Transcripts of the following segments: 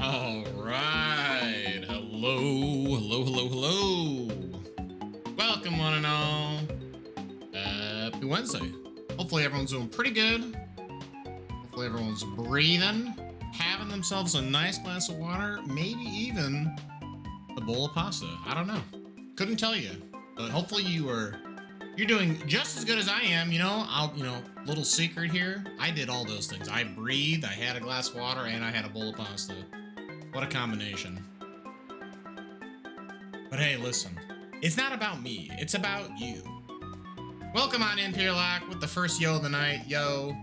All right. Hello. Welcome, one and all. Happy Wednesday. Hopefully everyone's doing pretty good. Hopefully everyone's breathing, having themselves a nice glass of water, maybe even a bowl of pasta. I don't know. Couldn't tell you. But hopefully you're doing just as good as I am. Little secret here. I did all those things. I breathed, I had a glass of water, and I had a bowl of pasta. What a combination. But hey, listen. It's not about me. It's about you. Welcome on in, Peerlock, with the first yo of the night. Yo.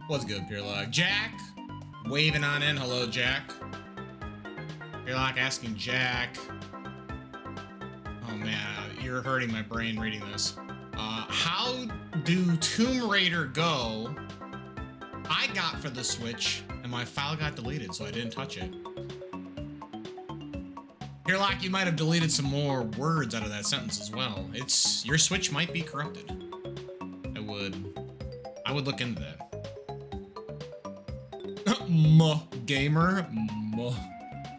What's good, Peerlock? Jack. Waving on in. Hello, Jack. Peerlock asking Jack. Oh, man. You're hurting my brain reading this. How do Tomb Raider go? I got for the Switch, and my file got deleted, so I didn't touch it. Peerlock, you might have deleted some more words out of that sentence as well. Your Switch might be corrupted. I would look into that. Gamer.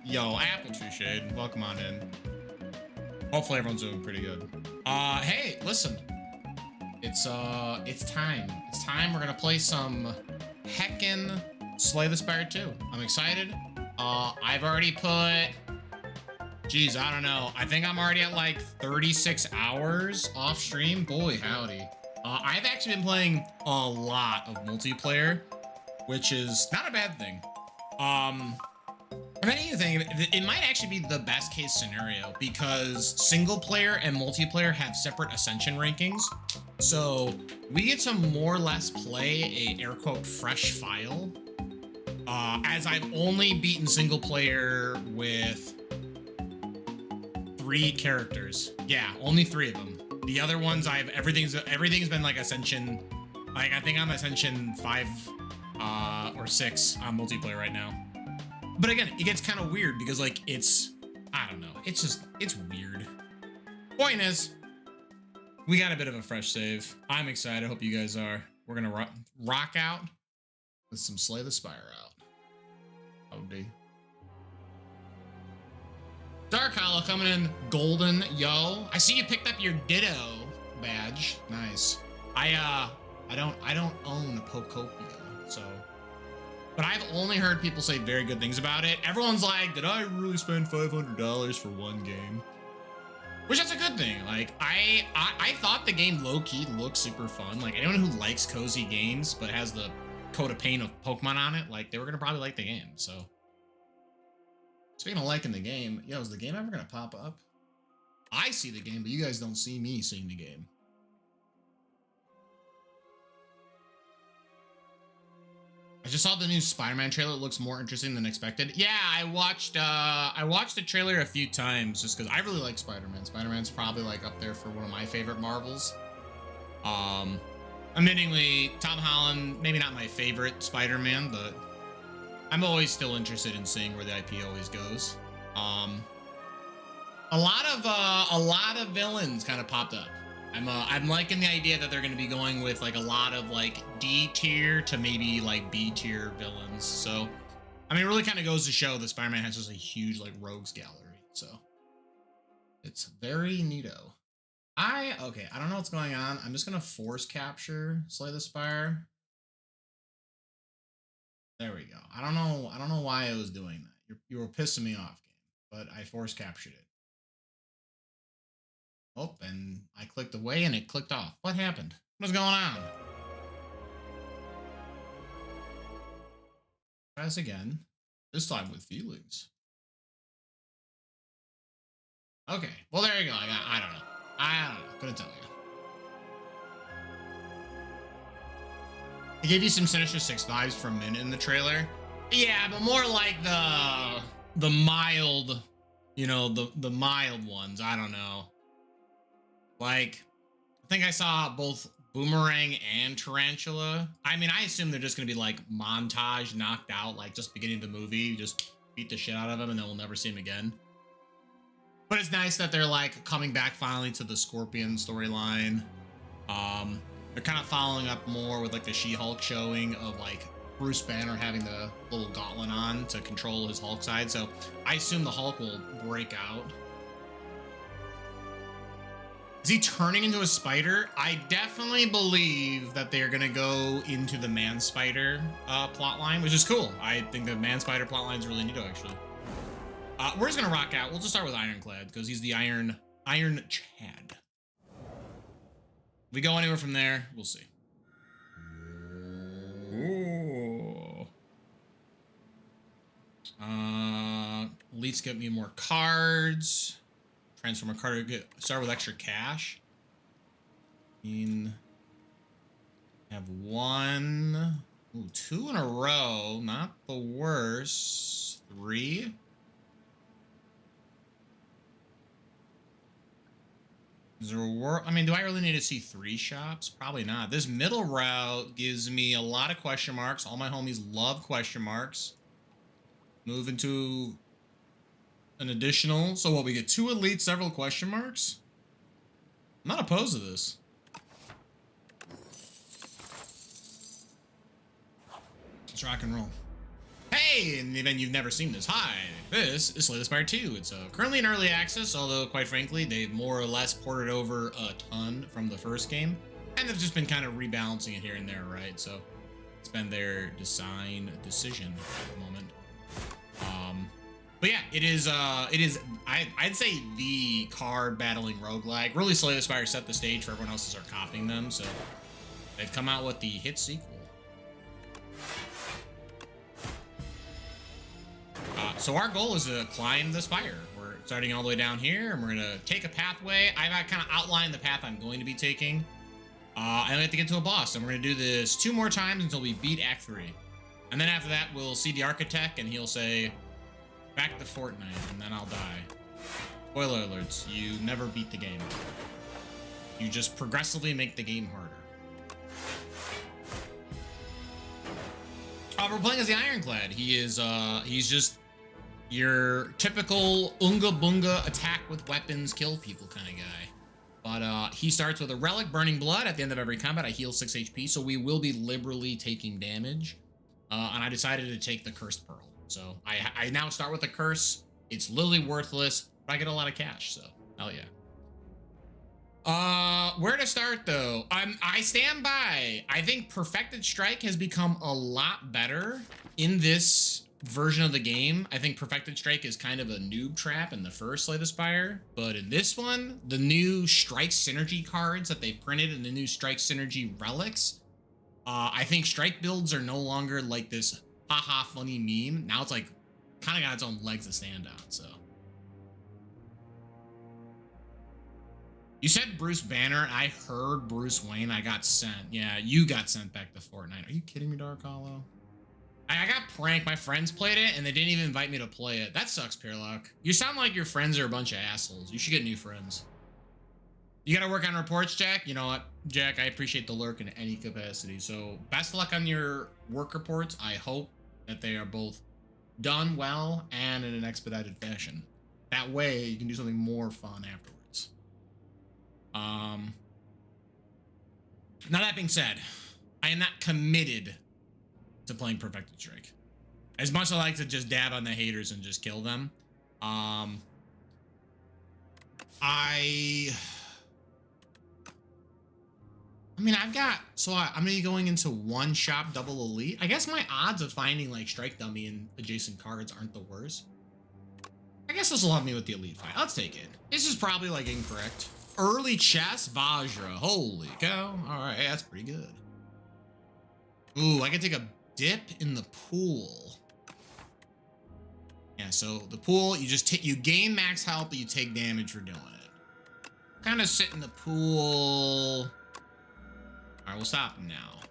Yo, Apple Tree Shade, welcome on in. Hopefully everyone's doing pretty good. Hey, listen. It's time. It's time. We're gonna play some heckin' Slay the Spire 2. I'm excited. I've already put, geez, I don't know. I think I'm already at like 36 hours off stream. Boy, howdy. I've actually been playing a lot of multiplayer, which is not a bad thing. If anything, it might actually be the best case scenario because single player and multiplayer have separate Ascension rankings. So we get to more or less play a air quote fresh file. As I've only beaten single player with 3 characters. Yeah, only 3 of them. The other ones everything's been like Ascension. Like I think I'm Ascension 5 or 6 on multiplayer right now. But again, it gets kind of weird because like I don't know. It's weird. Point is, we got a bit of a fresh save. I'm excited. I hope you guys are. We're gonna rock out with some Slay the Spire out. OD. Dark Hollow coming in golden, yo. I see you picked up your Ditto badge. Nice. I don't own Pokopia, so. But I've only heard people say very good things about it. Everyone's like, did I really spend $500 for one game? Which is a good thing. Like, I thought the game low-key looked super fun. Like, anyone who likes cozy games but has the coat of paint of Pokemon on it, like, they were gonna probably like the game, so. Speaking of liking the game, yo, is the game ever gonna pop up? I see the game, but you guys don't see me seeing the game. I just saw the new Spider-Man trailer. It looks more interesting than expected. Yeah, I watched the trailer a few times just because I really like Spider-Man. Spider-Man's probably like up there for one of my favorite Marvels. Admittingly, Tom Holland, maybe not my favorite Spider-Man, but I'm always still interested in seeing where the IP always goes. A lot of villains kind of popped up. I'm liking the idea that they're going to be going with like a lot of like D tier to maybe like B tier villains. So, I mean, it really kind of goes to show that Spider-Man has just a huge like rogues gallery. So, it's very neato. Okay, I don't know what's going on. I'm just going to force capture Slay the Spire. There we go. I don't know why I was doing that. You were pissing me off, game, but I force captured it. Oh, and I clicked away and it clicked off. What happened? What's going on? Try this again. This time with feelings. Okay. Well, there you go. I don't know. Couldn't tell you. It gave you some Sinister 6 vibes from Min in the trailer. Yeah, but more like the mild, you know, the mild ones. I don't know. Like, I think I saw both Boomerang and Tarantula. I mean, I assume they're just going to be like montage, knocked out, like just beginning of the movie, just beat the shit out of them and then we'll never see him again. But it's nice that they're like coming back finally to the Scorpion storyline. They're kind of following up more with like the She-Hulk showing of like Bruce Banner having the little gauntlet on to control his Hulk side. So I assume the Hulk will break out. Is he turning into a spider? I definitely believe that they're gonna go into the Man Spider plotline, which is cool. I think the Man Spider plotline is really neat, actually. We're just gonna rock out. We'll just start with Ironclad because he's the Iron Chad. If we go anywhere from there, we'll see. Ooh. Elites get me more cards. Transform a card to start with extra cash. Have one. Ooh, 2 in a row. Not the worst. 3. Is there a war? I mean, do I really need to see 3 shops? Probably not. This middle route gives me a lot of question marks. All my homies love question marks. Move into an additional. So what, we get 2 elites, several question marks? I'm not opposed to this. Let's rock and roll. Hey, in the event you've never seen this, hi, this is Slay the Spire 2. It's currently in early access, although quite frankly, they've more or less ported over a ton from the first game, and they've just been kind of rebalancing it here and there, right? So it's been their design decision at the moment. But yeah, it is, I'd say the card battling roguelike. Really, Slay the Spire set the stage for everyone else to start copying them, so they've come out with the hit sequel. So our goal is to climb the spire. We're starting all the way down here, and we're gonna take a pathway. I've kind of outlined the path I'm going to be taking. And we have to get to a boss, and we're gonna do this 2 more times until we beat Act 3. And then after that, we'll see the Architect, and he'll say, back to Fortnite, and then I'll die. Spoiler alerts, you never beat the game. You just progressively make the game harder. We're playing as the Ironclad. He is, he's just your typical Unga Bunga attack with weapons, kill people kind of guy. But he starts with a relic, burning blood. At the end of every combat, I heal 6 HP, so we will be liberally taking damage. And I decided to take the Cursed Pearl. So I now start with the Curse. It's literally worthless, but I get a lot of cash, so hell yeah. Where to start though? I stand by. I think Perfected Strike has become a lot better in this version of the game. I think Perfected Strike is kind of a noob trap in the first Slay the Spire, but in this one, the new Strike Synergy cards that they printed and the new Strike Synergy relics, I think Strike builds are no longer like this haha funny meme. Now it's like kind of got its own legs to stand on, so. You said Bruce Banner. I heard Bruce Wayne. I got sent. Yeah, you got sent back to Fortnite. Are you kidding me, Dark Hollow? I got pranked. My friends played it, and they didn't even invite me to play it. That sucks, Pearlock. You sound like your friends are a bunch of assholes. You should get new friends. You gotta work on reports, Jack? You know what, Jack? I appreciate the lurk in any capacity. So, best of luck on your work reports. I hope that they are both done well and in an expedited fashion. That way, you can do something more fun afterwards. Now that being said, I am not committed to playing Perfected Strike. As much as I like to just dab on the haters and just kill them, I'm gonna be going into one shop double elite. I guess my odds of finding like Strike Dummy and adjacent cards aren't the worst. I guess this will help me with the elite fight. Let's take it. This is probably like incorrect. Early chess Vajra. Holy cow. All right, that's pretty good. Ooh, I can take a dip in the pool. Yeah, so the pool, you gain max health, but you take damage for doing it. Kind of sit in the pool. All right, we'll stop now.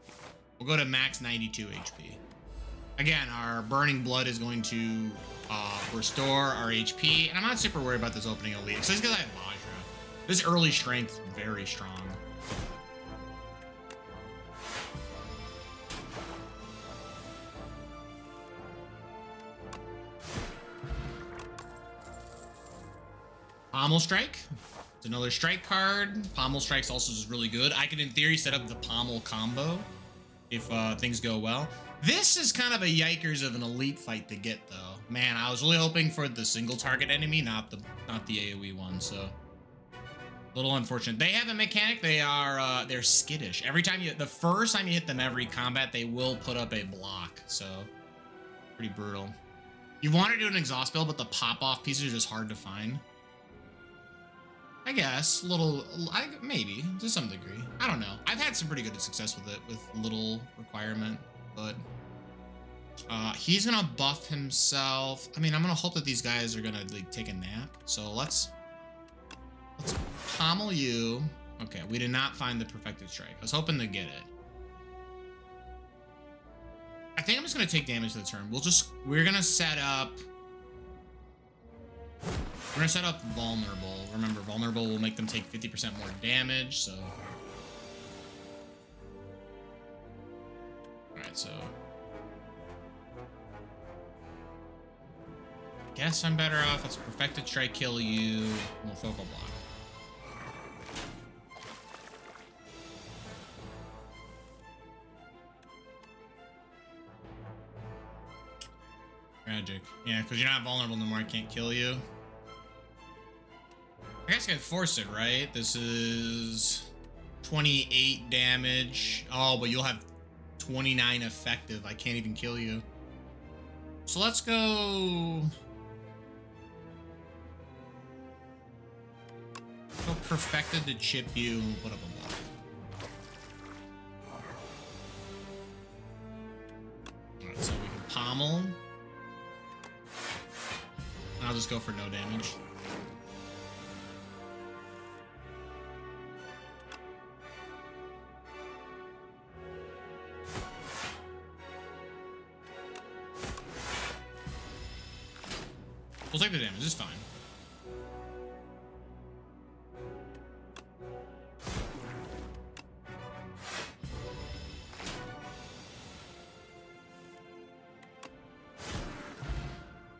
We'll go to max 92 HP. Again, our burning blood is going to restore our HP, and I'm not super worried about this opening elite. So it's because I have Vajra. This early strength, very strong. Pommel Strike. It's another strike card. Pommel Strike's also just really good. I could, in theory, set up the Pommel combo if things go well. This is kind of a yikers of an elite fight to get, though. Man, I was really hoping for the single target enemy, not the AoE one. So a little unfortunate. They have a mechanic. They're skittish. Every time the first time you hit them every combat, they will put up a block. So pretty brutal. You want to do an exhaust build, but the pop-off pieces are just hard to find. I guess maybe to some degree. I don't know. I've had some pretty good success with it with little requirement, but he's gonna buff himself. I mean, I'm gonna hope that these guys are gonna like take a nap. So let's pommel you. Okay, we did not find the perfected strike. I was hoping to get it. I think I'm just gonna take damage to the turn. We're gonna set up. We're gonna set up vulnerable. Remember, vulnerable will make them take 50% more damage, so. Alright, so. Guess I'm better off. Let's perfected strike kill you. We'll focal block. Tragic. Yeah, because you're not vulnerable no more. I can't kill you. I guess I could force it, right? This is 28 damage. Oh, but you'll have 29 effective. I can't even kill you. So let's go... Go perfected to chip you and we'll put up a block. Alright, so we can pommel. I'll just go for no damage. We'll take the damage, it's fine.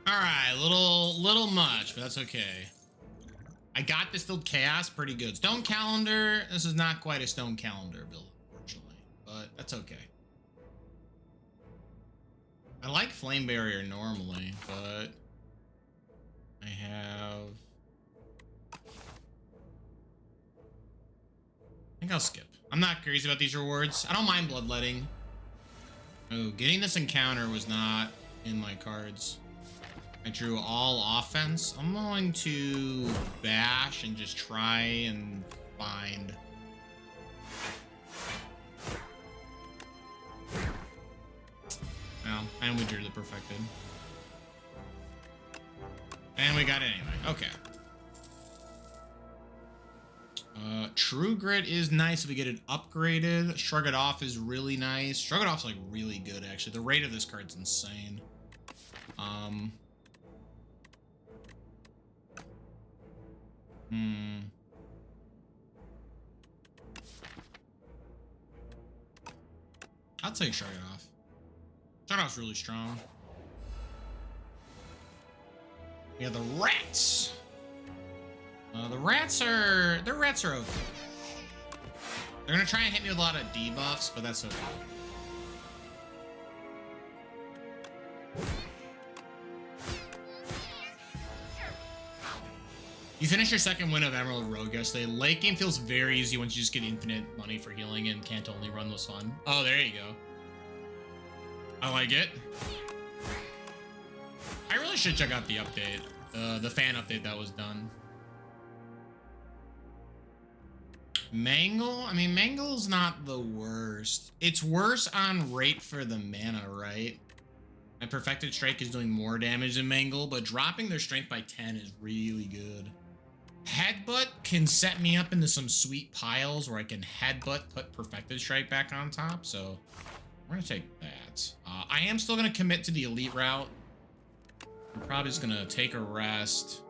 Alright, little much, but that's okay. I got Distilled Chaos pretty good. Stone Calendar, this is not quite a Stone Calendar build, unfortunately, but that's okay. I like Flame Barrier normally, but I think I'll skip. I'm not crazy about these rewards. I don't mind Bloodletting. Oh, getting this encounter was not in my cards. I drew all offense. I'm going to bash and just try and find. Well, and we drew the perfected. And we got it anyway. Okay. True Grit is nice if we get it upgraded. Shrug It Off is really nice. Shrug It Off's like really good, actually. The rate of this card's insane. I'll take Shrug It Off. Shrug It Off's really strong. Yeah, the rats. The rats are okay. They're gonna try and hit me with a lot of debuffs, but that's okay. You finish your second win of Emerald Rogue yesterday. Late game feels very easy once you just get infinite money for healing and can't only run was fun. Oh, there you go. I like it. I really should check out the update. The fan update that was done. Mangle? I mean, Mangle's not the worst. It's worse on rate for the mana, right? My Perfected Strike is doing more damage than Mangle, but dropping their strength by 10 is really good. Headbutt can set me up into some sweet piles where I can headbutt, put Perfected Strike back on top, so we're gonna take that. I am still gonna commit to the elite route. I'm probably just gonna take a rest,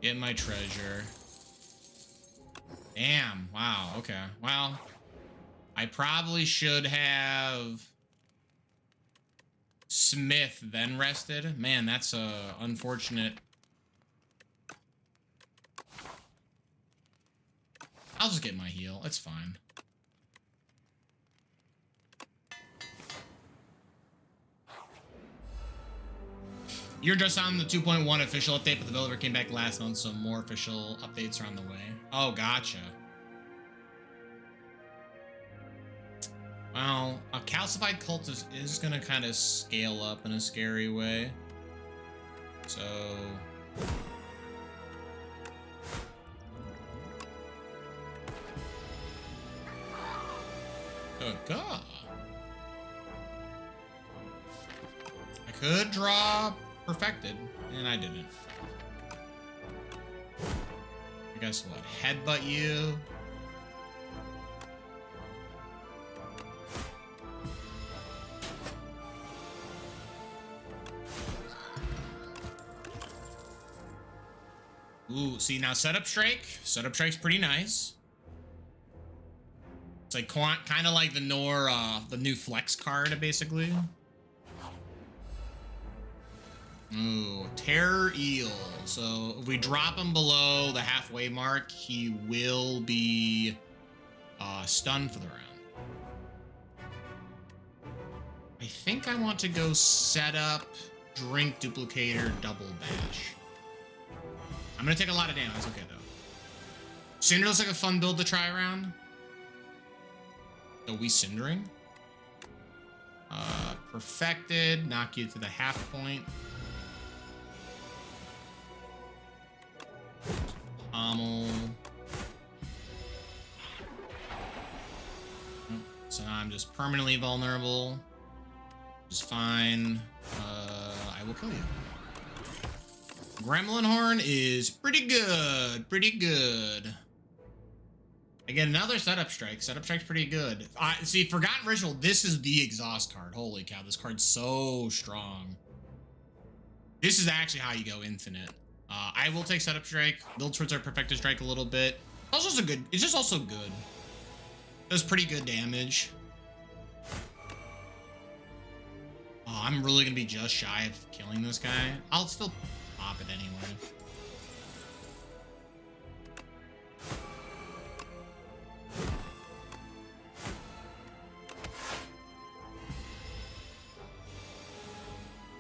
get my treasure. Damn, wow, okay. Well, I probably should have Smith then rested. Man, that's unfortunate. I'll just get my heal. It's fine. You're just on the 2.1 official update, but the developer came back last month, so more official updates are on the way. Oh, gotcha. Well, a calcified cultist is gonna kind of scale up in a scary way. So... Good God. I could draw perfected, and I didn't. I guess what? Headbutt you. Ooh, see now setup strike. Setup strike's pretty nice. It's like kind of like the the new flex card, basically. Ooh, Terror Eel. So if we drop him below the halfway mark, he will be stunned for the round. I think I want to go set up Drink Duplicator Double Bash. I'm gonna take a lot of damage. That's okay though. Cinder looks like a fun build to try around. So we cindering. Perfected. Knock you to the half point. Pommel. So now I'm just permanently vulnerable. Which is fine. I will kill you. Gremlin Horn is pretty good. Pretty good. Again, another setup strike. Setup strike's pretty good. See, Forgotten Ritual, this is the exhaust card. Holy cow, this card's so strong. This is actually how you go infinite. I will take setup strike. Build towards our perfected strike a little bit. Also, just good. It's just also good. Does pretty good damage. Oh, I'm really gonna be just shy of killing this guy. I'll still pop it anyway.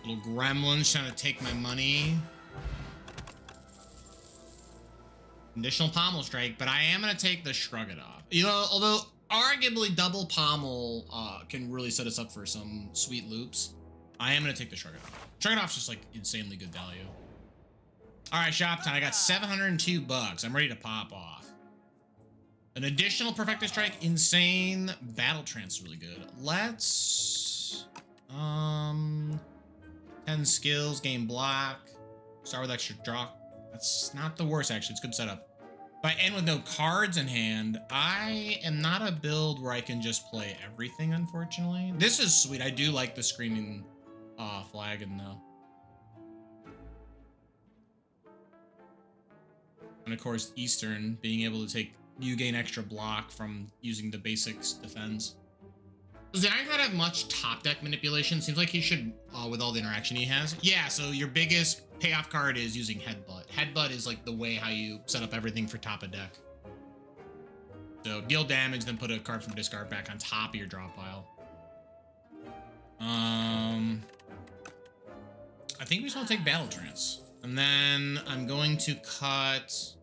Little gremlins trying to take my money. Conditional pommel strike, but I am going to take the shrug it off. You know, although arguably double pommel can really set us up for some sweet loops, I am going to take the shrug it off. Shrug it off is just like insanely good value. All right, shop time. I got 702 bucks. I'm ready to pop off. An additional perfected strike, insane. Battle trance is really good. Let's 10 skills, gain block, start with extra draw. That's not the worst, actually. It's good setup. If I end with no cards in hand, I am not a build where I can just play everything, unfortunately. This is sweet. I do like the Screaming Flagon, though. And of course, Eastern, being able to take, you gain extra block from using the basics defense. Does the Iron God have much top deck manipulation? Seems like he should, with all the interaction he has. Yeah, so your biggest payoff card is using Headbutt. Headbutt is like the way how you set up everything for top of deck. So deal damage, then put a card from discard back on top of your draw pile. I think we just want to take Battle Trance. And then I'm going to cut...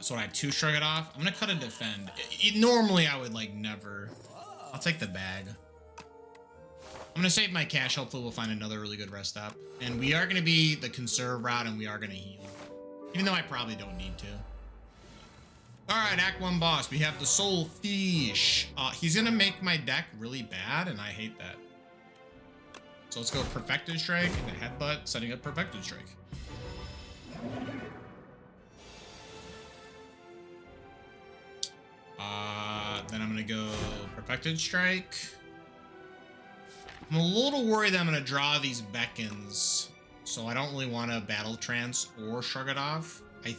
so I have 2 Shrug It Off. I'm gonna cut a Defend. Normally I would like never. I'll take the bag. I'm gonna save my cash. Hopefully we'll find another really good rest stop. And we are gonna be the conserve route, and we are gonna heal. Even though I probably don't need to. Alright, Act 1 boss. We have the Soul Fish. He's gonna make my deck really bad, and I hate that. So let's go Perfected Strike and the Headbutt, setting up Perfected Strike. Then I'm gonna go Perfected Strike. I'm a little worried that I'm gonna draw these Beckons, so I don't really want to Battle Trance or Shrug It Off. I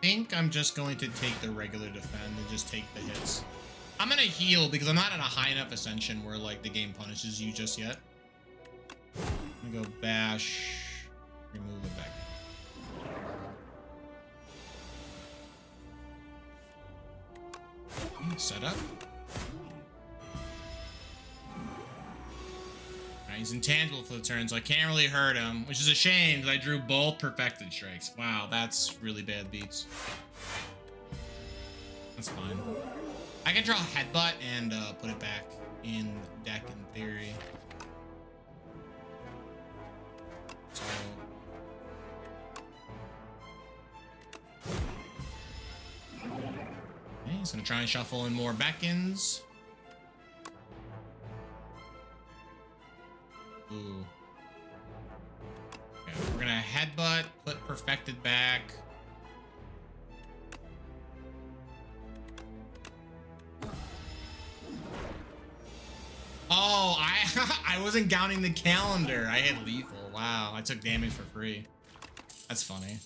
think I'm just going to take the regular Defend and just take the hits. I'm gonna heal because I'm not at a high enough Ascension where like the game punishes you just yet. I'm gonna go Bash, remove the Beckon. Set up. he's intangible for the turn, so I can't really hurt him, which is a shame because I drew both perfected strikes. Wow, that's really bad beats. That's fine. I can draw Headbutt and put it back in deck in theory. So... okay, he's gonna try and shuffle in more Beckons. Ooh. Okay, we're gonna Headbutt, put Perfected back. Oh, I wasn't counting the calendar. I had lethal. Wow, I took damage for free. That's funny.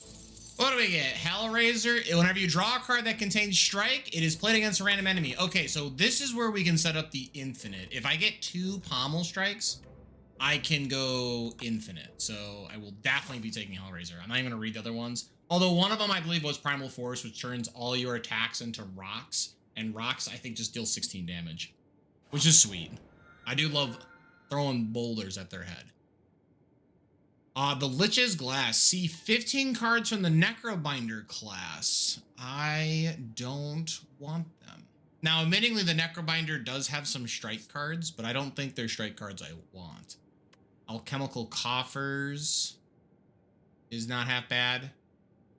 What do we get? Hellraiser. Whenever you draw a card that contains strike, it is played against a random enemy. Okay, so this is where we can set up the infinite. If I get 2 pommel strikes, I can go infinite. So I will definitely be taking Hellraiser. I'm not even gonna read the other ones. Although one of them I believe was Primal Force, which turns all your attacks into rocks. And rocks, I think, just deal 16 damage, which is sweet. I do love throwing boulders at their head. The Lich's Glass. See 15 cards from the Necrobinder class. I don't want them. Now, admittingly, the Necrobinder does have some strike cards, but I don't think they're strike cards I want. Alchemical Coffers is not half bad.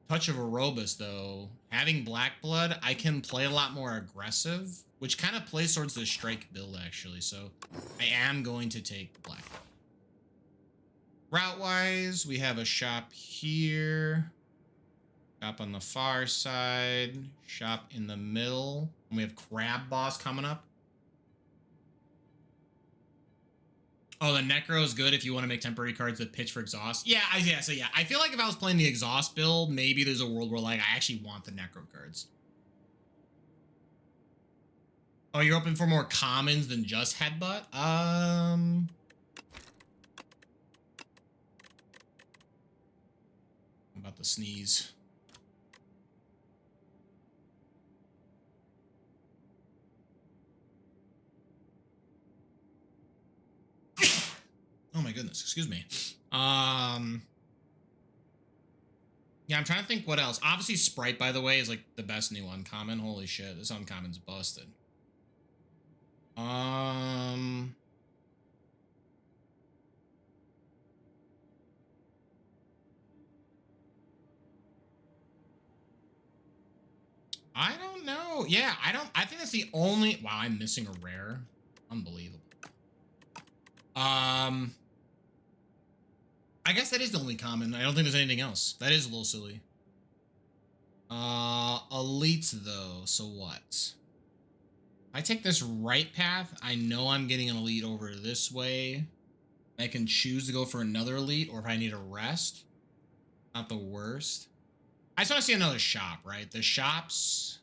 Touch of Aerobus, though. Having Black Blood, I can play a lot more aggressive, which kind of plays towards the strike build, actually. So I am going to take Black Blood. Route-wise, we have a shop here. Shop on the far side. Shop in the middle. And we have Crab Boss coming up. Oh, the Necro is good if you want to make temporary cards that pitch for exhaust. Yeah, so I feel like if I was playing the exhaust build, maybe there's a world where like I actually want the Necro cards. Oh, you're open for more commons than just Headbutt? I'm about to sneeze. Oh my goodness, excuse me. Yeah, I'm trying to think what else. Obviously, Sprite, by the way, is like the best new uncommon. Holy shit, this uncommon's busted. I don't know. Yeah, I think that's the only... Wow, I'm missing a rare. Unbelievable. I guess that is the only common. I don't think there's anything else. That is a little silly. Elite, though. So what? I take this right path. I know I'm getting an elite over this way. I can choose to go for another elite, or if I need a rest. Not the worst. I just want to see another shop, right? The shop's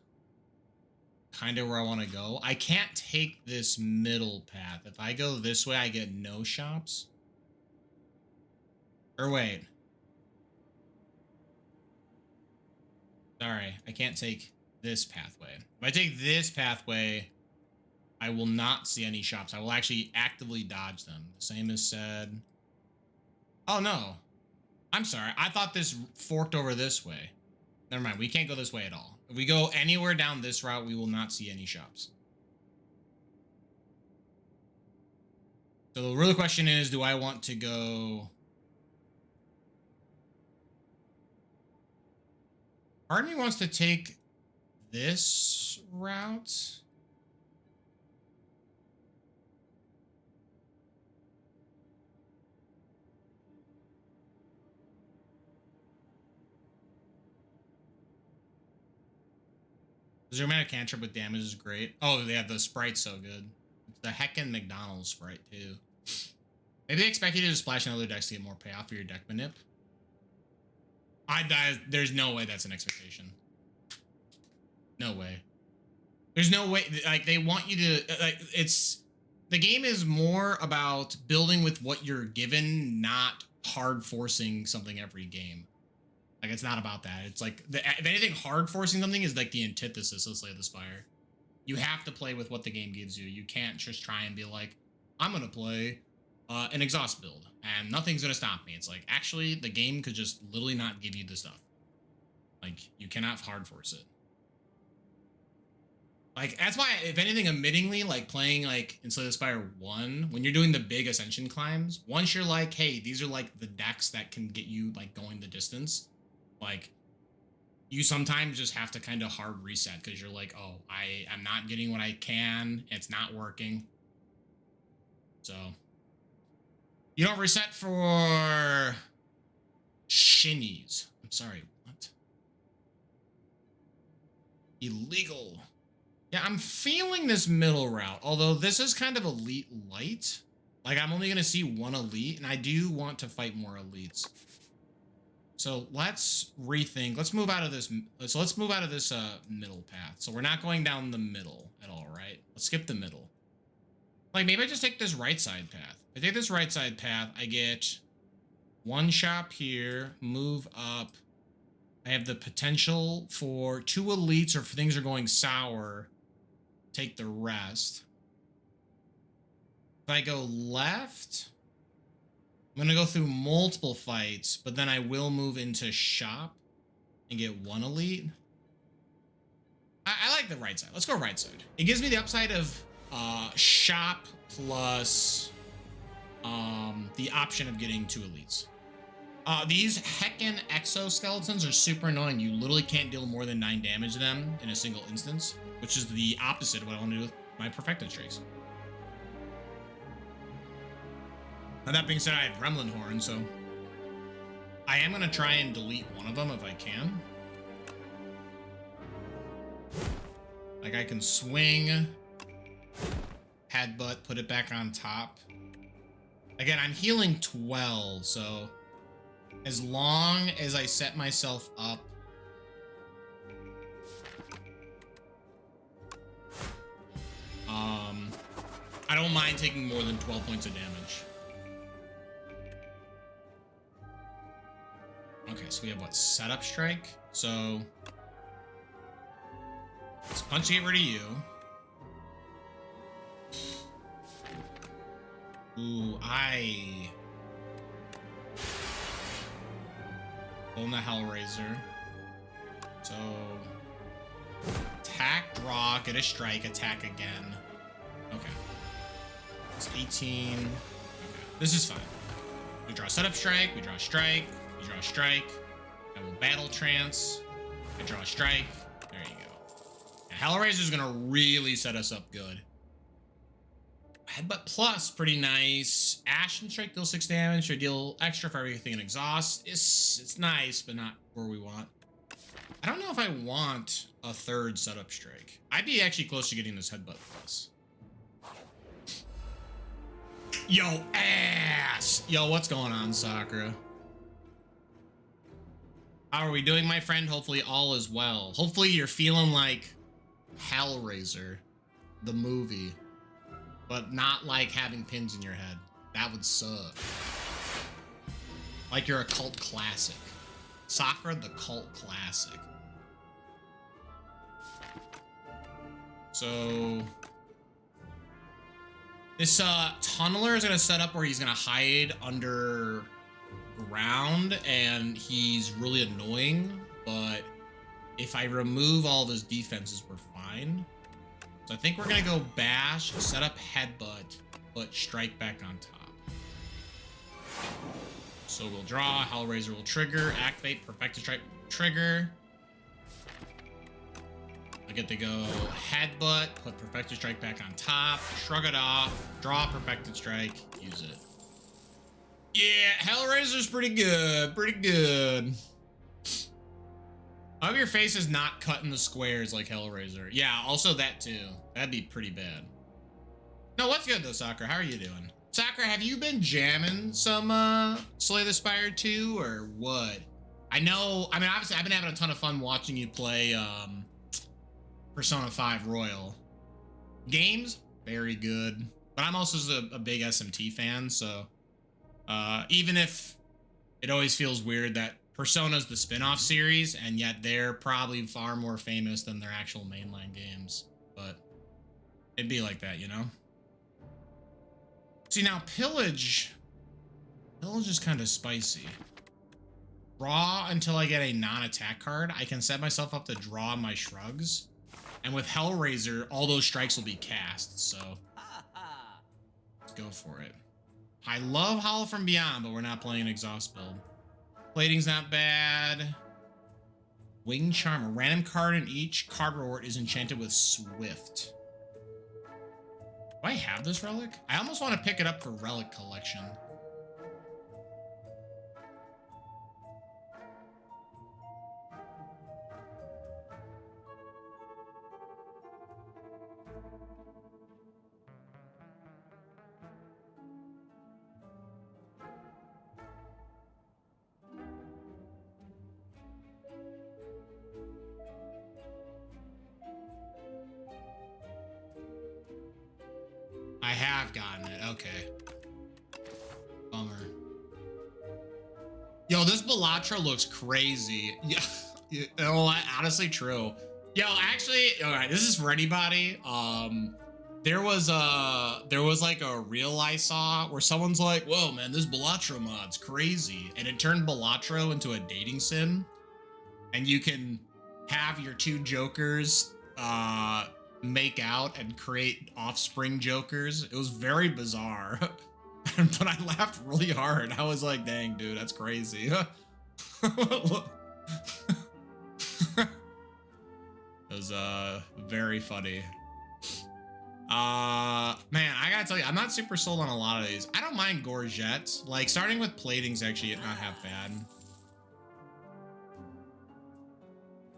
kind of where I want to go. I can't take this middle path. If I go this way, I get no shops. Or wait. Sorry, I can't take this pathway. If I take this pathway, I will not see any shops. I will actually actively dodge them. The same is said. Oh, no. I'm sorry. I thought this forked over this way. Never mind. We can't go this way at all. If we go anywhere down this route, we will not see any shops. So the real question is, do I want to go... Part of me wants to take this route. The dramatic cantrip with damage is great. Oh, they have the sprite's so good. It's the heckin' McDonald's sprite, too. Maybe they expect you to splash in other decks to get more payoff for your deck manip. There's no way that's an expectation. No way. There's no way, like, they want you to, like, the game is more about building with what you're given, not hard forcing something every game. Like, it's not about that. It's like, if anything, hard forcing something is like the antithesis of Slay the Spire. You have to play with what the game gives you. You can't just try and be like, I'm going to play an exhaust build, and nothing's gonna stop me. It's like, actually, the game could just literally not give you the stuff. Like, you cannot hard force it. Like, that's why, if anything, admittingly, like, playing, like, in Slay the Spire 1, when you're doing the big Ascension climbs, once you're like, hey, these are, like, the decks that can get you, like, going the distance, like, you sometimes just have to kind of hard reset, because you're like, oh, I'm not getting what I can, it's not working. So... you don't reset for shinies. I'm sorry, what? Illegal. Yeah, I'm feeling this middle route, although this is kind of elite light. Like, I'm only going to see one elite, and I do want to fight more elites. So let's rethink. Let's move out of this. So let's move out of this middle path. So we're not going down the middle at all, right? Let's skip the middle. Like, maybe I just take this right side path. If I take this right side path, I get one shop here, move up. I have the potential for 2 elites, or if things are going sour, take the rest. If I go left, I'm gonna go through multiple fights, but then I will move into shop and get 1 elite. I like the right side. Let's go right side. It gives me the upside of shop plus the option of getting 2 elites. These heckin' exoskeletons are super annoying. You literally can't deal more than 9 damage to them in a single instance, which is the opposite of what I want to do with my perfected streaks. Now, that being said, I have Gremlin Horn, so I am going to try and delete one of them if I can. Like, I can swing, headbutt, put it back on top. Again, I'm healing 12, so as long as I set myself up I don't mind taking more than 12 points of damage. Okay, so we have what? Setup strike? So let's punch to get rid of you. Ooh, own the Hellraiser. So attack, draw, get a strike, attack again. Okay. It's 18. Okay. This is fine. We draw setup strike, we draw strike, we draw strike. I will battle trance. I draw a strike. There you go. Yeah, Hellraiser is gonna really set us up good. Headbutt plus, pretty nice. Ashen strike deals 6 damage, or deal extra for everything in exhaust. It's nice, but not where we want. I don't know if I want a 3rd setup strike. I'd be actually close to getting this headbutt plus. Yo, ass! Yo, what's going on, Sakura? How are we doing, my friend? Hopefully all is well. Hopefully you're feeling like Hellraiser, the movie, but not like having pins in your head. That would suck. Like you're a cult classic. Sakura, the cult classic. So this tunneler is gonna set up where he's gonna hide under ground, and he's really annoying, but if I remove all those defenses, we're fine. So I think we're gonna go bash, set up headbutt, put strike back on top. So we'll draw, Hellraiser will trigger, activate, perfected strike, trigger. I get to go headbutt, put perfected strike back on top, shrug it off, draw perfected strike, use it. Yeah, Hellraiser's pretty good, pretty good. I hope your face is not cut in the squares like Hellraiser. Yeah, also that too. That'd be pretty bad. No, what's good though, Sakura? How are you doing? Sakura, have you been jamming some Slay the Spire 2 or what? I know, I mean, obviously I've been having a ton of fun watching you play Persona 5 Royal. Games, very good. But I'm also a big SMT fan, so even if it always feels weird that Persona's the spin-off series, and yet they're probably far more famous than their actual mainline games. But it'd be like that, you know? See, now pillage is kind of spicy. Draw until I get a non-attack card. I can set myself up to draw my shrugs. And with Hellraiser, all those strikes will be cast, so let's go for it. I love Howl from Beyond, but we're not playing an exhaust build. Plating's not bad. Wing Charm, a random card in each card reward is enchanted with Swift. Do I have this relic? I almost want to pick it up for relic collection. I have gotten it. Okay. Bummer. Yo, this Bellatra looks crazy. Yeah. Oh, honestly true. Yo, actually, all right, this is for anybody. There was like a reel I saw where someone's like, whoa, man, this Bellatra mod's crazy. And it turned Bellatra into a dating sim. And you can have your two jokers, make out and create offspring jokers. It was very bizarre, but I laughed really hard. I was like, dang, dude, that's crazy. It was very funny. Man, I gotta tell you, I'm not super sold on a lot of these. I don't mind Gorgette. Like, starting with plating's actually not half bad.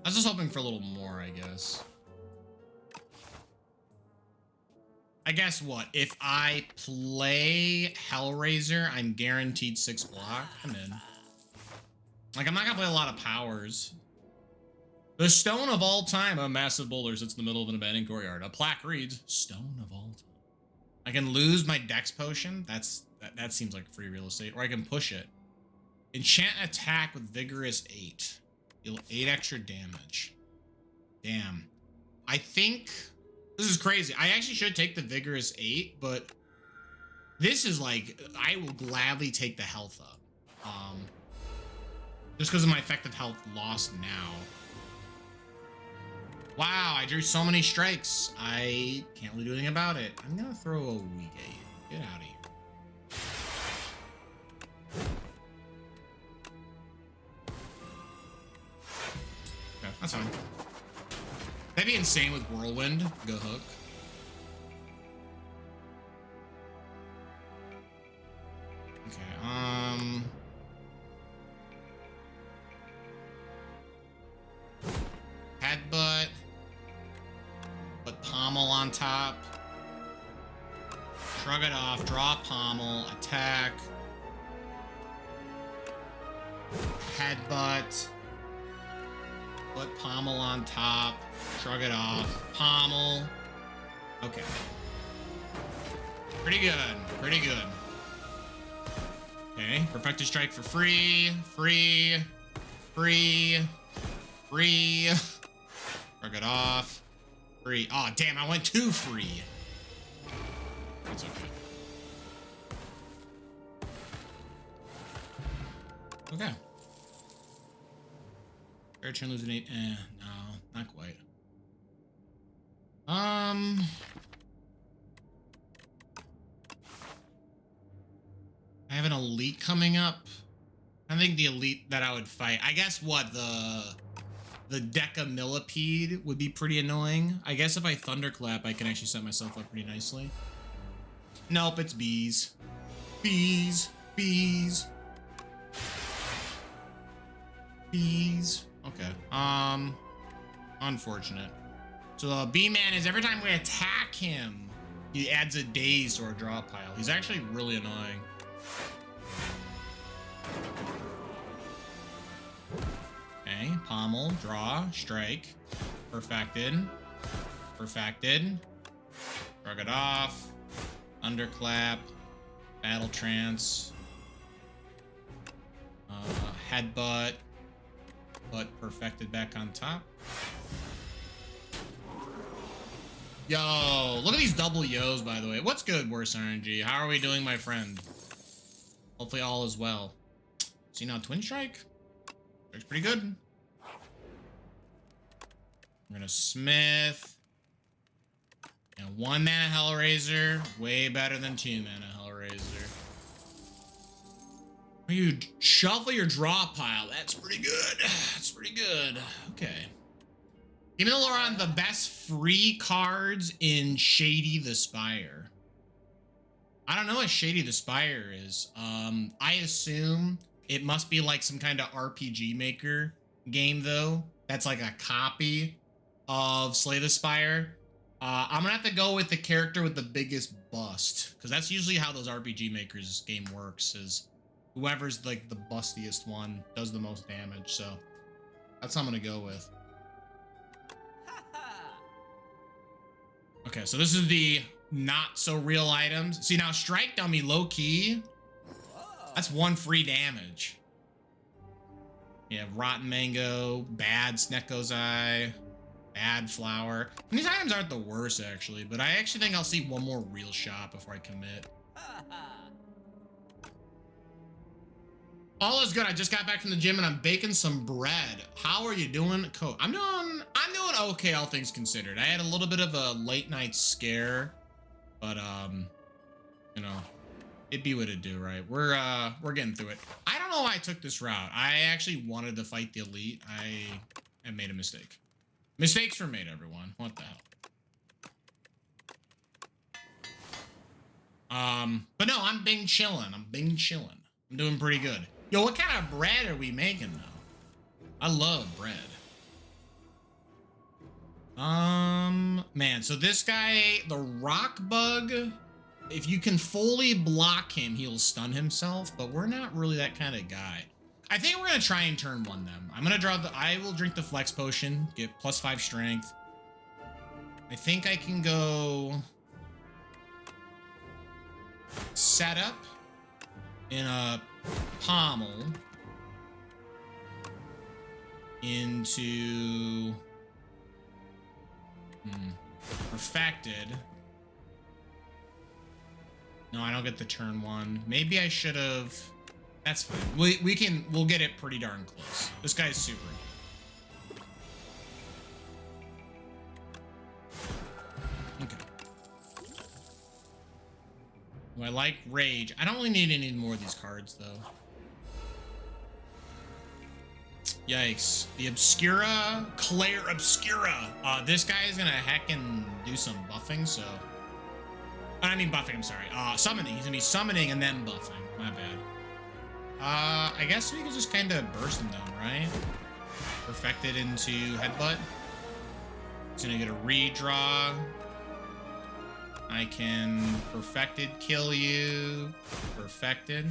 I was just hoping for a little more, I guess. I guess what? If I play Hellraiser, I'm guaranteed 6 block. I'm in. Like, I'm not gonna play a lot of powers. The stone of all time. A massive boulder sits in the middle of an abandoned courtyard. A plaque reads, stone of all time. I can lose my dex potion. That seems like free real estate. Or I can push it. Enchant attack with vigorous 8. Deal 8 extra damage. Damn. I think... This is crazy. I actually should take the vigorous 8, but this is like, I will gladly take the health up. Just because of my effective health lost now. Wow, I drew so many strikes. I can't really do anything about it. I'm gonna throw a weak 8. Get out of here. Okay, that's fine. That'd be insane with Whirlwind. Go hook. Okay, Headbutt. Put pommel on top. Shrug it off. Draw pommel. Attack. Headbutt. Put pommel on top. Shrug it off. Pommel. Okay. Pretty good. Pretty good. Okay. Perfected strike for free. Free. Free. Free. Shrug it off. Free. Oh, damn. I went too free. That's okay. Okay. Fair turn, lose an 8. No, not quite. I have an elite coming up. I think the elite that I would fight, I guess what, the Deca Millipede would be pretty annoying. I guess if I Thunderclap, I can actually set myself up pretty nicely. Nope, it's bees. Bees. Bees. Bees. Okay. Unfortunate. So the B-Man is every time we attack him, he adds a daze to our draw pile. He's actually really annoying. Okay, pommel, draw, strike, perfected, perfected, shrug it off, underclap, battle trance, headbutt, but perfected back on top. Yo, look at these double yos, by the way. What's good, worse RNG? How are we doing, my friend? Hopefully all is well. See now, Twin Strike? Looks pretty good. We're gonna Smith. And 1 mana Hellraiser. Way better than 2 mana Hellraiser. You shuffle your draw pile. That's pretty good. That's pretty good. Okay. Give me the lore on the best free cards in Shady the Spire. I don't know what Shady the Spire is. I assume it must be like some kind of RPG Maker game, though. That's like a copy of Slay the Spire. I'm gonna have to go with the character with the biggest bust, because that's usually how those RPG Makers game works, is whoever's like the bustiest one does the most damage. So that's what I'm gonna go with. Okay, so this is the not so real items. See now, Strike Dummy low key. That's 1 free damage. You have Rotten Mango, Bad Snecko's Eye, Bad Flower. And these items aren't the worst actually, but I actually think I'll see one more real shot before I commit. All is good. I just got back from the gym and I'm baking some bread. How are you doing, Coach? I'm doing okay, all things considered. I had a little bit of a late night scare, but you know, it'd be what it'd do, right? We're getting through it. I don't know why I took this route. I actually wanted to fight the elite. I made a mistake. Mistakes were made, everyone. What the hell? But no, I'm bing chillin'. I'm doing pretty good. Yo, what kind of bread are we making though? I love bread. Man, so this guy, the rock bug, if you can fully block him, he'll stun himself, but we're not really that kind of guy. I think we're gonna try and turn 1 them. I will drink the flex potion, get +5 strength. I think I can go set up in a pommel into perfected. No, I don't get the turn 1. Maybe I should have. That's fine. We'll get it pretty darn close. This guy's super. Okay. Do I like Rage? I don't really need any more of these cards though. Yikes. The Obscura, Claire Obscura. This guy is gonna heckin' do some buffing, so. I mean buffing, I'm sorry. Summoning. He's gonna be summoning and then buffing. My bad. I guess we could just kind of burst him down, right? Perfected into Headbutt. He's gonna get a redraw. I can Perfected kill you. Perfected.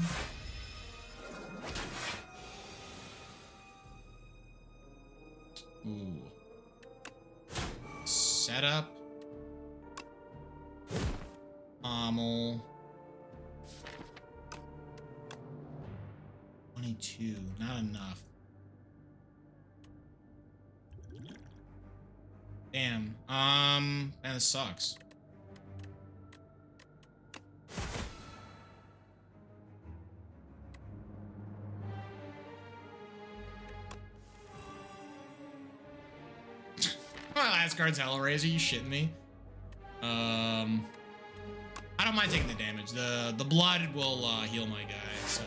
Ooh. Setup. Pommel. 22. Not enough. Damn. Man, this sucks. My last card's Hellraiser, you shitting me? I don't mind taking the damage. The blood will heal my guy, so.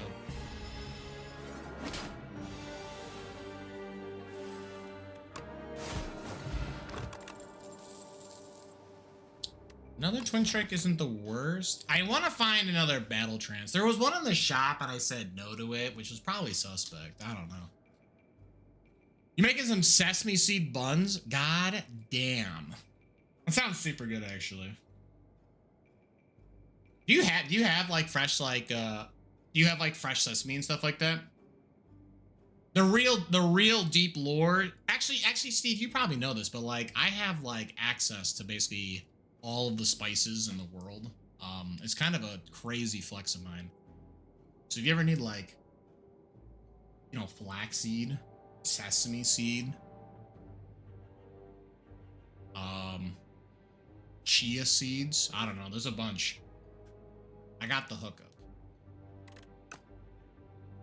Another Twin Strike isn't the worst. I want to find another Battle Trance. There was one in the shop and I said no to it, which was probably suspect. I don't know. You making some sesame seed buns? God damn. That sounds super good, actually. Do you have like fresh like do you have like fresh sesame and stuff like that? The real deep lore. Actually, Steve, you probably know this, but like I have like access to basically all of the spices in the world. It's kind of a crazy flex of mine. So if you ever need like, you know, flaxseed, sesame seed, chia seeds. I don't know. There's a bunch. I got the hookup.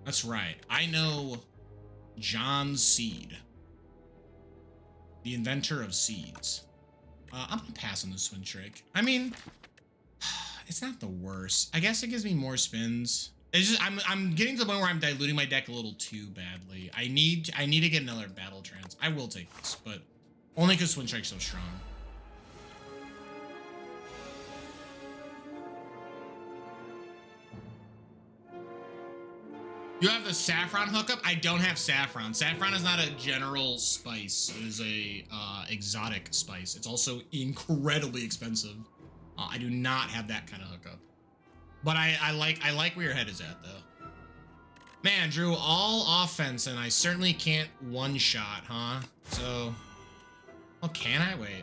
That's right. I know John Seed, the inventor of seeds. I'm gonna pass on the swing trick. I mean, it's not the worst. I guess it gives me more spins. It's just I'm getting to the point where I'm diluting my deck a little too badly. I need to get another battle trance. I will take this, but only because swing strike's so strong. You have the saffron hookup? I don't have saffron. Saffron is not a general spice. It is a exotic spice. It's also incredibly expensive. I do not have that kind of hookup. But I like where your head is at, though. Man, Drew, all offense, and I certainly can't one-shot, huh? So, well, can I? Wait.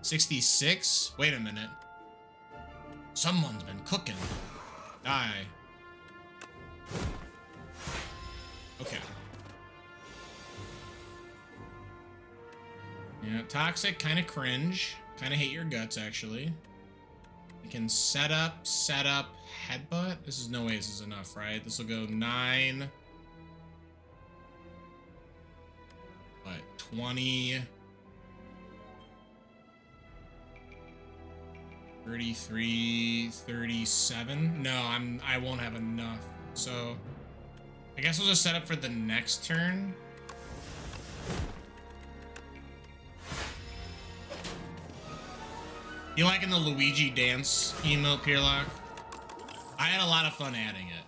66? Wait a minute. Someone's been cooking. Die. Okay. Yeah, toxic, kind of cringe. Kind of hate your guts, actually. I can set up, headbutt. This is no way this is enough, right? This will go 9. What, 20. 33, 37. No, I won't have enough. So I guess we'll just set up for the next turn. You liking the Luigi dance emote, Peerlock? I had a lot of fun adding it.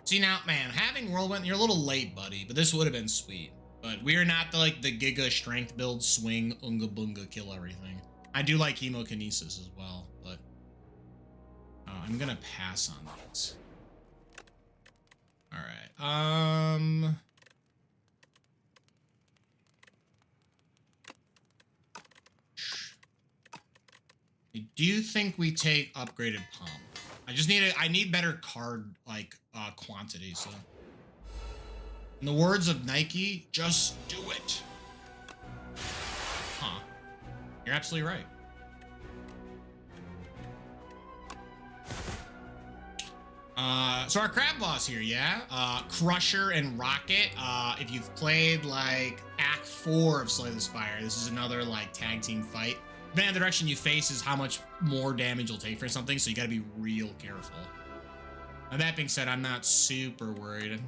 See now, man, having Whirlwind, you're a little late, buddy, but this would have been sweet. But we are not the Giga strength build, swing, unga bunga, kill everything. I do like hemokinesis as well, but I'm gonna pass on that. All right. I do think we take upgraded pump. I need better card quantity. So, in the words of Nike, just do it. Huh? You're absolutely right. So our crab boss here, yeah? Crusher and Rocket. If you've played like Act 4 of Slay the Spire, this is another like tag team fight. Depending on the direction you face is how much more damage you'll take for something, so you gotta be real careful. Now that being said, I'm not super worried.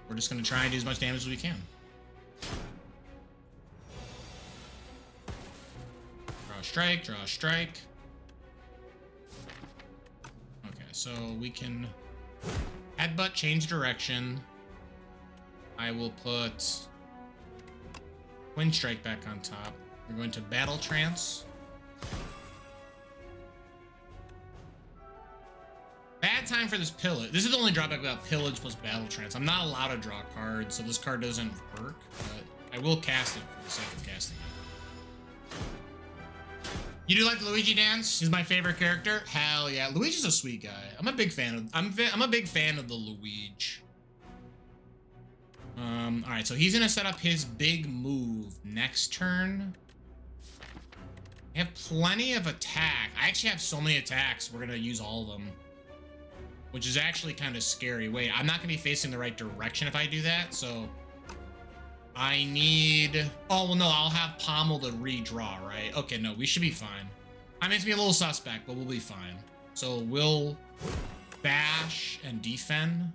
We're just gonna try and do as much damage as we can. Draw a strike, draw a strike. Okay, so we can headbutt, change direction. I will put Twin Strike back on top. We're going to Battle Trance. Bad time for this Pillage. This is the only drawback about Pillage plus Battle Trance. I'm not allowed to draw cards, so this card doesn't work, but I will cast it for the sake of casting it. You do like Luigi Dance? He's my favorite character. Hell yeah, Luigi's a sweet guy. I'm a big fan of. I'm a big fan of the Luigi. All right, so he's gonna set up his big move next turn. I have plenty of attack. I actually have so many attacks. We're gonna use all of them, which is actually kind of scary. Wait, I'm not gonna be facing the right direction if I do that. So I need. Oh well, no, I'll have Pommel to redraw, right? Okay, no, we should be fine. I mean, it's be a little suspect, but we'll be fine. So we'll bash and defend.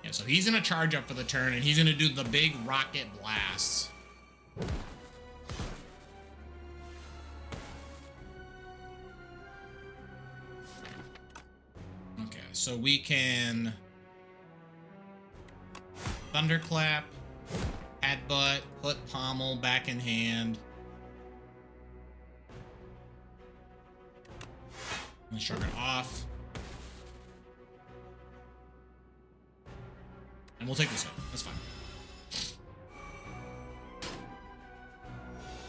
Yeah, so he's gonna charge up for the turn, and he's gonna do the big rocket blast. Okay, so we can Thunderclap, Headbutt, put Pommel back in hand. Let's shrug it off. And we'll take this hit. That's fine.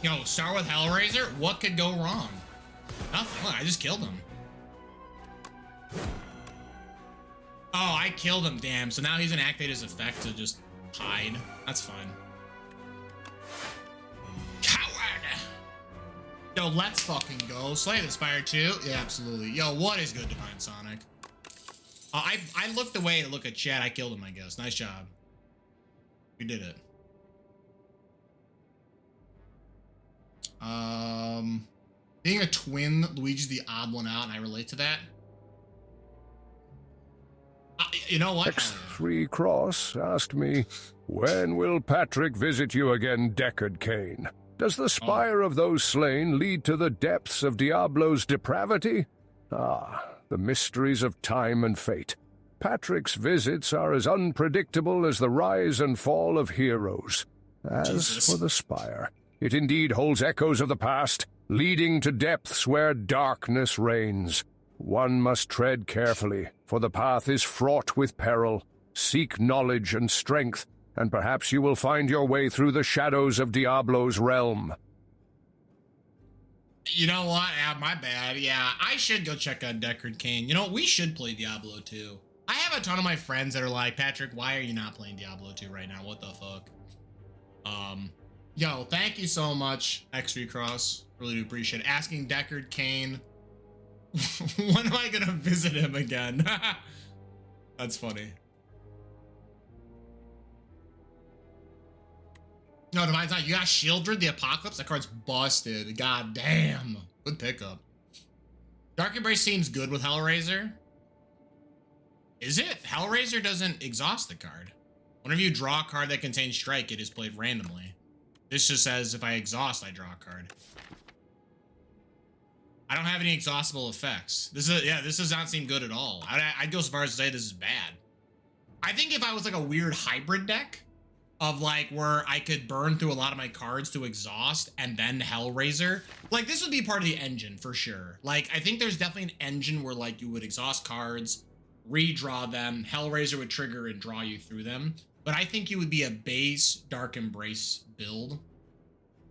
Yo, start with Hellraiser? What could go wrong? Nothing. Look, I just killed him. Oh, I killed him, damn. So now he's gonna activate his effect to just hide. That's fine. Yo, let's fucking go. Slay the Spire 2. Yeah, absolutely. Yo, what is good, Divine Sonic? I looked away to look at chat. I killed him, I guess. Nice job. We did it. Being a twin, Luigi's the odd one out, and I relate to that. You know what? X3 Cross asked me, when will Patrick visit you again, Deckard Cain? Does the spire of those slain lead to the depths of Diablo's depravity? Ah, the mysteries of time and fate. Patrick's visits are as unpredictable as the rise and fall of heroes. As for the spire, it indeed holds echoes of the past, leading to depths where darkness reigns. One must tread carefully, for the path is fraught with peril. Seek knowledge and strength, and perhaps you will find your way through the shadows of Diablo's realm. You know what? My bad. Yeah, I should go check out Deckard Cain. You know, we should play Diablo 2. I have a ton of my friends that are like, Patrick, why are you not playing Diablo 2 right now? What the fuck? Yo, thank you so much, X3 Cross. Really do appreciate it. Asking Deckard Cain, when am I gonna visit him again? That's funny. No, Divine's not. You got Shieldred the Apocalypse? That card's busted. God damn. Good pickup. Dark Embrace seems good with Hellraiser. Is it? Hellraiser doesn't exhaust the card. Whenever you draw a card that contains Strike, it is played randomly. This just says if I exhaust, I draw a card. I don't have any exhaustible effects. This does not seem good at all. I'd go so far as to say this is bad. I think if I was like a weird hybrid deck of like where I could burn through a lot of my cards to exhaust and then Hellraiser, like this would be part of the engine for sure. Like I think there's definitely an engine where like you would exhaust cards, redraw them, Hellraiser would trigger and draw you through them. But I think you would be a base Dark Embrace build,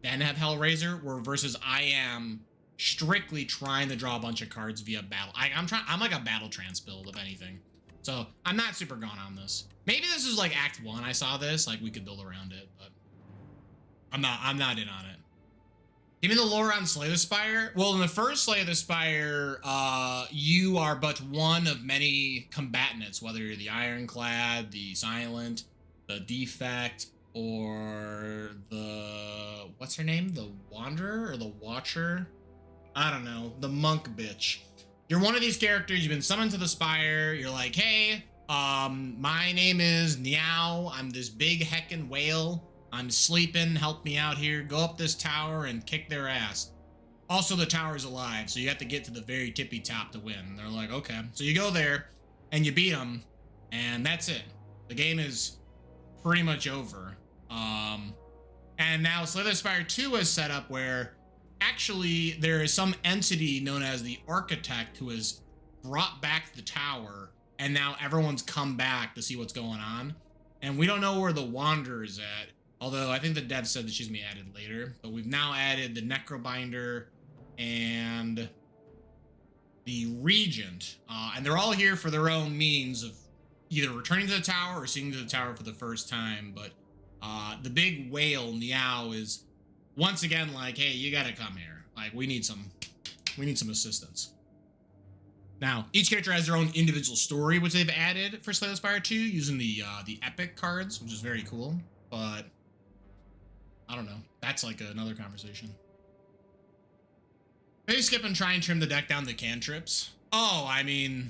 then have Hellraiser, where versus I am strictly trying to draw a bunch of cards via battle. I'm like a battle trance build, if anything. So I'm not super gone on this. Maybe this is like Act 1. I saw this, like we could build around it, but I'm not in on it. Give me the lore on Slay the Spire. Well, in the first Slay the Spire, you are but one of many combatants, whether you're the Ironclad, the Silent, the Defect, or the, what's her name? The Wanderer or the Watcher? I don't know. The monk bitch. You're one of these characters. You've been summoned to the Spire. You're like, hey, my name is Niao. I'm this big heckin' whale. I'm sleeping. Help me out here. Go up this tower and kick their ass. Also, the tower's alive, so you have to get to the very tippy top to win. They're like, okay. So you go there and you beat them, and that's it. The game is pretty much over. And now Slay the Spire 2 is set up where actually there is some entity known as the Architect who has brought back the tower, and now everyone's come back to see what's going on. And we don't know where the Wanderer is at, although I think the dev said that she's gonna be added later. But we've now added the Necrobinder and the Regent, and they're all here for their own means of either returning to the tower or seeing to the tower for the first time. But the big whale Niao is once again like, hey, you gotta come here. Like we need some assistance. Now, each character has their own individual story, which they've added for Slay the Spire 2 using the epic cards, which is very cool. But I don't know. That's like another conversation. Maybe skip and try and trim the deck down to cantrips. Oh, I mean,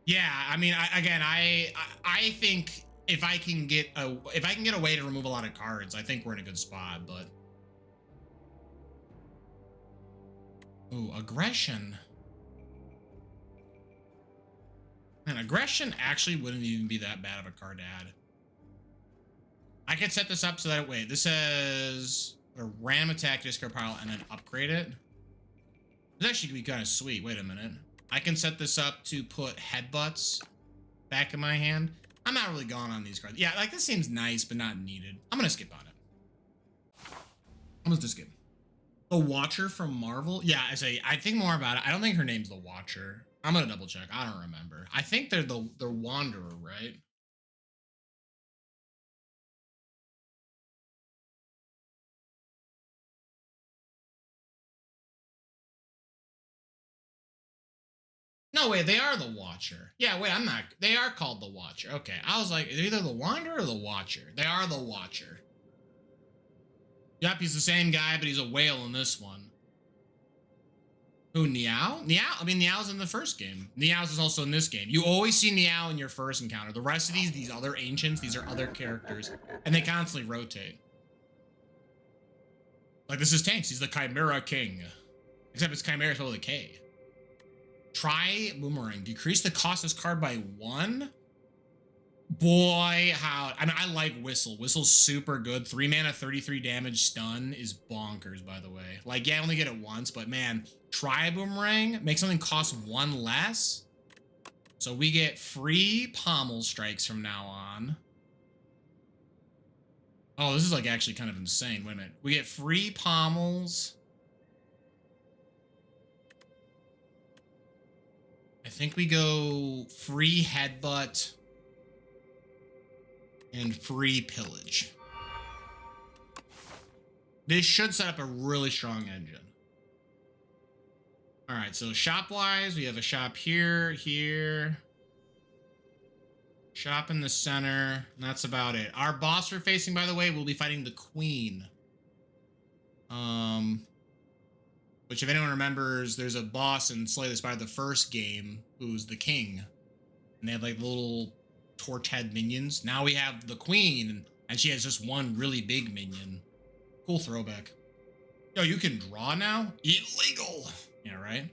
yeah. I mean, I think if I can get a way to remove a lot of cards, I think we're in a good spot. But ooh, aggression. Man, aggression actually wouldn't even be that bad of a card to add. I could set this up so that, wait, this says a ram attack, discard pile, and then upgrade it. This actually could be kind of sweet. Wait a minute. I can set this up to put headbutts back in my hand. I'm not really gone on these cards. Yeah, like this seems nice, but not needed. I'm going to skip on it. I'm going to skip. The Watcher from Marvel? Yeah, I think more about it. I don't think her name's the Watcher. I'm going to double check. I don't remember. I think they're Wanderer, right? No, wait, they are the Watcher. Yeah, wait, I'm not. They are called the Watcher. Okay, I was like, either the Wanderer or the Watcher. They are the Watcher. Yep, he's the same guy, but he's a whale in this one. Who, Niao? Niao? I mean, Niao's in the first game. Niao's is also in this game. You always see Niao in your first encounter. The rest of these other ancients, these are other characters, and they constantly rotate. Like, this is Tanks. He's the Chimera King. Except it's Chimera spelled with a K. Try Boomerang. Decrease the cost of this card by 1? Boy, how... I mean, I like Whistle. Whistle's super good. 3 mana, 33 damage stun is bonkers, by the way. Like, yeah, I only get it once, but man, try Boomerang. Make something cost 1 less. So we get free pommel strikes from now on. Oh, this is like actually kind of insane. Wait a minute. We get free pommels. I think we go free headbutt and free pillage. This should set up a really strong engine. All right, so shop-wise, we have a shop here, here. Shop in the center, and that's about it. Our boss we're facing, by the way, will be fighting the Queen. Which, if anyone remembers, there's a boss in Slay the Spire, the first game, who's the king. And they have like little torch head minions. Now we have the Queen, and she has just one really big minion. Cool throwback. Yo, you can draw now? Illegal! Yeah, right?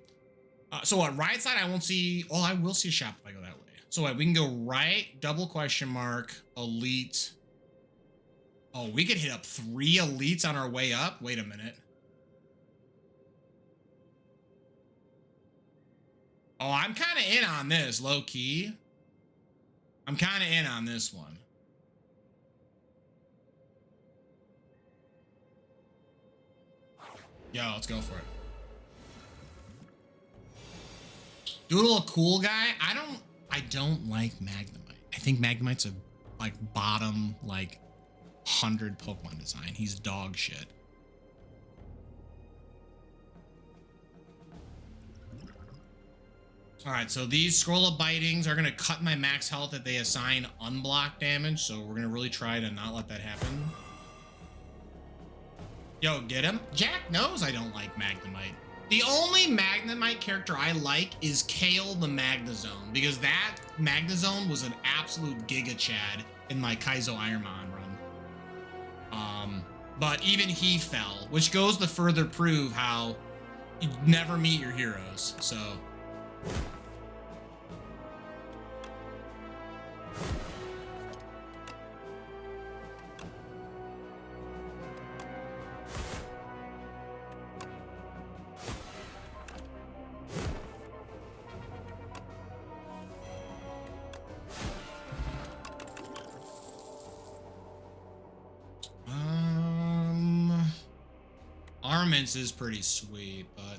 So what, right side I won't see... Oh, I will see a shop if I go that way. So what, we can go right, double question mark, elite. Oh, we could hit up 3 elites on our way up? Wait a minute. Oh, I'm kind of in on this, low key. I'm kind of in on this one. Yo, let's go for it. Doodle a cool guy. I don't like Magnemite. I think Magnemite's a like bottom like 100 Pokemon design. He's dog shit. All right, so these scroll of bitings are gonna cut my max health if they assign unblock damage. So we're gonna really try to not let that happen. Yo, get him. Jack knows I don't like Magnemite. The only Magnemite character I like is Kale the Magnezone, because that Magnezone was an absolute Giga Chad in my Kaizo Ironmon run. But even he fell, which goes to further prove how you never meet your heroes, so... Armaments is pretty sweet, but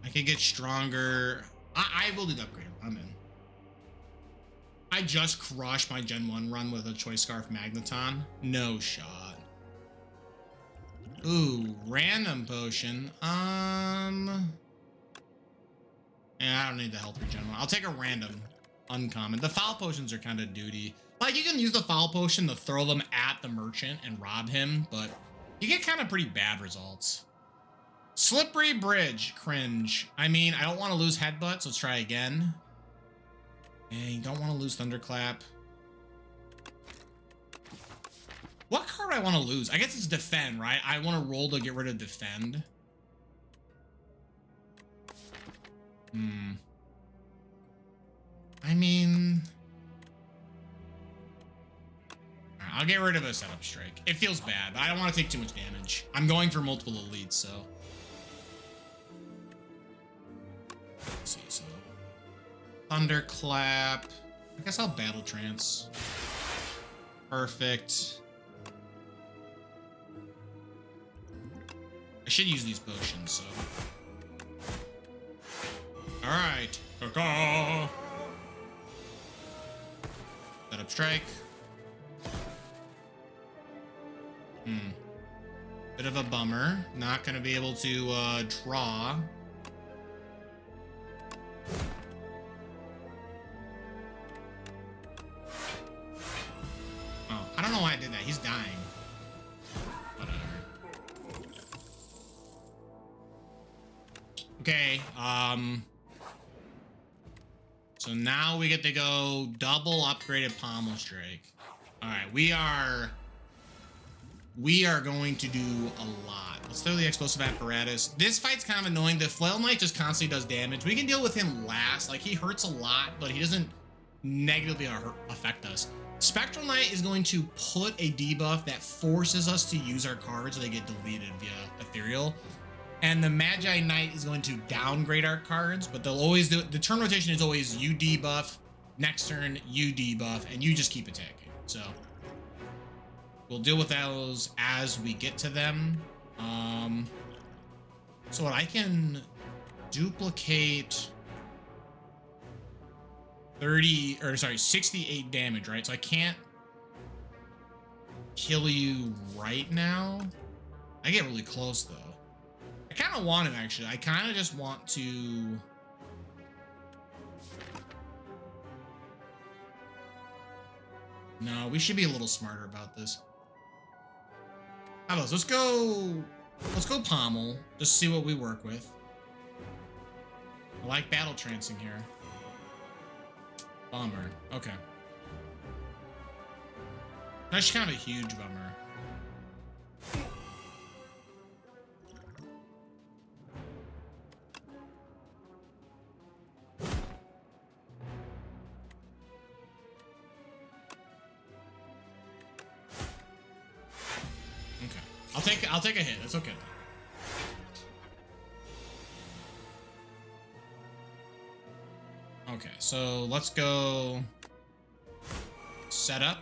I could get stronger. I will do the upgrade. I'm in. I just crushed my Gen 1 run with a Choice Scarf Magneton. No shot. Ooh, random potion. Yeah, I don't need the health regen one. I'll take a random uncommon. The foul potions are kind of duty. Like, you can use the foul potion to throw them at the merchant and rob him, but you get kind of pretty bad results. Slippery Bridge, cringe. I mean, I don't want to lose Headbutt, so let's try again. And you don't want to lose Thunderclap. What card do I want to lose? I guess it's Defend, right? I want to roll to get rid of Defend. I mean... I'll get rid of a Setup Strike. It feels bad, but I don't want to take too much damage. I'm going for multiple elites, so... Let's see, so... Thunderclap. I guess I'll Battle Trance. Perfect. I should use these potions, so... Alright. Caw-caw. Setup Strike. Bit of a bummer. Not gonna be able to draw. Okay, so now we get to go double upgraded Pommel Strike. All right, we are going to do a lot. Let's throw the explosive apparatus. This fight's kind of annoying. The Flail Knight just constantly does damage. We can deal with him last. Like, he hurts a lot, but he doesn't negatively affect us. Spectral Knight is going to put a debuff that forces us to use our cards, so they get deleted via Ethereal. And the Magi Knight is going to downgrade our cards, but they'll always do the turn rotation is always you debuff, next turn you debuff, and you just keep attacking. So we'll deal with those as we get to them. So what I can duplicate 68 damage, right? So I can't kill you right now. I get really close though. I kind of want it actually. I kind of just want to. No, we should be a little smarter about this. How about this? Let's go Pommel. Just see what we work with. I like battle trancing here. Bummer. Okay. That's kind of a huge bummer. Okay. I'll take a hit. It's okay. Okay, so let's go set up,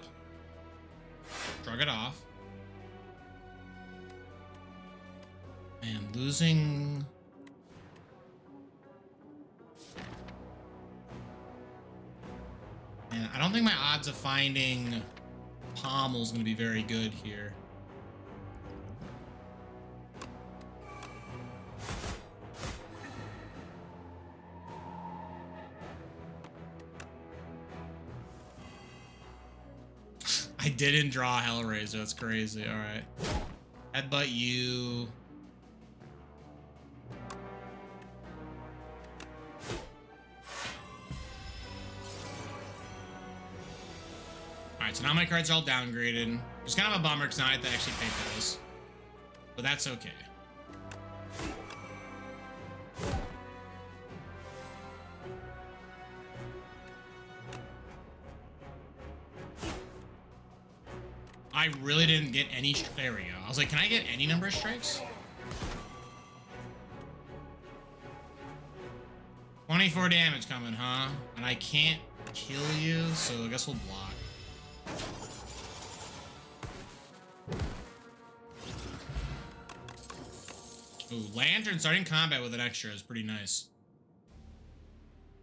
shrug it off, and losing. And I don't think my odds of finding Pommel is going to be very good here. I didn't draw Hellraiser. That's crazy. All right. Headbutt you. All right. So now my cards are all downgraded. It's kind of a bummer because now I have to actually pay for this. But that's okay. I really didn't get any. There we go. I was like, can I get any number of strikes? 24 damage coming, huh? And I can't kill you, so I guess we'll block. Ooh, Lantern starting combat with an extra is pretty nice.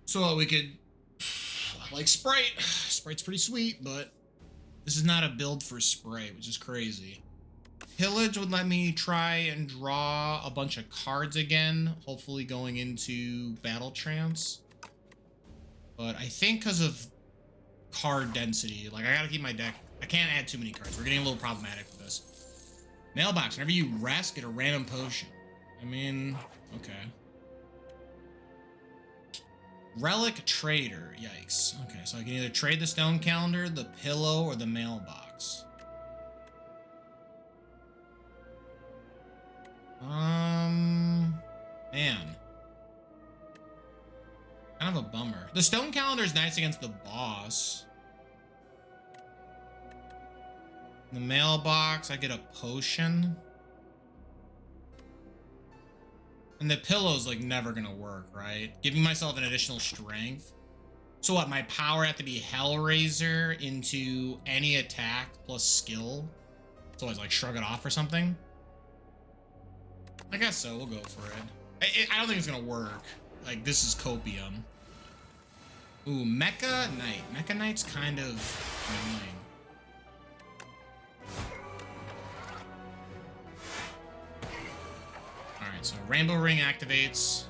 So we could, like Sprite. Sprite's pretty sweet, but this is not a build for Sprite, which is crazy. Pillage would let me try and draw a bunch of cards again, hopefully going into Battle Trance. But I think because of card density, like I gotta keep my deck. I can't add too many cards. We're getting a little problematic with this. Mailbox, whenever you rest, get a random potion. I mean, okay. Relic Trader, yikes. Okay, so I can either trade the Stone Calendar, the Pillow, or the Mailbox. Man. Kind of a bummer. The Stone Calendar is nice against the boss. The Mailbox, I get a potion. And the Pillow's like never gonna work, right? Giving myself an additional strength. So what, my power have to be Hellraiser into any attack plus skill? So I like shrug it off or something? I guess so, we'll go for it. I don't think it's gonna work. Like, this is copium. Ooh, Mecha Knight. Mecha Knight's kind of annoying. Alright, so Rainbow Ring activates.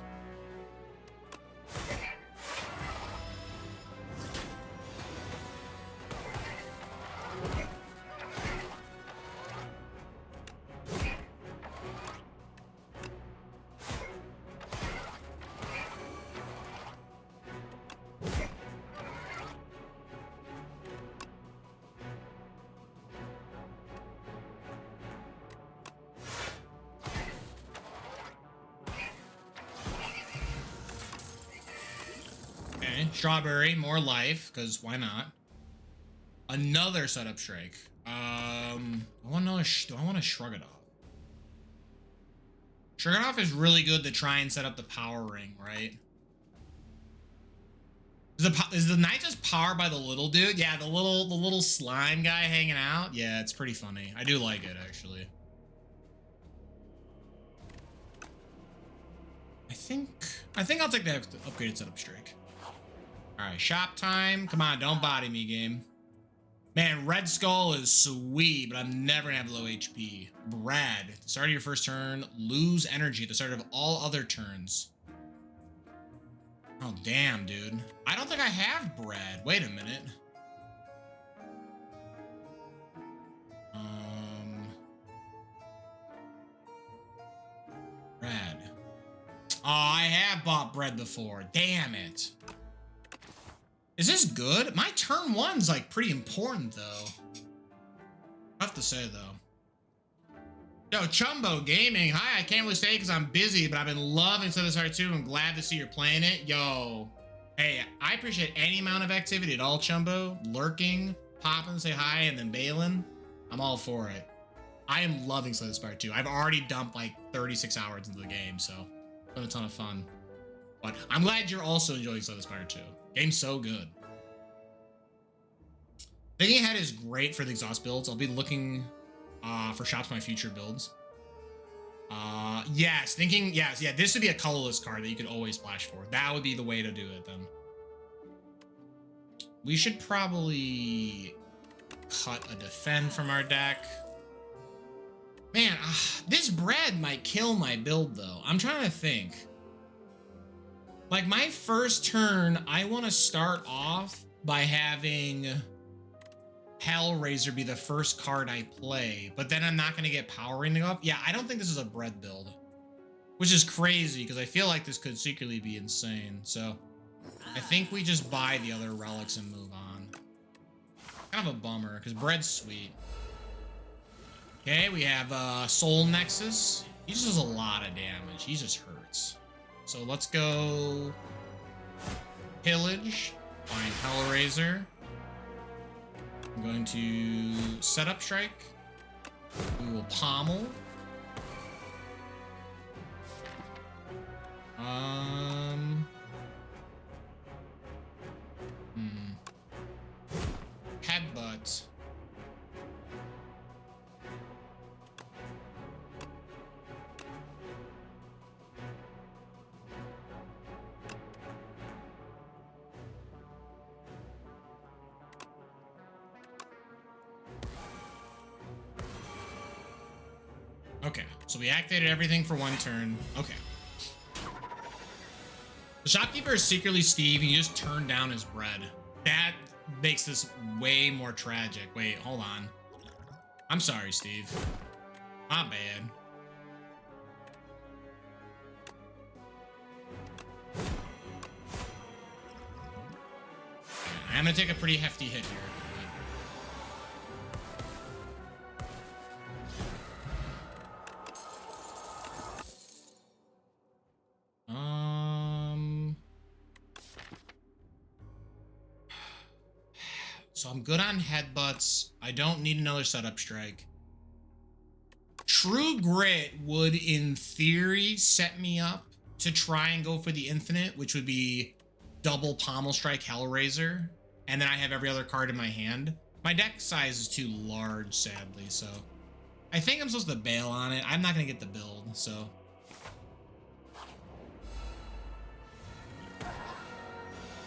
Strawberry, more life, because why not? Another setup strike. I want to know, do I want to shrug it off? Shrug it off is really good to try and set up the power ring, right? Is the knight just powered by the little dude? Yeah, the little slime guy hanging out. Yeah, it's pretty funny. I do like it, actually. I think I'll take the upgraded setup strike. All right, shop time. Come on, don't body me, game. Man, Red Skull is sweet, but I'm never gonna have low HP. Brad, at the start of your first turn, lose energy at the start of all other turns. Oh, damn, dude. I don't think I have Brad. Wait a minute. Brad. Oh, I have bought bread before. Damn it. Is this good? My turn one's like pretty important though. I have to say though. Yo, Chumbo Gaming. Hi, I can't really stay because I'm busy, but I've been loving Southern Star 2. I'm glad to see you're playing it. Yo. Hey, I appreciate any amount of activity at all, Chumbo. Lurking, popping, say hi, and then bailing. I'm all for it. I am loving Southern Spire 2. I've already dumped like 36 hours into the game, so it's been a ton of fun. But I'm glad you're also enjoying Southern Spire 2. Game's so good. Thinking ahead is great for the exhaust builds. I'll be looking for shops for my future builds. Yes, yeah, this would be a colorless card that you could always splash for. That would be the way to do it then. We should probably cut a defend from our deck. Man, this bread might kill my build though. I'm trying to think. Like my first turn, I want to start off by having Hellraiser be the first card I play, but then I'm not going to get Power Ring to go up. Yeah, I don't think this is a bread build, which is crazy because I feel like this could secretly be insane. So I think we just buy the other relics and move on. Kind of a bummer because bread's sweet. Okay, we have Soul Nexus. He just does a lot of damage. He just hurts. So let's go Pillage, find Hellraiser. I'm going to set up strike. We will pommel. Headbutt. Okay, so we activated everything for one turn. Okay. The shopkeeper is secretly Steve. He just turned down his bread. That makes this way more tragic. Wait, hold on. I'm sorry, Steve. My bad. I'm gonna take a pretty hefty hit here. So I'm good on headbutts. I don't need another setup strike. True Grit would, in theory, set me up to try and go for the infinite, which would be double pommel strike Hellraiser, and then I have every other card in my hand. My deck size is too large, sadly, so I think I'm supposed to bail on it. I'm not gonna get the build, so.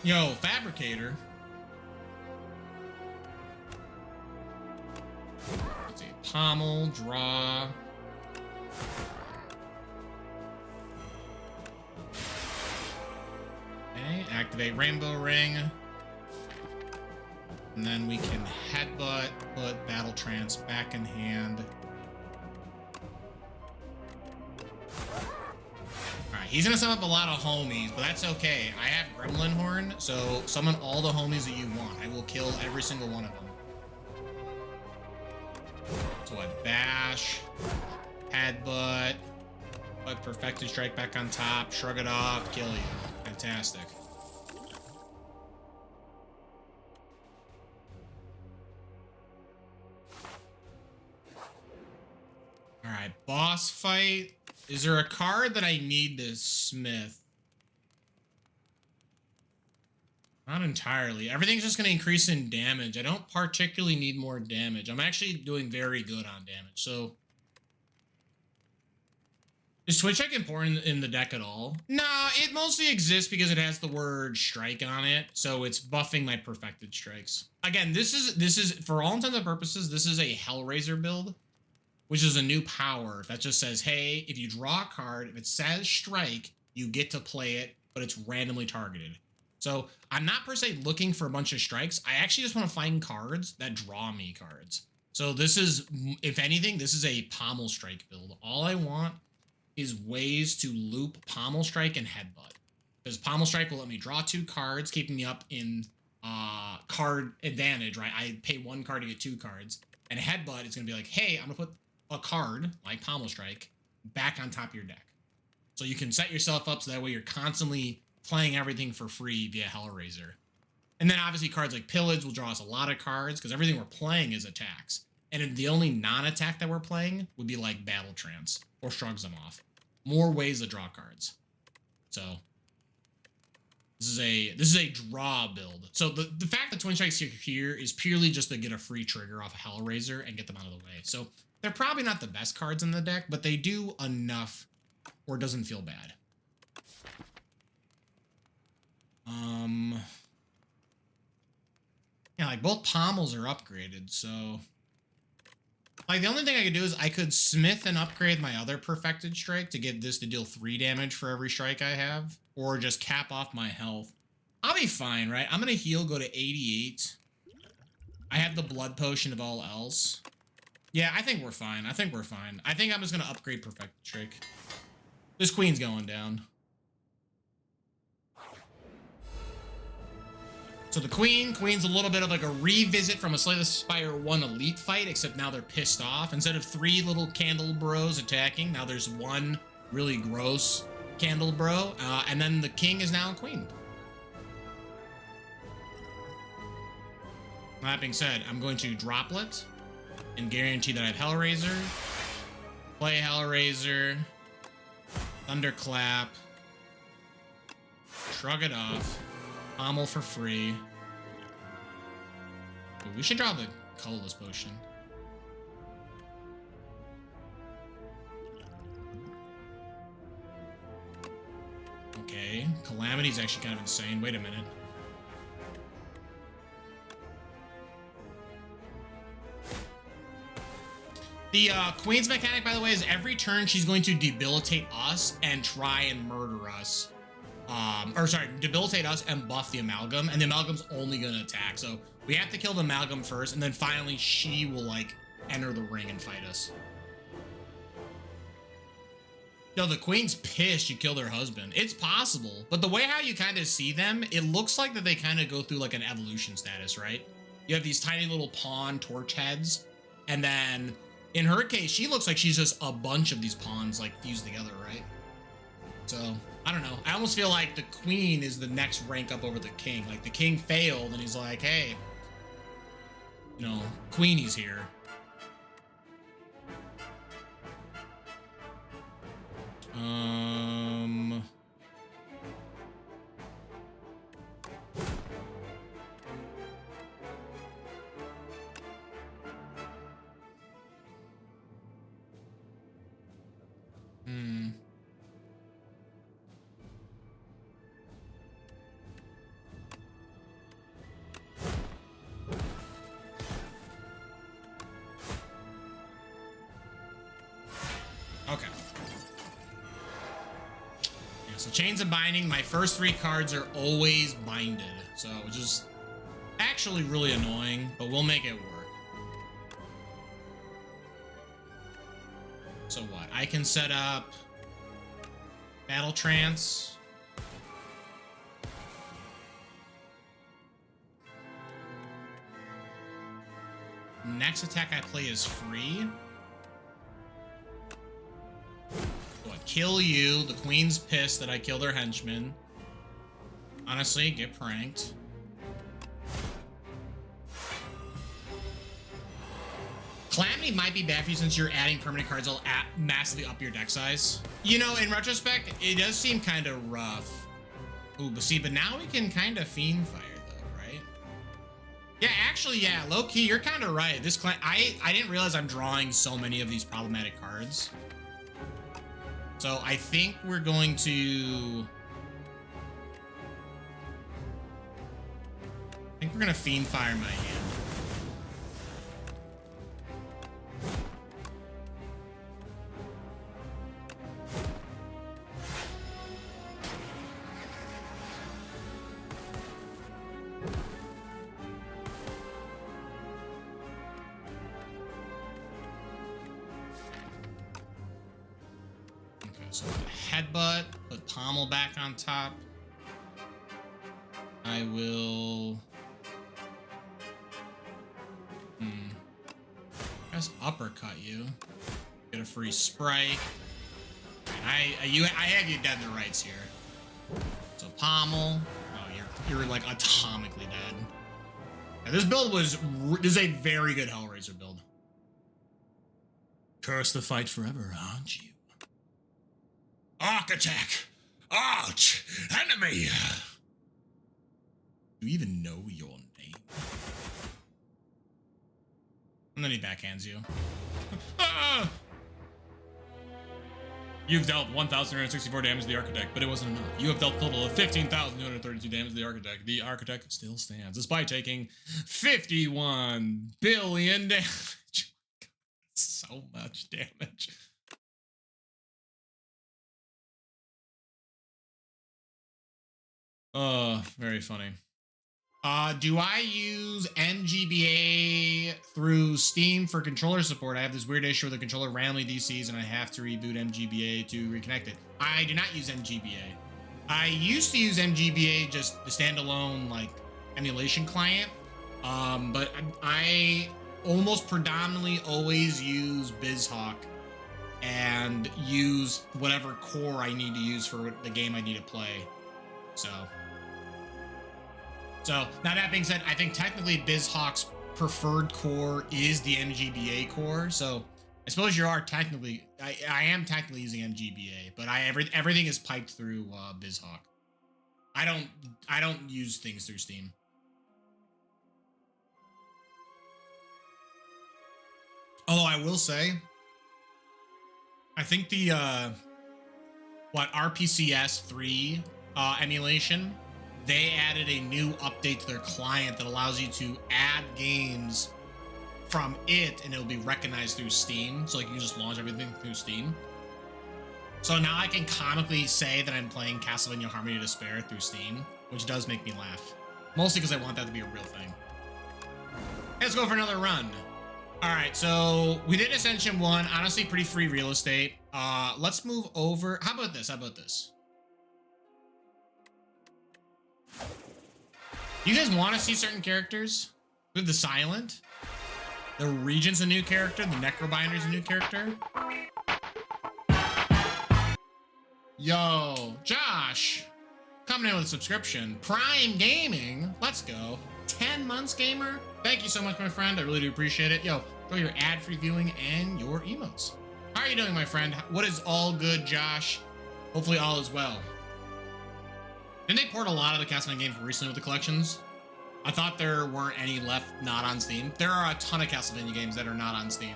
Yo, Fabricator. Let's see, pommel, draw. Okay, activate Rainbow Ring. And then we can headbutt, put Battle Trance back in hand. Alright, he's gonna sum up a lot of homies, but that's okay. I have Gremlin Horn, so summon all the homies that you want. I will kill every single one of them. So what? Bash, headbutt, put Perfected Strike back on top, shrug it off, kill you. Fantastic. right, boss fight. Is there a card that I need to smith? Not entirely. Everything's just going to increase in damage. I don't particularly need more damage. I'm actually doing very good on damage. So, is Twitch Check important in the deck at all? Nah, it mostly exists because it has the word strike on it. So it's buffing my perfected strikes. Again, this is for all intents and purposes, this is a Hellraiser build, which is a new power that just says, hey, if you draw a card, if it says strike, you get to play it, but it's randomly targeted. So I'm not per se looking for a bunch of strikes. I actually just want to find cards that draw me cards. So this is, if anything, this is a pommel strike build. All I want is ways to loop pommel strike and headbutt. Because pommel strike will let me draw 2 cards, keeping me up in card advantage, right? I pay 1 card to get 2 cards. And headbutt is going to be like, hey, I'm going to put a card, like pommel strike, back on top of your deck. So you can set yourself up so that way you're constantly playing everything for free via Hellraiser. And then obviously cards like Pillage will draw us a lot of cards because everything we're playing is attacks. And the only non-attack that we're playing would be like Battle Trance or Shrugs Them Off. More ways to draw cards. So this is a draw build. So the fact that Twin Strikes here is purely just to get a free trigger off of Hellraiser and get them out of the way. So they're probably not the best cards in the deck, but they do enough where it doesn't feel bad. Yeah, like both pommels are upgraded, so like the only thing I could do is I could smith and upgrade my other perfected strike to get this to deal 3 damage for every strike I have, or just cap off my health. I'll be fine, right? I'm gonna heal, go to 88. I have the blood potion of all else. Yeah, I think we're fine. I think we're fine. I think I'm just gonna upgrade perfected strike. This queen's going down. So the queen's a little bit of like a revisit from a Slay the Spire 1 elite fight, except now they're pissed off. Instead of 3 little candle bros attacking, now there's 1 really gross candle bro, and then the king is now a queen. That being said, I'm going to droplet and guarantee that I have Hellraiser, play Hellraiser, Thunderclap, shrug it off, pommel for free. Ooh, we should draw the colorless potion. Okay, Calamity's actually kind of insane. Wait a minute. The Queen's mechanic, by the way, is every turn she's going to debilitate us and try and murder us. Debilitate us and buff the Amalgam, and the Amalgam's only gonna attack. So we have to kill the Amalgam first, and then finally she will, like, enter the ring and fight us. Yo, the Queen's pissed you killed her husband. It's possible, but the way how you kind of see them, it looks like that they kind of go through, like, an evolution status, right? You have these tiny little pawn torch heads, and then in her case, she looks like she's just a bunch of these pawns, like, fused together, right? So, I don't know. I almost feel like the queen is the next rank up over the king. Like, the king failed, and he's like, hey, you know, Queenie's here. Okay. Yeah, so Chains of Binding, my first 3 cards are always binded. So, which is actually really annoying, but we'll make it work. So what? I can set up Battle Trance. Next attack I play is free. So I kill you. The queen's pissed that I killed her henchman. Honestly, get pranked. Calamity might be bad for you since you're adding permanent cards that'll massively up your deck size. You know, in retrospect, it does seem kind of rough. Ooh, but see, but now we can kind of Fiend Fire though, right? Yeah, actually, yeah, low key, you're kind of right. This I didn't realize I'm drawing so many of these problematic cards. So I think we're going to... I think we're gonna Fiend Fire my hand. Okay, so headbutt, put pommel back on top. I will... Just uppercut you. Get a free Sprite. I have you dead to rights here. So pommel. Oh, you're like atomically dead. Yeah, this build was... This is a very good Hellraiser build. Curse the fight forever, aren't you? Arc attack! Arch! Enemy! Do you even know your name? And then he backhands you. Ah! You've dealt 1,364 damage to the Architect, but it wasn't enough. You have dealt a total of 15,232 damage to the Architect. The Architect still stands, despite taking 51 billion damage. So much damage. Very funny. Do I use MGBA through Steam for controller support? I have this weird issue where the controller randomly DCs and I have to reboot MGBA to reconnect it. I do not use MGBA. I used to use MGBA, just the standalone like emulation client. But I almost predominantly always use BizHawk and use whatever core I need to use for the game I need to play. So, now that being said, I think technically BizHawk's preferred core is the MGBA core. So, I suppose you are technically, I am technically using MGBA, but everything is piped through BizHawk. I don't use things through Steam. Although I will say, I think the RPCS 3 emulation, they added a new update to their client that allows you to add games from it and it'll be recognized through Steam. So like you can just launch everything through Steam. So now I can comically say that I'm playing Castlevania Harmony of Despair through Steam, which does make me laugh. Mostly because I want that to be a real thing. Let's go for another run. All right, so we did Ascension 1. Honestly, pretty free real estate. Let's move over. How about this? You guys want to see certain characters? We have the Silent. The Regent's a new character. The Necrobinder's a new character. Yo, Josh. Coming in with a subscription. Prime Gaming. Let's go. 10 months, gamer. Thank you so much, my friend. I really do appreciate it. Yo, enjoy your ad-free viewing and your emotes. How are you doing, my friend? What is all good, Josh? Hopefully all is well. Didn't they port a lot of the Castlevania games recently with the collections? I thought there weren't any left not on Steam. There are a ton of Castlevania games that are not on Steam.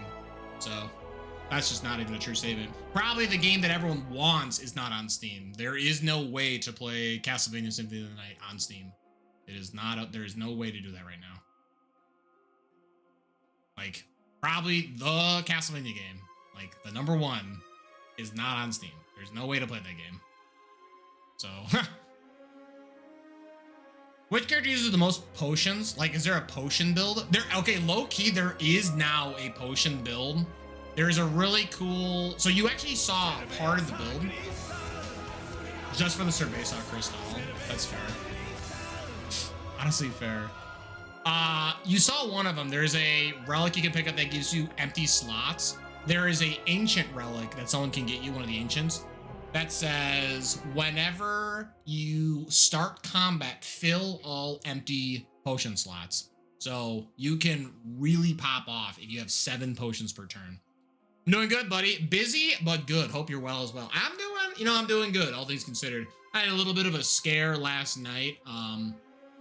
So that's just not even a true statement. Probably the game that everyone wants is not on Steam. There is no way to play Castlevania Symphony of the Night on Steam. It is not, there is no way to do that right now. Like, probably the Castlevania game, like the #1, is not on Steam. There's no way to play that game. So, which character uses the most potions? Like, is there a potion build? Okay, low-key, there is now a potion build. There's a really cool... So you actually saw part of the build. Just for the Cerveza Crystal. That's fair. Honestly fair. You saw one of them. There's a relic you can pick up that gives you empty slots. There is a ancient relic that someone can get you, one of the ancients, that says, whenever you start combat, fill all empty potion slots. So you can really pop off if you have 7 potions per turn. I'm doing good, buddy. Busy, but good. Hope you're well as well. I'm doing good, all things considered. I had a little bit of a scare last night,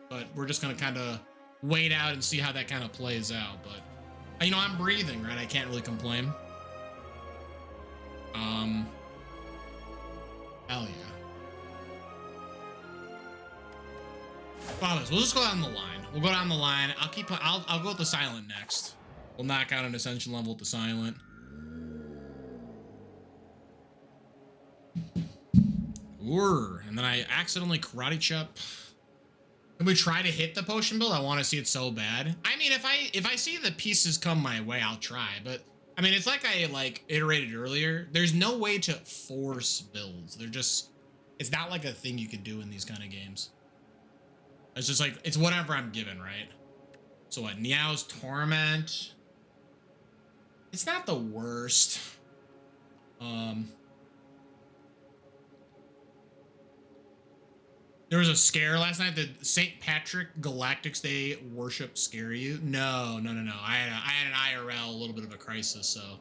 but we're just going to kind of wait out and see how that kind of plays out. But, I'm breathing, right? I can't really complain. Hell yeah. Fathers, we'll just go down the line. We'll go down the line. I'll go with the silent next. We'll knock out an Ascension level with the silent. And then I accidentally karate chop. Can we try to hit the potion build? I want to see it so bad. I mean, if I see the pieces come my way, I'll try. But I mean, it's like I iterated earlier. There's no way to force builds. It's not like a thing you could do in these kind of games. It's just like, it's whatever I'm given, right? So what, Niao's Torment? It's not the worst. There was a scare last night. Did St. Patrick Galactic's Day worship scare you? No. I had an IRL, a little bit of a crisis, so.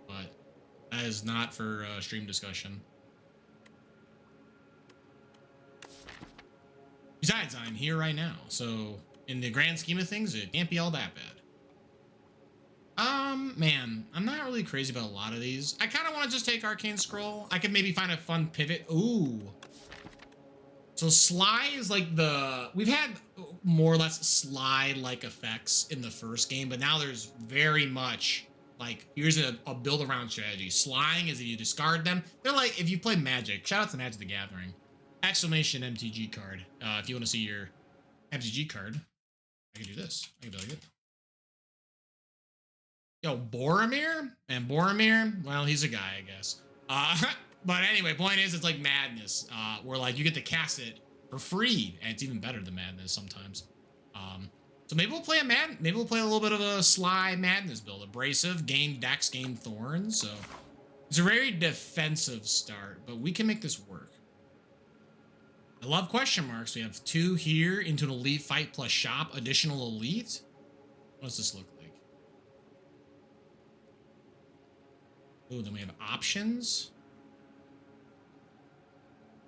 But that is not for stream discussion. Besides, I'm here right now, so in the grand scheme of things, it can't be all that bad. Man, I'm not really crazy about a lot of these. I kind of want to just take Arcane Scroll. I could maybe find a fun pivot. Ooh. So Sly is like we've had more or less Sly-like effects in the first game, but now there's very much like, here's a build around strategy. Slying is if you discard them. They're like, if you play Magic, shout out to Magic the Gathering. Exclamation MTG card. If you want to see your MTG card, I can do this. I can do it. Yo, Boromir? And Boromir, well, he's a guy, I guess. But anyway, point is, it's like Madness, where like you get to cast it for free, and it's even better than Madness sometimes. So maybe we'll play maybe we'll play a little bit of a Sly Madness build. Abrasive, gain Dex, gain Thorns. So it's a very defensive start, but we can make this work. I love question marks. We have 2 here into an elite fight plus shop, additional elite. What does this look like? Oh, then we have options.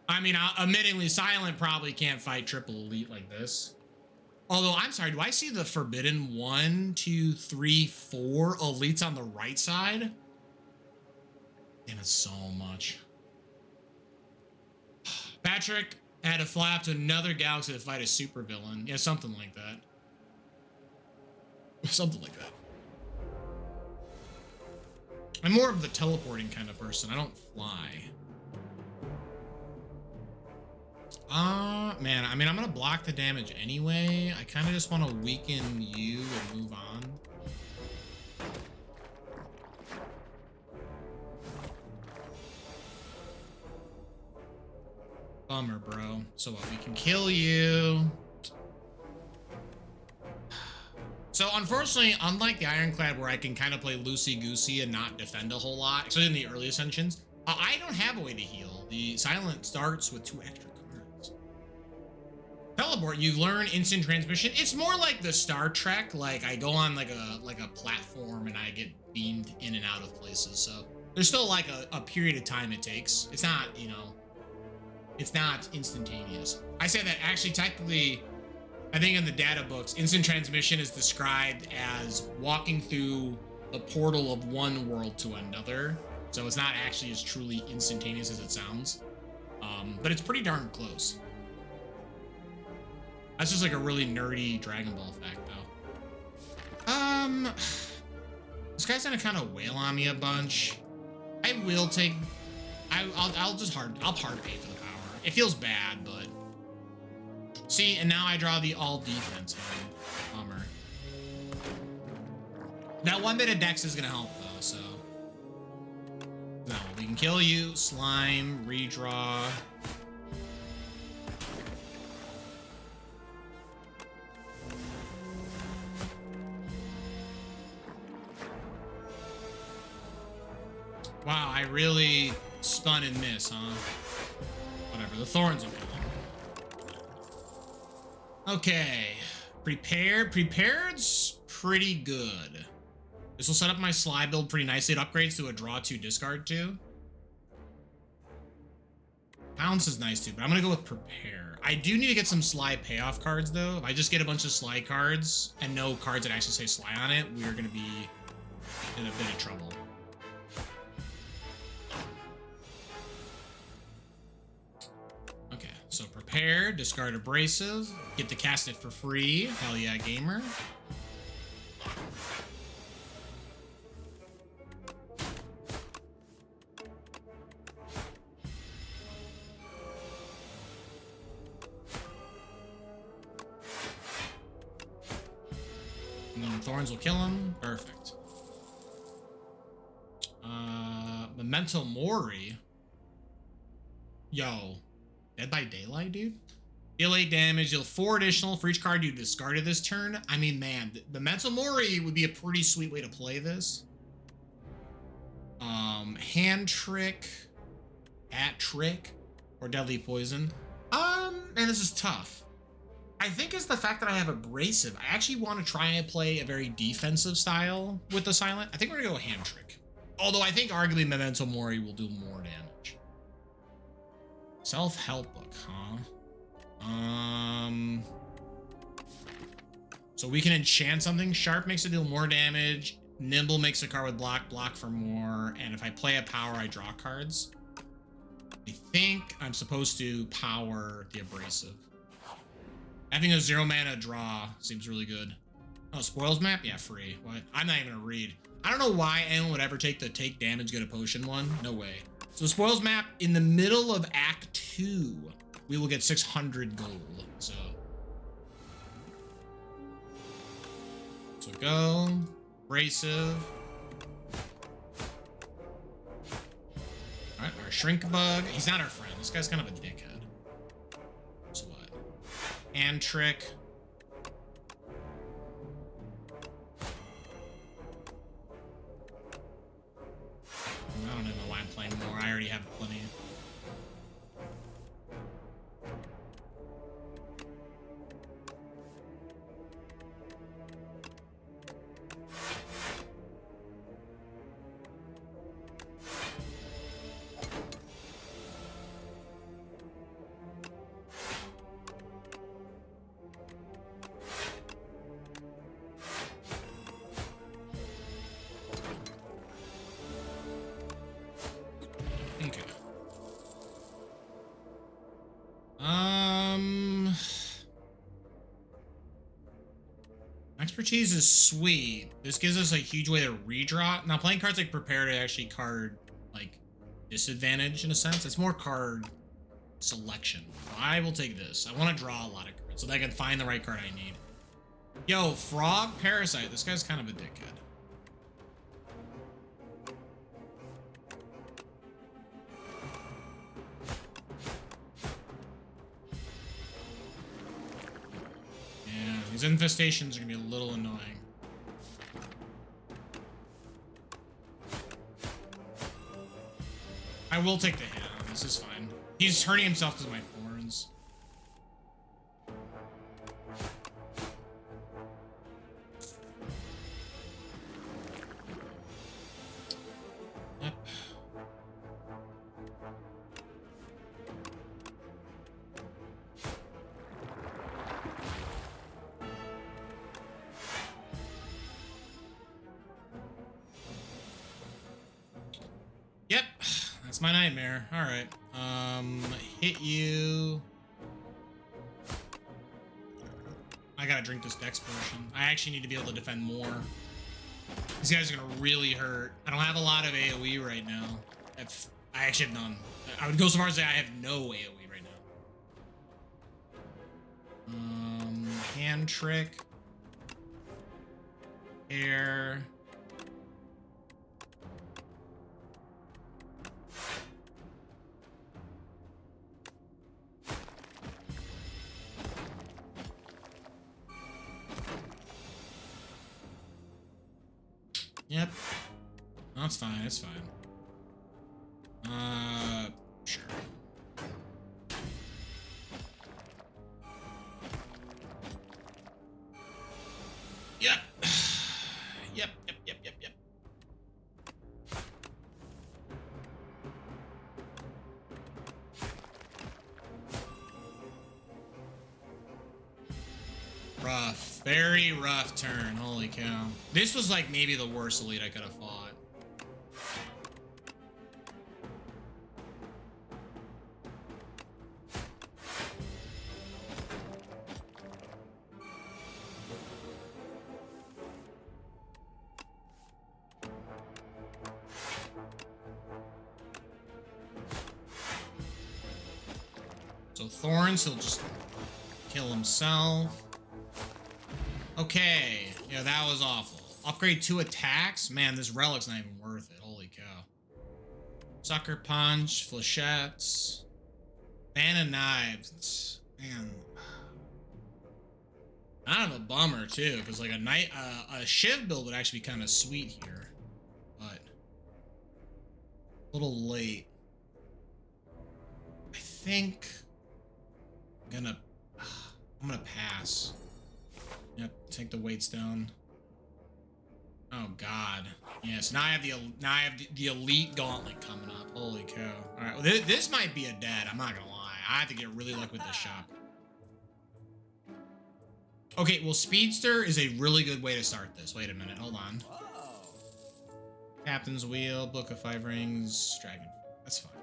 I mean, admittingly, Silent probably can't fight triple elite like this. Although, I'm sorry, do I see the forbidden 1, 2, 3, 4 elites on the right side? Damn, it's so much. Patrick had to fly up to another galaxy to fight a supervillain. Yeah, something like that. Something like that. I'm more of the teleporting kind of person. I don't fly. Man, I mean, I'm gonna block the damage anyway. I kind of just want to weaken you and move on. Bummer, bro. So what, we can kill you. So unfortunately, unlike the Ironclad where I can kind of play loosey-goosey and not defend a whole lot, especially in the early Ascensions, I don't have a way to heal. The Silent starts with 2 extra cards. Teleport, you learn instant transmission. It's more like the Star Trek, like I go on like a platform and I get beamed in and out of places. So there's still like a period of time it takes. It's not, it's not instantaneous. I say that actually technically, I think in the data books, instant transmission is described as walking through the portal of one world to another. So it's not actually as truly instantaneous as it sounds. But it's pretty darn close. That's just like a really nerdy Dragon Ball fact, though. This guy's gonna kind of wail on me a bunch. I will take. I'll hard pay for the power. It feels bad, but see, and now I draw the all defense hand. Bummer. That 1 bit of Dex is gonna help though, so. No, we can kill you, slime, redraw. Wow, I really spun and miss, huh? Whatever, the thorns will kill him. Okay. Prepared's pretty good. This will set up my slide build pretty nicely. It upgrades to a draw 2, discard 2. Pounce is nice too, but I'm gonna go with prepare. I do need to get some slide payoff cards though. If I just get a bunch of slide cards and no cards that actually say slide on it, we're gonna be in a bit of trouble. Okay, so prepare, discard abrasive, get to cast it for free. Hell yeah, gamer. And then Thorns will kill him. Perfect. Memento Mori. Yo. Dead by Daylight, dude? Deal 8 damage, deal 4 additional for each card you discarded this turn. I mean, man, the Memento Mori would be a pretty sweet way to play this. Hand Trick, Hat Trick, or Deadly Poison. Man, this is tough. I think it's the fact that I have Abrasive. I actually want to try and play a very defensive style with the Silent. I think we're gonna go Hand Trick. Although I think arguably Memento Mori will do more damage. Self-help book, huh? So we can enchant something. Sharp makes it deal more damage. Nimble makes a card with block for more. And if I play a power, I draw cards. I think I'm supposed to power the Abrasive. Having a 0 mana draw seems really good. Oh, spoils map? Yeah, free. What? I'm not even gonna read. I don't know why anyone would ever take the take damage, get a potion one. No way. So spoils map in the middle of Act 2, we will get 600 gold. So go. Abrasive. Alright, our Shrink Bug. He's not our friend. This guy's kind of a dickhead. So what? Hand Trick. I don't even know why I'm playing more. I already have plenty. Expertise is sweet. This gives us a huge way to redraw. Now, playing cards like Prepare to actually card, like, disadvantage in a sense. It's more card selection. I will take this. I want to draw a lot of cards so that I can find the right card I need. Yo, Frog Parasite. This guy's kind of a dickhead. These infestations are gonna be a little annoying. I will take the hit on this, is fine. He's hurting himself because of my thorns. Yep. Yep, that's my nightmare. All right, hit you. I gotta drink this dex potion. I actually need to be able to defend more. These guys are gonna really hurt. I don't have a lot of AoE right now. I actually have none. I would go so far as to say I have no AoE right now. Hand Trick. Air. Yep. No, it's fine, it's fine. Sure. very rough turn. Holy cow. This was like maybe the worst elite I could have fought. So Thorns, he'll just kill himself. Okay, yeah, that was awful. Upgrade 2 attacks? Man, this relic's not even worth it. Holy cow. Sucker Punch, Flechettes, Fan of Knives. Man. Kind of a bummer, too, because like a Shiv build would actually be kind of sweet here. But a little late. I think I'm gonna pass. Yep, take the weights down. Oh god. Yes, now I have the elite gauntlet coming up. Holy cow. Alright, well, this might be a dead, I'm not gonna lie. I have to get really lucky with this shop. Okay, well, Speedster is a really good way to start this. Wait a minute, hold on. Captain's Wheel, Book of 5 Rings, Dragon. That's fine.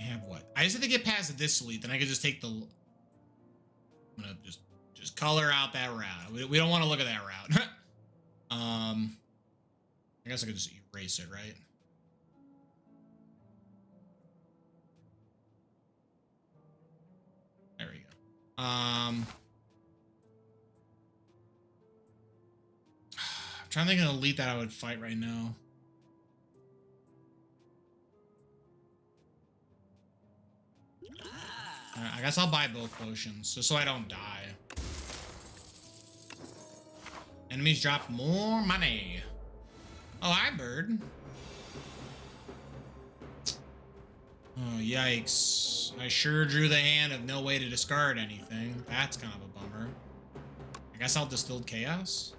I have what? I just have to get past this elite, then I can just take the... I'm gonna just color out that route. We don't want to look at that route. I guess I could just erase it, right? There we go. I'm trying to think of an elite that I would fight right now. I guess I'll buy both potions, just so I don't die. Enemies drop more money. Oh, hi, bird. Oh, yikes. I sure drew the hand of no way to discard anything. That's kind of a bummer. I guess I'll Distilled Chaos.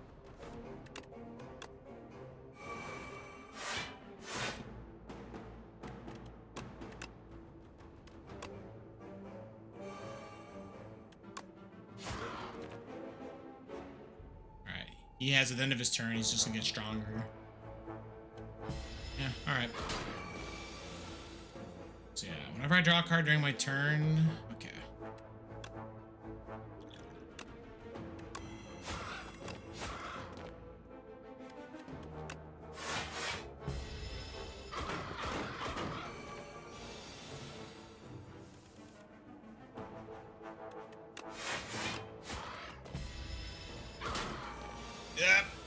He has at the end of his turn, he's just gonna get stronger. Yeah, alright. So yeah, whenever I draw a card during my turn, okay.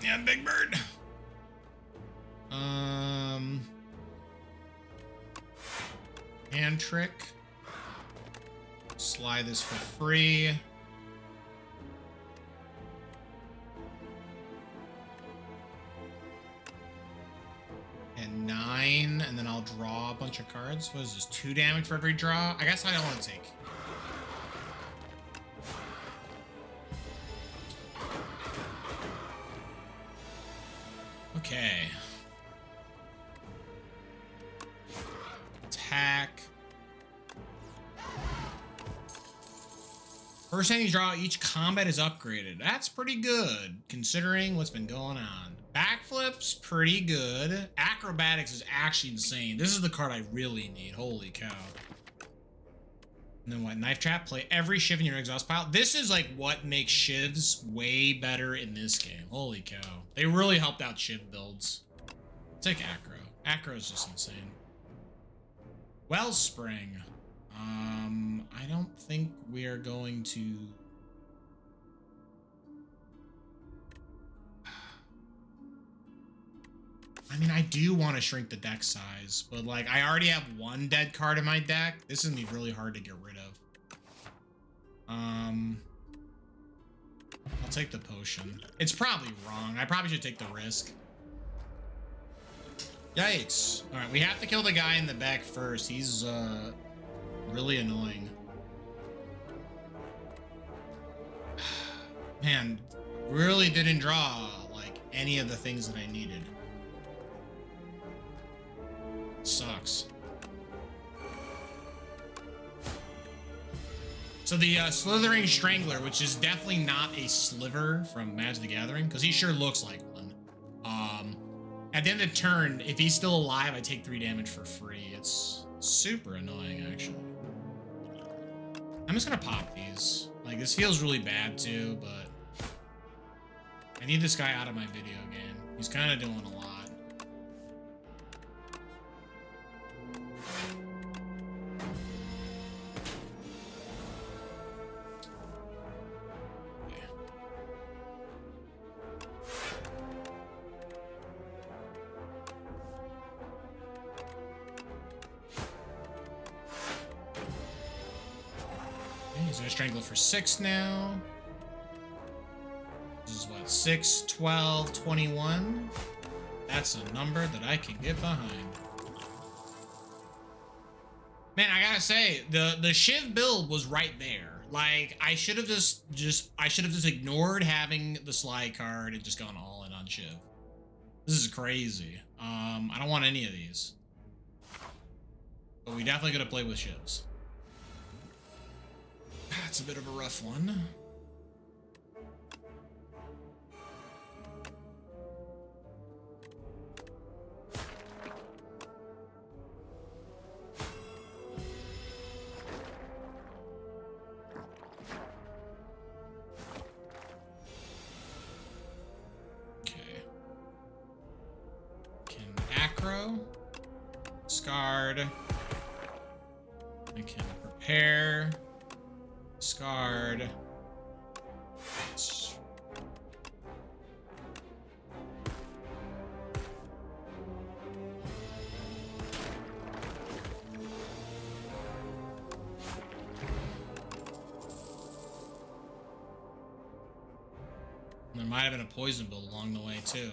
Yeah, Big Bird. Hand trick. Slide this for free. And 9, and then I'll draw a bunch of cards. What is this? 2 damage for every draw? I guess I don't want to take. Okay. Attack. First time you draw, each combat is upgraded. That's pretty good, considering what's been going on. Backflips, pretty good. Acrobatics is actually insane. This is the card I really need. Holy cow. And then what? Knife Trap, play every Shiv in your exhaust pile. This is like what makes Shivs way better in this game. Holy cow. They really helped out Shiv builds. Take Acro. Acro is just insane. Wellspring. I don't think we are going to... I mean, I do want to shrink the deck size, but like, I already have 1 dead card in my deck. This is gonna be really hard to get rid of. I'll take the potion. It's probably wrong. I probably should take the risk. Yikes. All right, we have to kill the guy in the back first. He's really annoying. Man, really didn't draw like any of the things that I needed. Sucks. So the Slithering Strangler, which is definitely not a sliver from Magic the Gathering, because he sure looks like one. At the end of the turn, if he's still alive, I take 3 damage for free. It's super annoying, actually. I'm just gonna pop these. Like, this feels really bad too, but I need this guy out of my video game. He's kind of doing a lot. He's gonna strangle for 6 now. This is what, 6, 12, 21? That's a number that I can get behind. Man, I gotta say, the Shiv build was right there. Like, I should have just ignored having the slide card and just gone all in on Shiv. This is crazy. I don't want any of these. But we definitely gotta play with Shivs. It's a bit of a rough one. Okay. Can acro, scarred. I can prepare. Scarred. There might have been a poison build along the way too.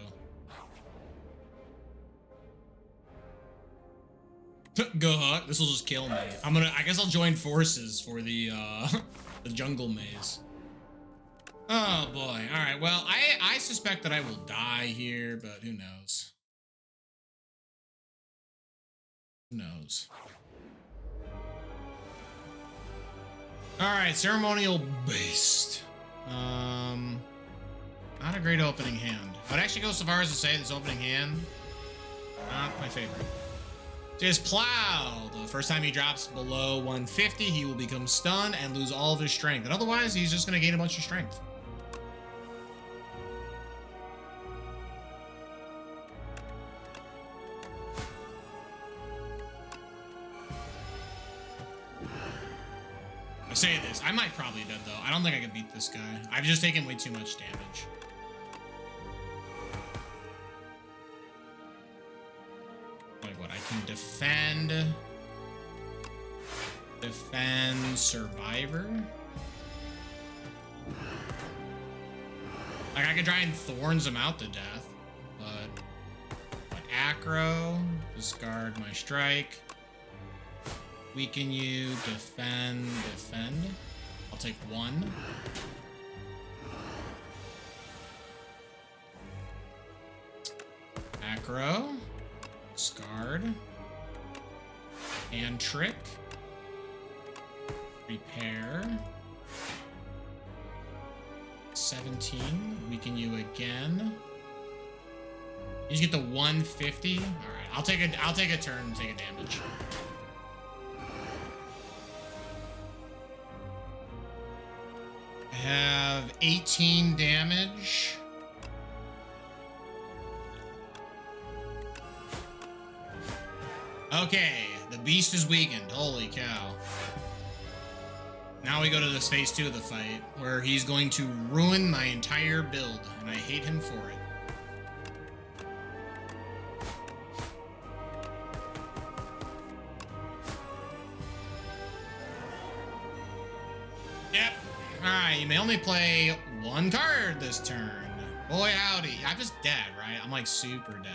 Go Huck, this will just kill me. I guess I'll join forces for the the jungle maze. Oh boy. Alright, well, I suspect that I will die here, but who knows? Who knows? Alright, Ceremonial Beast. Not a great opening hand. I'd actually go so far as to say this opening hand, not my favorite. Just Plow. The first time he drops below 150, he will become stunned and lose all of his strength. And otherwise, he's just going to gain a bunch of strength. I say this, I might probably dead though. I don't think I can beat this guy. I've just taken way too much damage. Like what, I can defend Survivor? Like I could try and Thorns him out to death, but Acro, discard my strike. Weaken you, defend. I'll take 1. Acro, discard, and trick, repair, 17, weaken you again. You just get the 150. All right, I'll take a turn and take a damage. I have 18 damage. Okay, the beast is weakened. Holy cow. Now we go to this phase 2 of the fight, where he's going to ruin my entire build, and I hate him for it. Yep. Alright, you may only play 1 card this turn. Boy howdy. I'm just dead, right? I'm like super dead.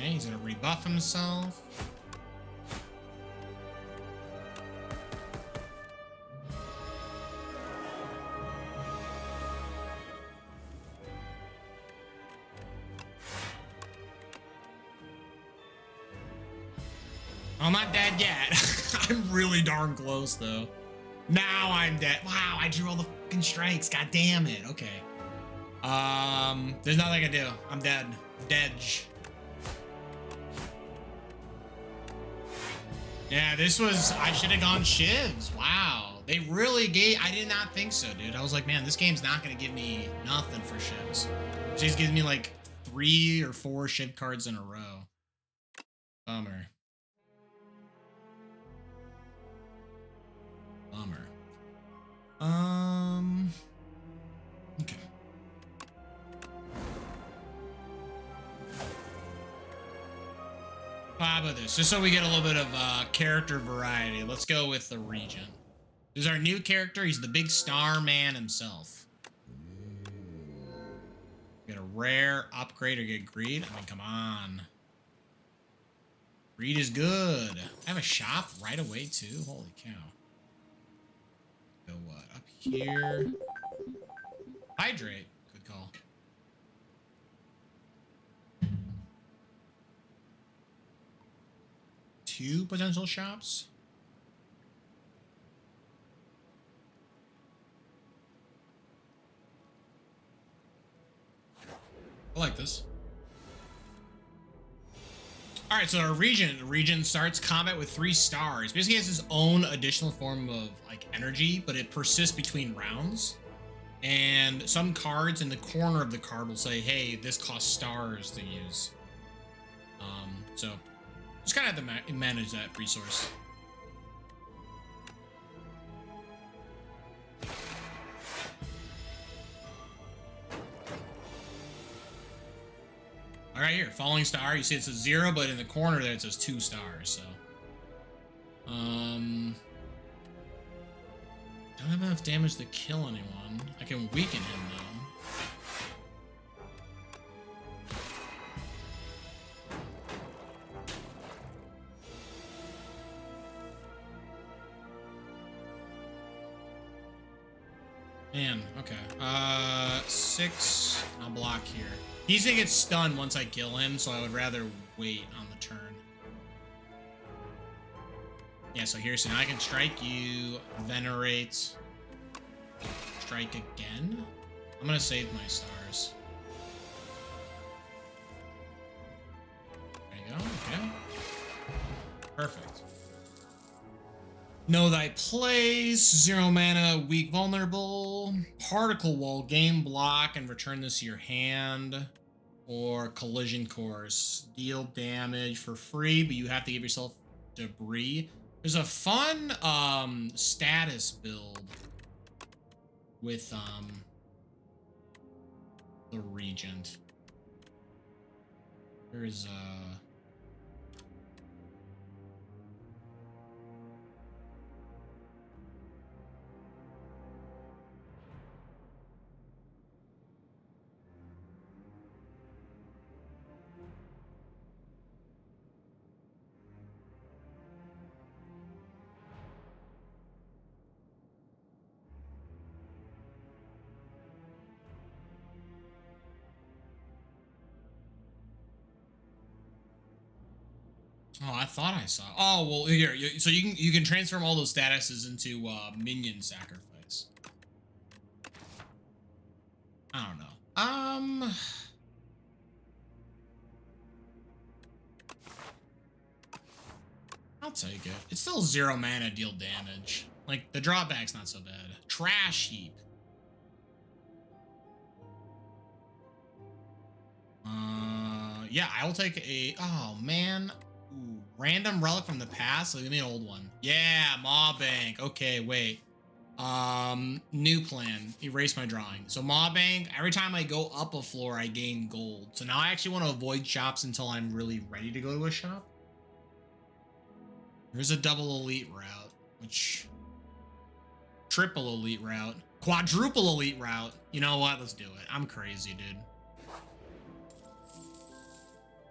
He's gonna rebuff himself. I'm not dead yet. I'm really darn close though. Now I'm dead. Wow, I drew all the fucking strikes. God damn it. Okay. There's nothing I can do. I'm dead. Dead. Yeah, this was, I should have gone shivs. Wow. They really gave, I did not think so, dude. I was like, man, this game's not going to give me nothing for shivs. It just gives me like 3 or 4 shiv cards in a row. Bummer. Bummer. Okay. How about this? Just so we get a little bit of character variety, let's go with the Regent. This is our new character. He's the big star man himself. Get a rare upgrade or get greed. I mean, come on. Greed is good. I have a shop right away too. Holy cow. Go what? Up here. Hydrate. Good call. Two potential shops. I like this. All right, so our Regent starts combat with 3 stars. Basically, has his own additional form of like energy, but it persists between rounds. And some cards in the corner of the card will say, "Hey, this costs stars to use." So just kind of have to manage that resource. All right, here, falling star. You see it says 0, but in the corner there it says 2 stars. So, don't have enough damage to kill anyone. I can weaken him though. Man, okay. 6. I'll block here. He's gonna get stunned once I kill him, so I would rather wait on the turn. Yeah, so here, so now I can strike you, venerate, strike again. I'm gonna save my stars. There you go, okay. Perfect. Know thy place, 0 mana, weak, vulnerable, particle wall, game block, and return this to your hand. Or collision course, deal damage for free, but you have to give yourself debris. There's a fun status build with the Regent. There's oh, I thought I saw. Oh, well, here. So you can transform all those statuses into minion sacrifice. I don't know. I'll take it. It's still 0 mana, deal damage. Like the drawback's not so bad. Trash heap. Yeah, I will take a. Oh man. Ooh, random relic from the past. So give me an old one. Yeah, Maw Bank. Okay, wait. New plan. Erase my drawing. So Maw Bank, every time I go up a floor, I gain gold. So now I actually want to avoid shops until I'm really ready to go to a shop. There's a double elite route, which triple elite route, quadruple elite route. You know what? Let's do it. I'm crazy, dude.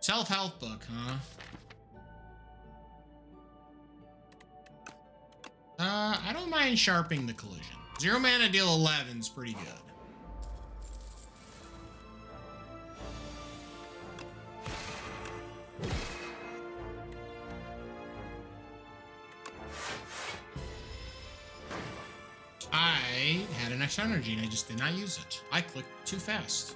Self-help book, huh? I don't mind sharpening the collision. 0 mana, deal 11 is pretty good. much energy and I just did not use it. I clicked too fast.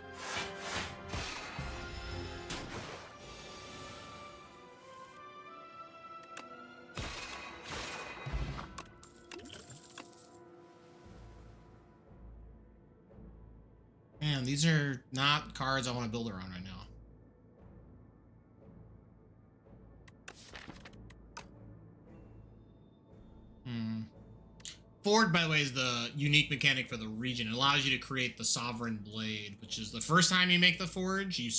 Man, these are not cards I want to build around right now. Forge, by the way, is the unique mechanic for the region. It allows you to create the Sovereign Blade, which is the first time you make the forge, you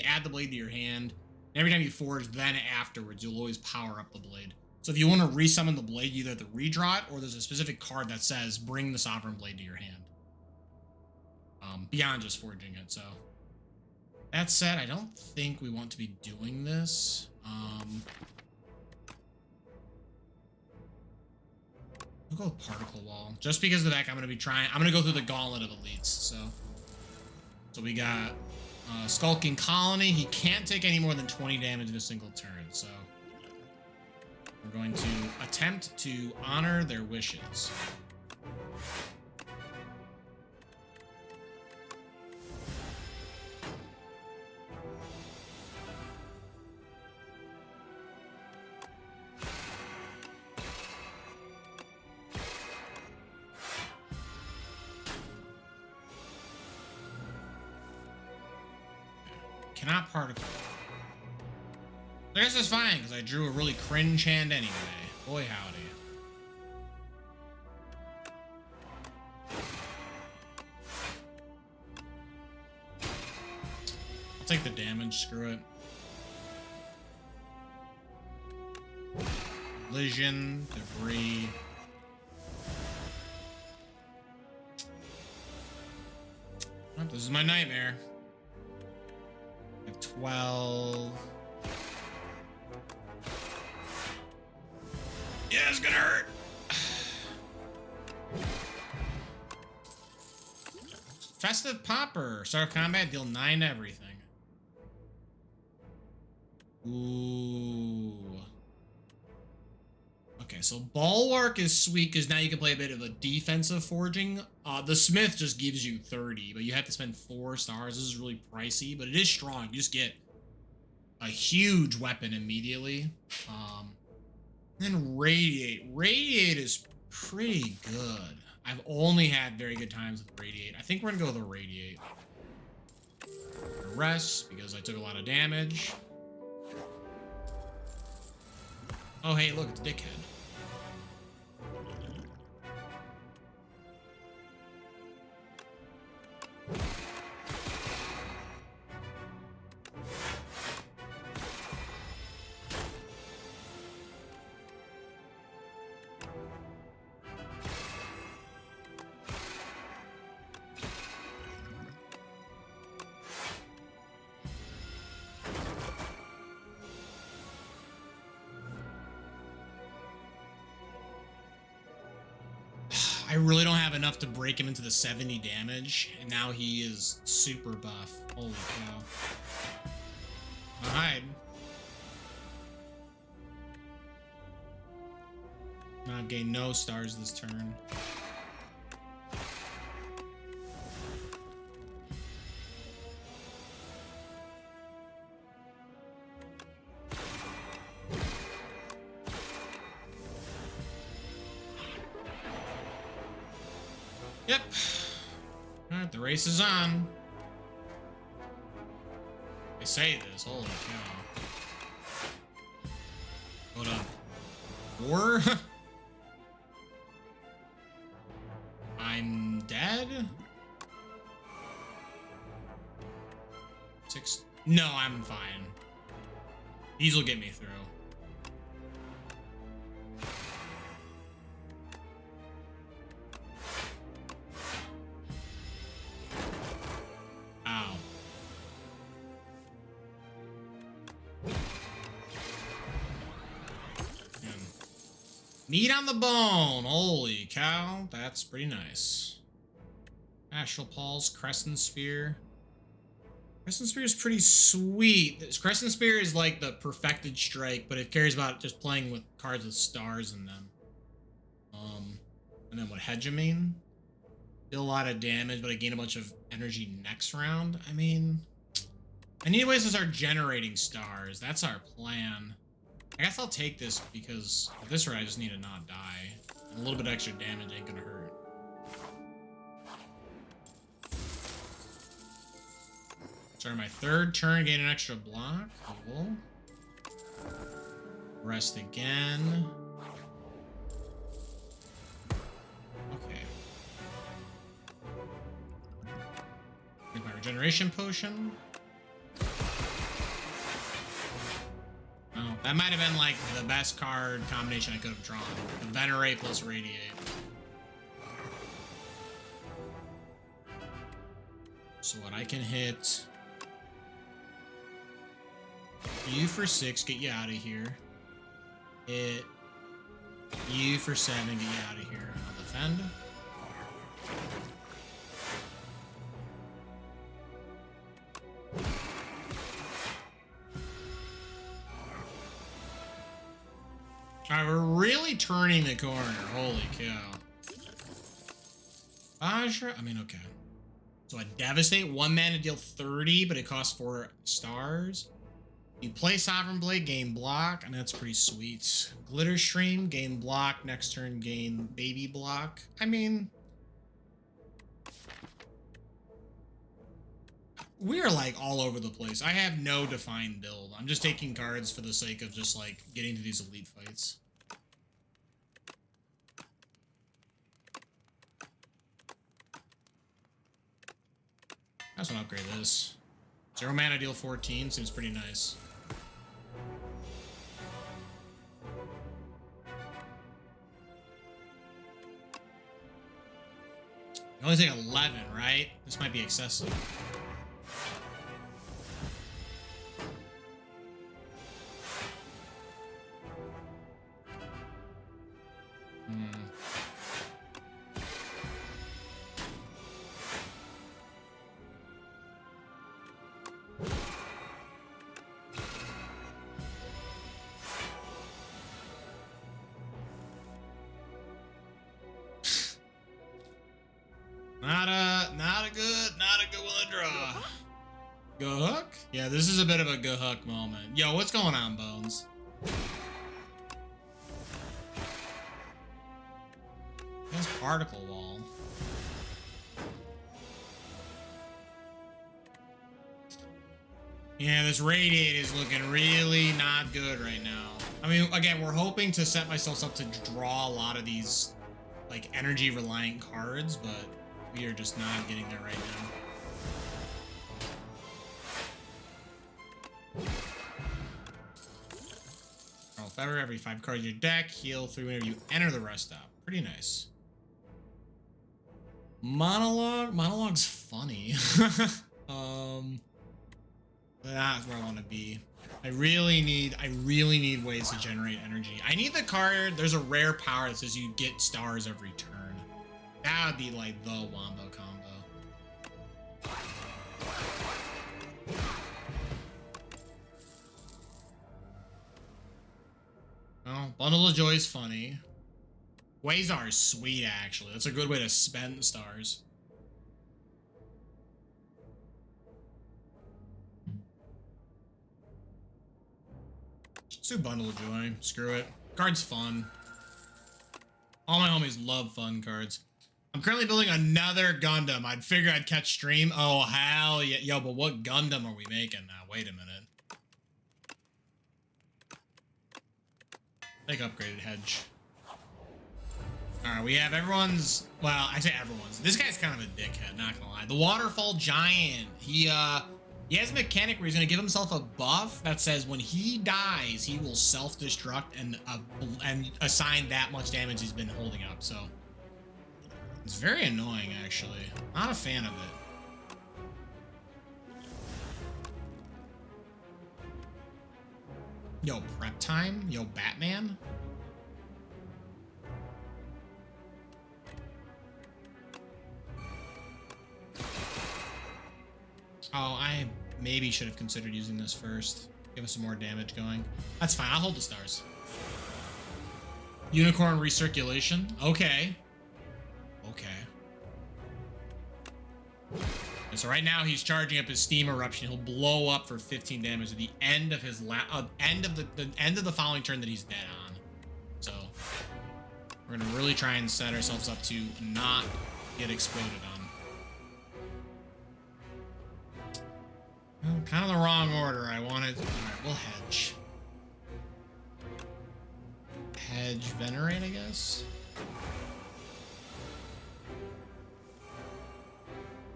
add the blade to your hand. Every time you forge, then afterwards, you'll always power up the blade. So if you want to resummon the blade, you either have to redraw it, or there's a specific card that says, bring the Sovereign Blade to your hand. Beyond just forging it, so. That said, I don't think we want to be doing this. We'll go with Particle Wall. Just because of the deck, I'm going to go through the Gauntlet of Elites, so. So we got Skulking Colony. He can't take any more than 20 damage in a single turn, so. We're going to attempt to honor their wishes. Cannot particle. I guess it's fine, because I drew a really cringe hand anyway. Boy, howdy. I'll take the damage, screw it. Collision, debris. Oh, this is my nightmare. 12. Yeah, it's gonna hurt. Festive Popper. Start of combat, deal 9 to everything. Ooh. Okay, so Bulwark is sweet because now you can play a bit of a defensive forging. The Smith just gives you 30, but you have to spend 4 stars. This is really pricey, but it is strong. You just get a huge weapon immediately. Then Radiate. Radiate is pretty good. I've only had very good times with Radiate. I think we're gonna go with a Radiate. Rest, because I took a lot of damage. Oh, hey, look, it's Dickhead. I really don't have enough to break him into the 70 damage, and now he is super buff. Holy cow. Alright. Now I've gained no stars this turn. Yep. Alright, the race is on. I say this, holy cow. Hold up. 4? I'm dead? 6? No, I'm fine. These will get me through. Ow. Meat on the bone. Holy cow. That's pretty nice. Astral Pulse, Crescent Spear. Crescent Spear is pretty sweet. Crescent Spear is like the perfected strike, but it cares about just playing with cards with stars in them. And then what, Hegemane? Deal a lot of damage, but I gain a bunch of energy next round. I mean, I need ways to start generating stars. That's our plan. I guess I'll take this because at this rate I just need to not die. And a little bit extra damage ain't gonna hurt. Sorry, my third turn, gain an extra block. Cool. Rest again. Okay. Here's my regeneration potion. Oh, that might have been like the best card combination I could have drawn. The Venerate plus Radiate. So what I can hit... You for 6, get you out of here. Hit you for 7, get you out of here. I'll defend. Alright, we're really turning the corner. Holy cow. I mean, okay. So I devastate. 1 mana, deal 30, but it costs 4 stars. You play Sovereign Blade, gain block, and that's pretty sweet. Glitter Stream, gain block. Next turn, gain baby block. I mean, we are like all over the place. I have no defined build. I'm just taking cards for the sake of just like getting to these elite fights. I just want to upgrade this. 0 mana, deal 14. Seems pretty nice. You only take 11, right? This might be excessive. Not a good one to draw. Go-hook? Yeah, this is a bit of a go-hook moment. Yo, what's going on, Bones? This particle wall. Yeah, this Radiate is looking really not good right now. I mean, again, we're hoping to set myself up to draw a lot of these, like, energy-reliant cards, but we are just not getting there right now. Roll Feather, every 5 cards in your deck, heal 3 whenever you enter the rest stop. Pretty nice. Monologue's funny. That's where I want to be. I really need ways to generate energy. I need the card. There's a rare power that says you get stars every turn. That would be like the wombo combo. Well, Bundle of Joy is funny. Quasar is sweet, actually. That's a good way to spend stars. Let's do Bundle of Joy. Screw it. Card's fun. All my homies love fun cards. I'm currently building another Gundam. I'd figure I'd catch stream. Oh, hell yeah. Yo, but what Gundam are we making now? Wait a minute. Take upgraded hedge. Alright, we have everyone's... Well, I say everyone's. This guy's kind of a dickhead, not gonna lie. The Waterfall Giant. He has a mechanic where he's gonna give himself a buff that says when he dies, he will self-destruct and assign that much damage he's been holding up, so... It's very annoying, actually. Not a fan of it. Yo, prep time? Yo, Batman? Oh, I maybe should have considered using this first. Give us some more damage going. That's fine, I'll hold the stars. Unicorn recirculation? Okay. Okay. So right now he's charging up his steam eruption. He'll blow up for 15 damage at the end of his end of the end of the following turn that he's dead on. So we're gonna really try and set ourselves up to not get exploded on. Well, kind of the wrong order. I wanted. All right, we'll hedge. Hedge, venerate, I guess.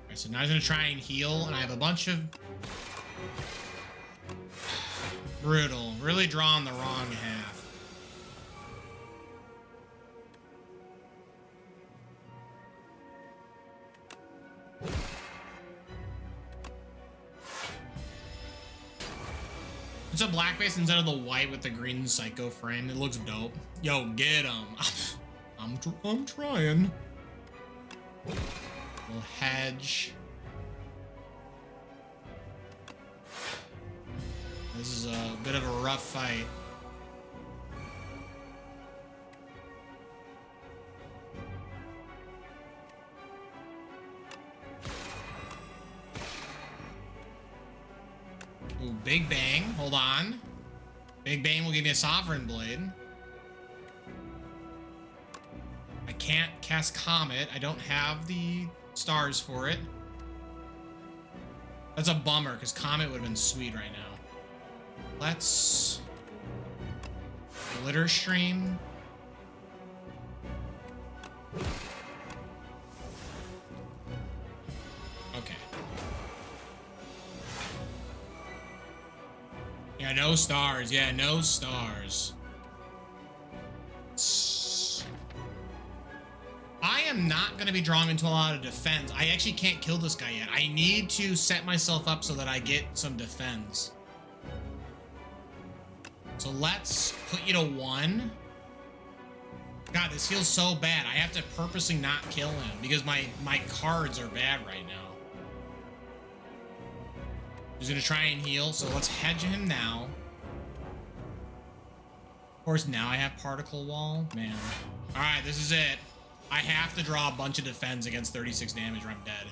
Alright, so now he's gonna try and heal, and I have a bunch of brutal. Really drawing the wrong half. It's a black base instead of the white with the green psycho frame. It looks dope. Yo, get him. I'm trying. We'll hedge. This is a bit of a rough fight. Ooh, Big Bang. Hold on. Big Bang will give me a Sovereign Blade. I can't cast Comet. I don't have the stars for it. That's a bummer, because Comet would have been sweet right now. Let's... Glitter Stream. Okay. Yeah, no stars. Yeah, no stars. I am not going to be drawing into a lot of defense. I actually can't kill this guy yet. I need to set myself up so that I get some defense. So let's put you to 1. God, this feels so bad. I have to purposely not kill him because my cards are bad right now. He's going to try and heal, so let's hedge him now. Of course, now I have Particle Wall. Man. All right, this is it. I have to draw a bunch of defense against 36 damage or I'm dead.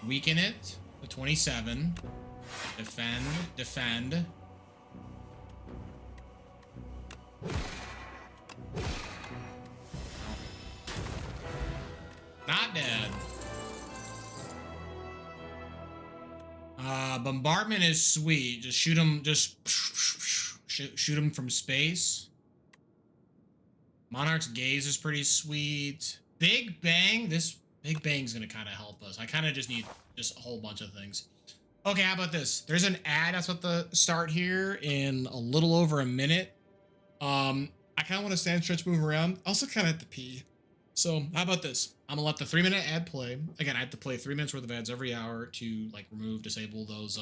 Weaken it to 27. Defend, defend. Not dead. Bombardment is sweet. Just shoot him, shoot him from space. Monarch's Gaze is pretty sweet. Big Bang, this Big Bang's gonna kind of help us. I kind of just need just a whole bunch of things. Okay, how about this? There's an ad that's at the start here in a little over a minute. I kind of want to stand, stretch, move around. Also kind of have to pee. So how about this? I'm gonna let the 3-minute ad play. Again, I have to play 3 minutes worth of ads every hour to like remove, disable those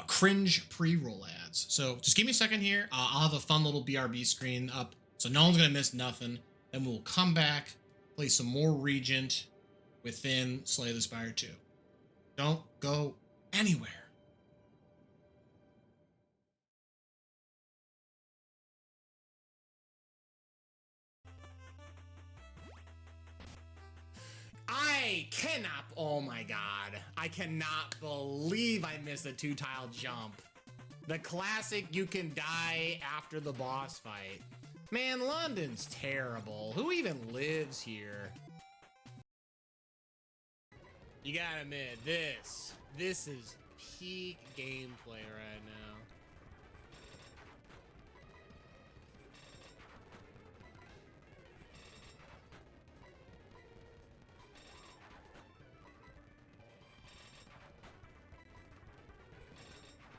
cringe pre-roll ads. So just give me a second here. I'll have a fun little BRB screen up so no one's gonna miss nothing. Then we'll come back, play some more Regent within Slay the Spire 2. Don't go anywhere. I cannot, oh my god. I cannot believe I missed a 2-tile jump. The classic you can die after the boss fight. Man, London's terrible. Who even lives here? You gotta admit, this is peak gameplay right now.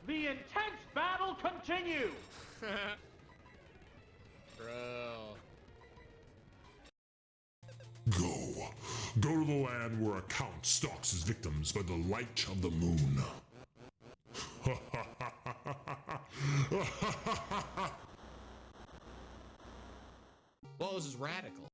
The intense battle continues! Bro. Go to the land where a count stalks his victims by the light of the moon. Well, this is radical.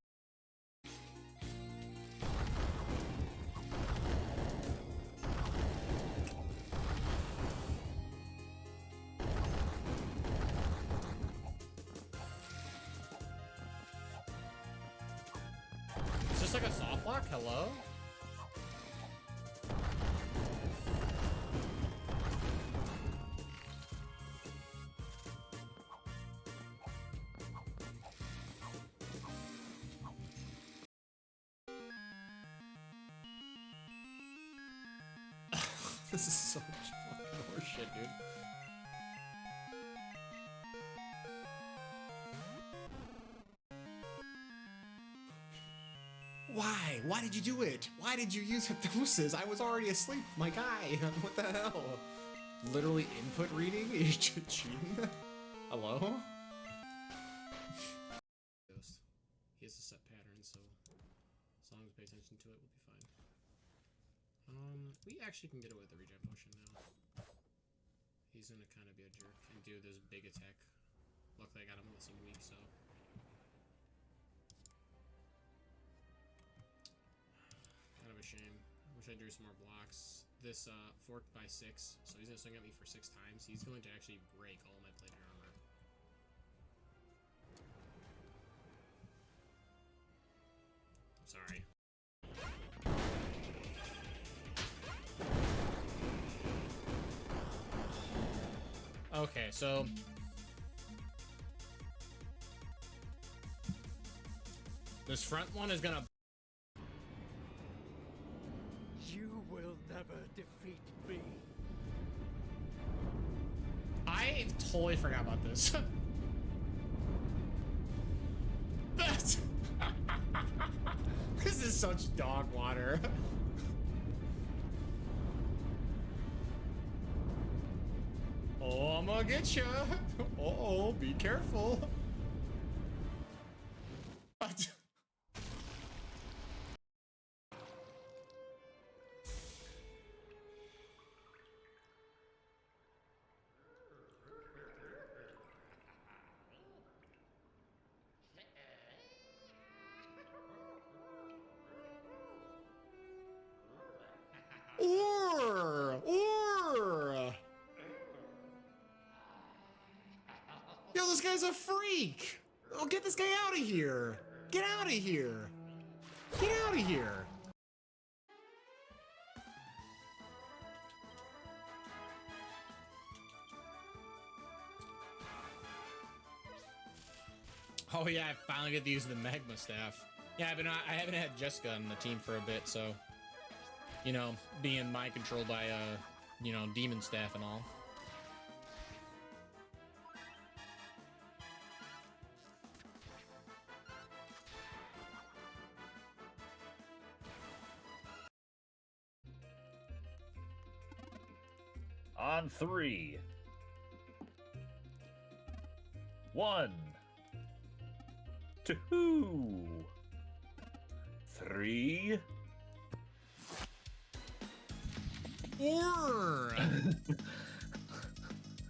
like a soft lock? Hello? This is so much fucking horseshit, dude. Why? Why did you do it? Why did you use hypnosis? I was already asleep, my guy. What the hell? Literally input reading? Are you cheating? Hello? Ghost. He has a set pattern, so as long as we pay attention to it, we'll be fine. We actually can get away with the regen potion now. He's gonna kind of be a jerk and do this big attack. Luckily, I got him missing weak, so. Kind of a shame. I wish I drew some more blocks. This 4x6, so he's gonna swing at me for 6 times. He's going to actually break all my plated armor. I'm sorry. Okay, so this front one is gonna. You will never defeat me. I totally forgot about this. That's this is such dog water. Oh, I'm gonna get ya. Uh-oh, be careful. What? Yo, this guy's a freak! Oh, get this guy out of here! Get out of here! Get out of here! Oh yeah, I finally get to use the magma staff. Yeah, I haven't had Jessica on the team for a bit, so you know, being mind controlled by you know, demon staff and all. On 3. 1, 2, 3. Yeah,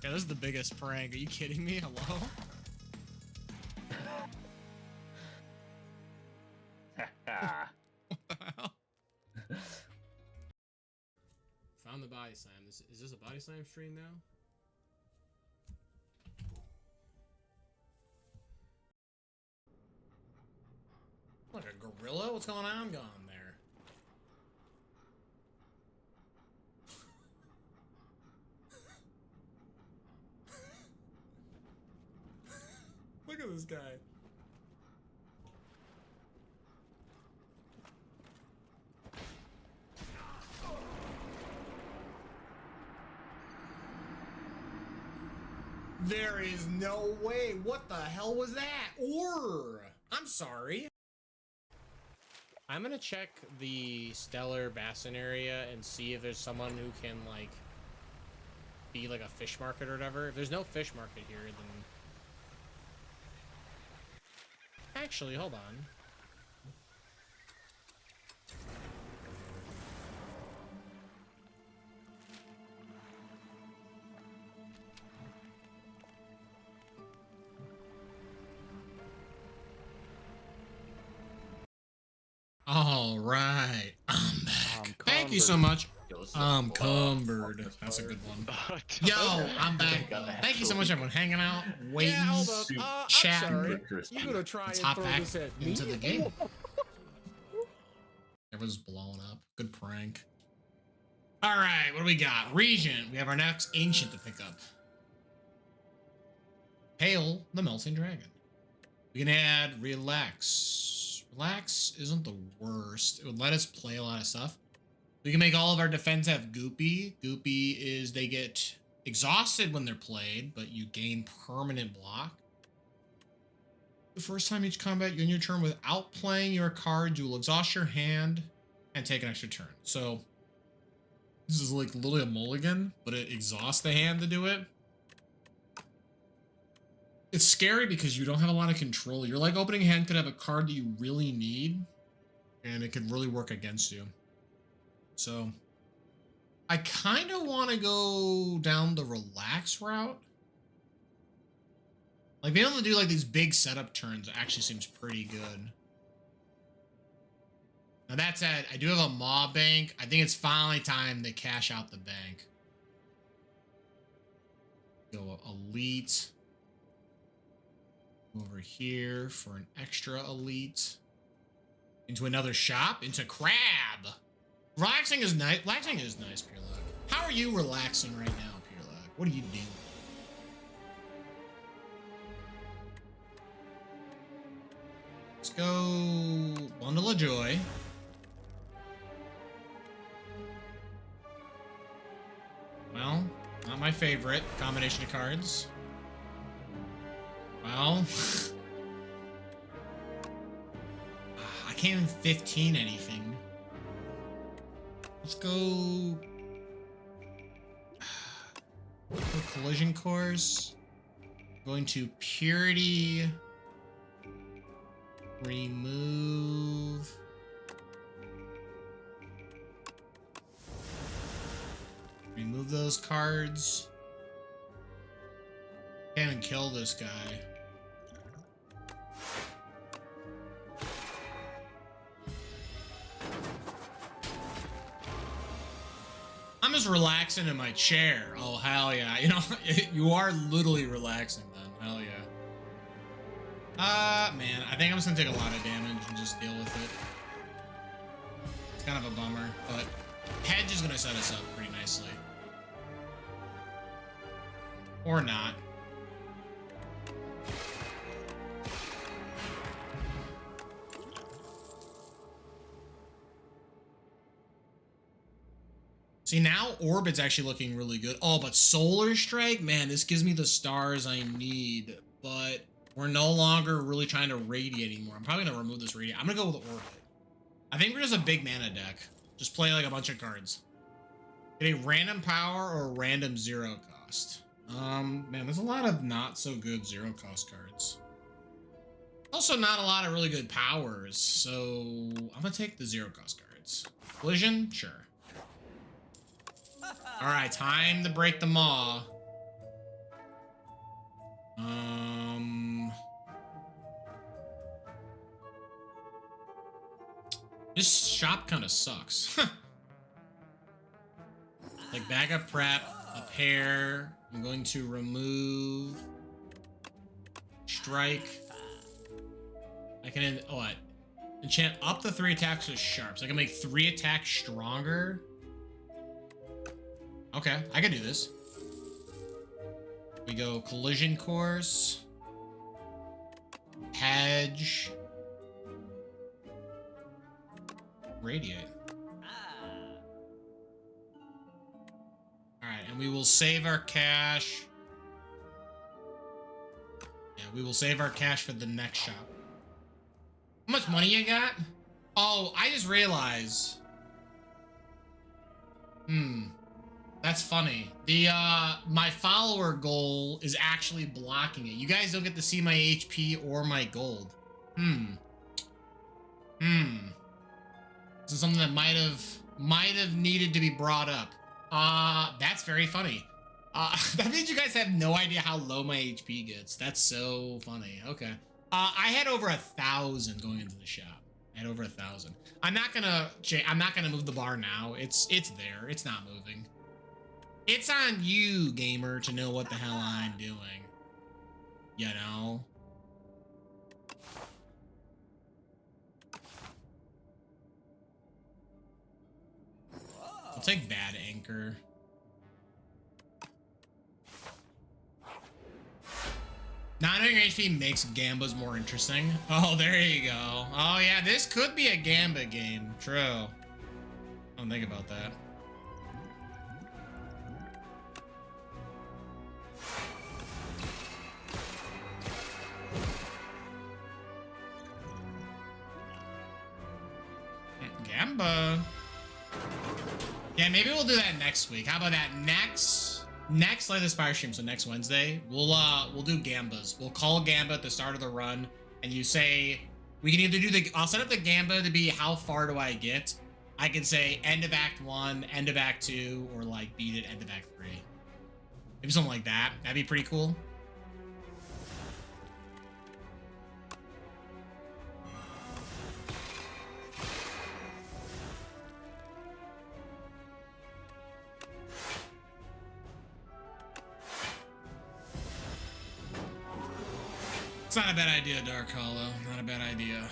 this is the biggest prank. Are you kidding me? Hello? What the hell? Found the body slam. Is this a body slam stream now? Like a gorilla? What's going on there? Look at this guy. There is no way. What the hell was that? I'm sorry. I'm gonna check the Stellar Basin area and see if there's someone who can, like, be like a fish market or whatever. If there's no fish market here, then... Actually, hold on. All right, I'm back. Thank you so much. I'm cumbered. That's a good one. Yo, I'm back. Thank you so much, everyone, hanging out, waiting, chatting. You gonna try Let's and hop throw back this at me? into the game. Everyone's blowing up. Good prank. All right, what do we got? Regent. We have our next ancient to pick up. Hail the Melting Dragon. We can add Relax. Relax isn't the worst. It would let us play a lot of stuff. We can make all of our defense have Goopy. Goopy is they get exhausted when they're played, but you gain permanent block. The first time each combat you end your turn without playing your card, you will exhaust your hand and take an extra turn. So this is like literally a mulligan, but it exhausts the hand to do it. It's scary because you don't have a lot of control. Your like opening hand could have a card that you really need, and it could really work against you. So I kind of want to go down the relax route. Like being able to do like these big setup turns actually seems pretty good. Now that said, I do have a mob bank. I think it's finally time to cash out the bank. Go elite. Over here for an extra elite. Into another shop. Into crab. Relaxing is nice. Relaxing is nice, Pure Luck. How are you relaxing right now, Pure Luck? What are you doing? Let's go Bundle of Joy. Well, not my favorite combination of cards. Well, I can't even 15 anything. Let's go Collision Course. Going to Purity. Remove. Remove those cards. Can't even kill this guy. I'm just relaxing in my chair. Oh, hell yeah. You know, you are literally relaxing then. Hell yeah. Man, I think I'm just gonna take a lot of damage and just deal with it. It's kind of a bummer, but Hedge is gonna set us up pretty nicely. Or not. See, now Orbit's actually looking really good. Oh, but Solar Strike? Man, this gives me the stars I need. But we're no longer really trying to radiate anymore. I'm probably going to remove this radiate. I'm going to go with Orbit. I think we're just a big mana deck. Just play like a bunch of cards. Get a random power or a random zero cost. Man, there's a lot of not so good zero cost cards. Also not a lot of really good powers. So I'm going to take the zero cost cards. Collision? Sure. All right, time to break the maw. This shop kind of sucks. Like backup prep, a pair. I'm going to remove strike. I can enchant up to 3 attacks with sharps. I can make 3 attacks stronger. Okay, I can do this. We go Collision Course. Hedge. Radiate. Alright, and we will save our cash. Yeah, we will save our cash for the next shop. How much money you got? Oh, I just realized. That's funny. The my follower goal is actually blocking it. You guys don't get to see my HP or my gold. This is something that might have needed to be brought up. That's very funny. That means you guys have no idea how low my HP gets. That's so funny. Okay. I had over 1,000 going into the shop. I had over 1,000. I'm not gonna move the bar now. It's there. It's not moving. It's on you, gamer, to know what the hell I'm doing. You know? I'll take bad anchor. Not knowing your HP makes Gambas more interesting. Oh, there you go. Oh yeah, this could be a Gamba game. True. I don't think about that. Gamba. Yeah, maybe we'll do that next week. How about that? Next Light of the Spire stream, so next Wednesday, we'll do Gambas. We'll call Gamba at the start of the run, and you say we can either do I'll set up the Gamba to be how far do I get. I can say end of Act 1, end of Act 2, or like beat it end of Act 3. Maybe something like that. That'd be pretty cool. It's not a bad idea, Dark Hollow. Not a bad idea.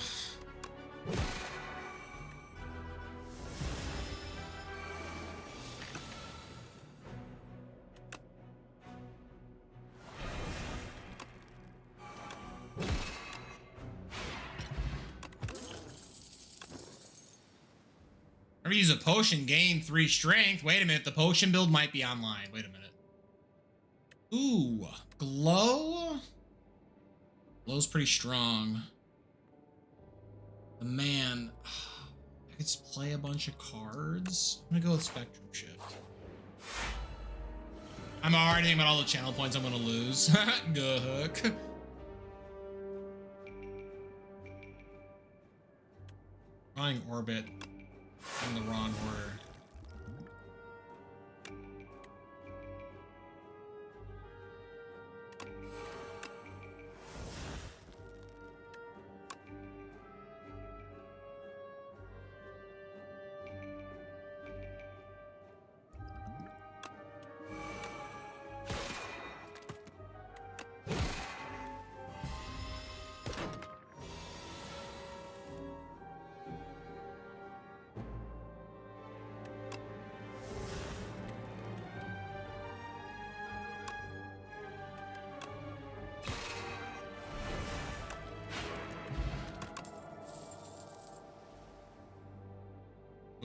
Ever use a potion, gain 3 strength. Wait a minute, the potion build might be online. Wait a minute. Ooh, glow? Glow's pretty strong. But man, I could just play a bunch of cards. I'm gonna go with Spectrum Shift. I'm already thinking about all the channel points I'm gonna lose. Good hook. Drawing Orbit in the wrong order.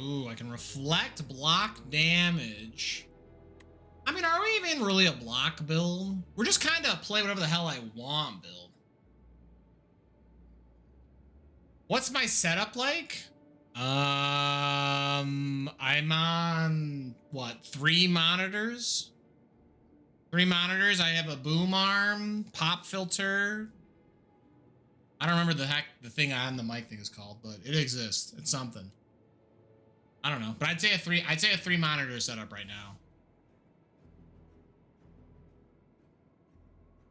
Ooh, I can reflect block damage. I mean, are we even really a block build? We're just kind of play whatever the hell I want build. What's my setup like? I'm on, what, 3 monitors? 3 monitors. I have a boom arm, pop filter. I don't remember the thing on the mic thing is called, but it exists. It's something. I don't know, but I'd say a 3 monitor setup right now.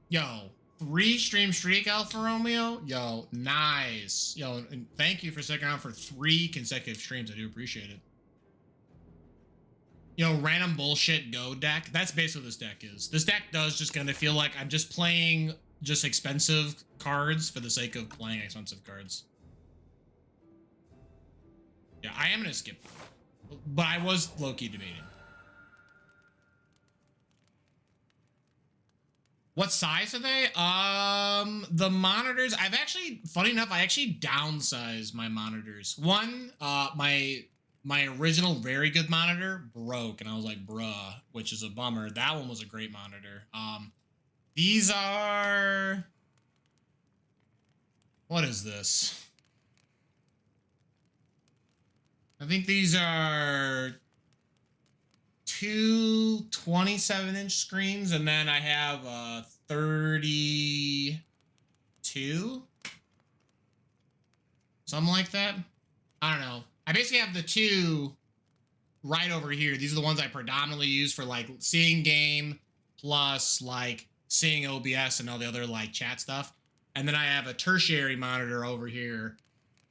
Yo, 3 stream streak, Alfa Romeo. Yo, nice. Yo, and thank you for sticking around for 3 consecutive streams. I do appreciate it. Yo, random bullshit go deck. That's basically what this deck is. This deck does just gonna feel like I'm just playing just expensive cards for the sake of playing expensive cards. Yeah, I am gonna skip, but I was low-key debating. What size are they? The monitors, I've actually, funny enough, I actually downsized my monitors. One, my original very good monitor broke, and I was like, bruh, which is a bummer. That one was a great monitor. These are, what is this? I think these are 2 27-inch screens, and then I have a 32, something like that. I don't know. I basically have the 2 right over here. These are the ones I predominantly use for like seeing game plus like seeing OBS and all the other like chat stuff. And then I have a tertiary monitor over here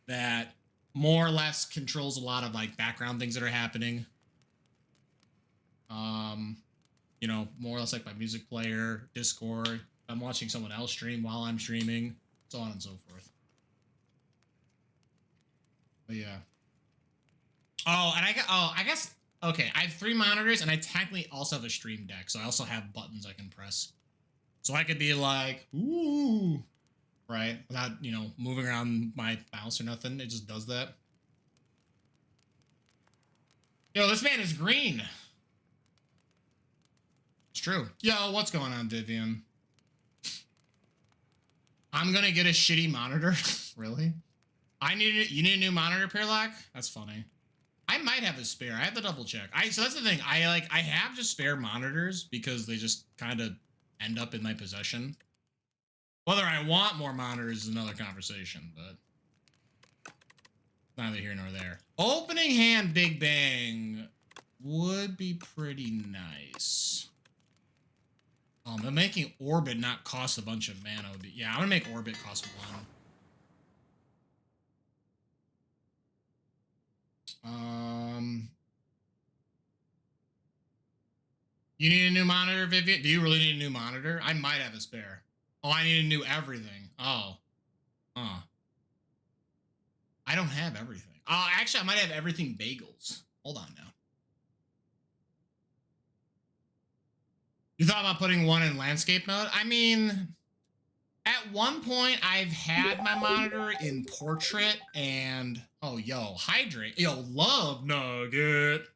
that more or less controls a lot of like background things that are happening. You know, more or less like my music player, Discord. I'm watching someone else stream while I'm streaming, so on and so forth. But yeah. Oh, and I guess okay, I have 3 monitors and I technically also have a stream deck. So I also have buttons I can press. So I could be like, ooh, right? Without, you know, moving around my mouse or nothing. It just does that. Yo, this man is green. It's true. Yo, what's going on, Vivian? I'm gonna get a shitty monitor. Really? You need a new monitor, Pearlock? That's funny. I might have a spare. I have to double check. So that's the thing. I have just spare monitors because they just kind of end up in my possession. Whether I want more monitors is another conversation, but neither here nor there. Opening hand Big Bang would be pretty nice. But making Orbit not cost a bunch of mana would be... Yeah, I'm gonna make Orbit cost 1. You need a new monitor, Vivian? Do you really need a new monitor? I might have a spare. Oh, I need a new everything. Oh. Huh. I don't have everything. Actually, I might have everything bagels. Hold on now. You thought about putting one in landscape mode? I mean, at one point, I've had my monitor in portrait and... Oh, yo, hydrate. Yo, love nugget.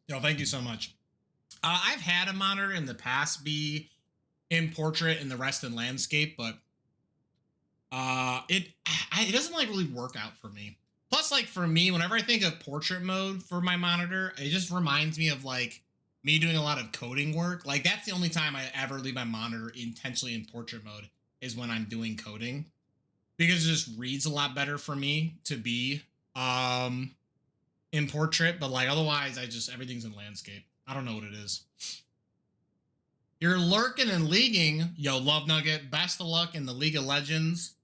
Yo, thank you so much. I've had a monitor in the past be in portrait and the rest in landscape, but it doesn't like really work out for me. Plus, like for me, whenever I think of portrait mode for my monitor, it just reminds me of like me doing a lot of coding work. Like that's the only time I ever leave my monitor intentionally in portrait mode is when I'm doing coding, because it just reads a lot better for me to be in portrait. But like otherwise, everything's in landscape. I don't know what it is. You're lurking and leaguing. Yo, Love Nugget, best of luck in the League of Legends.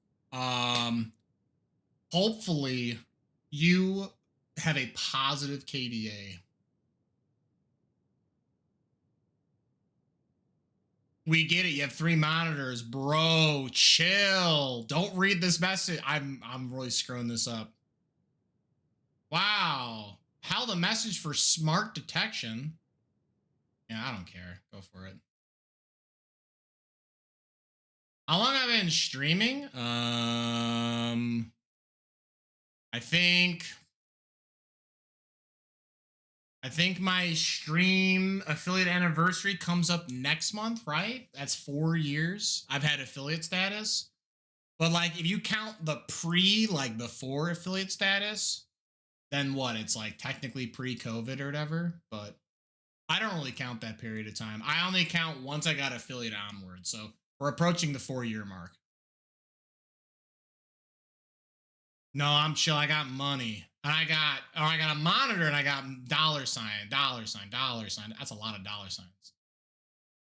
Hopefully you have a positive KDA. We get it. You have 3 monitors, bro. Chill. Don't read this message. I'm really screwing this up. Wow. How the message for smart detection. Yeah, I don't care. Go for it. How long have I been streaming? I think my stream affiliate anniversary comes up next month, right? That's 4 years. I've had affiliate status. But like if you count the like before affiliate status, then what? It's like technically pre-COVID or whatever, but I don't really count that period of time. I only count once I got affiliate onward. So we're approaching the 4-year mark. No, I'm chill. I got money. And I got a monitor and I got $, $, $. That's a lot of $signs.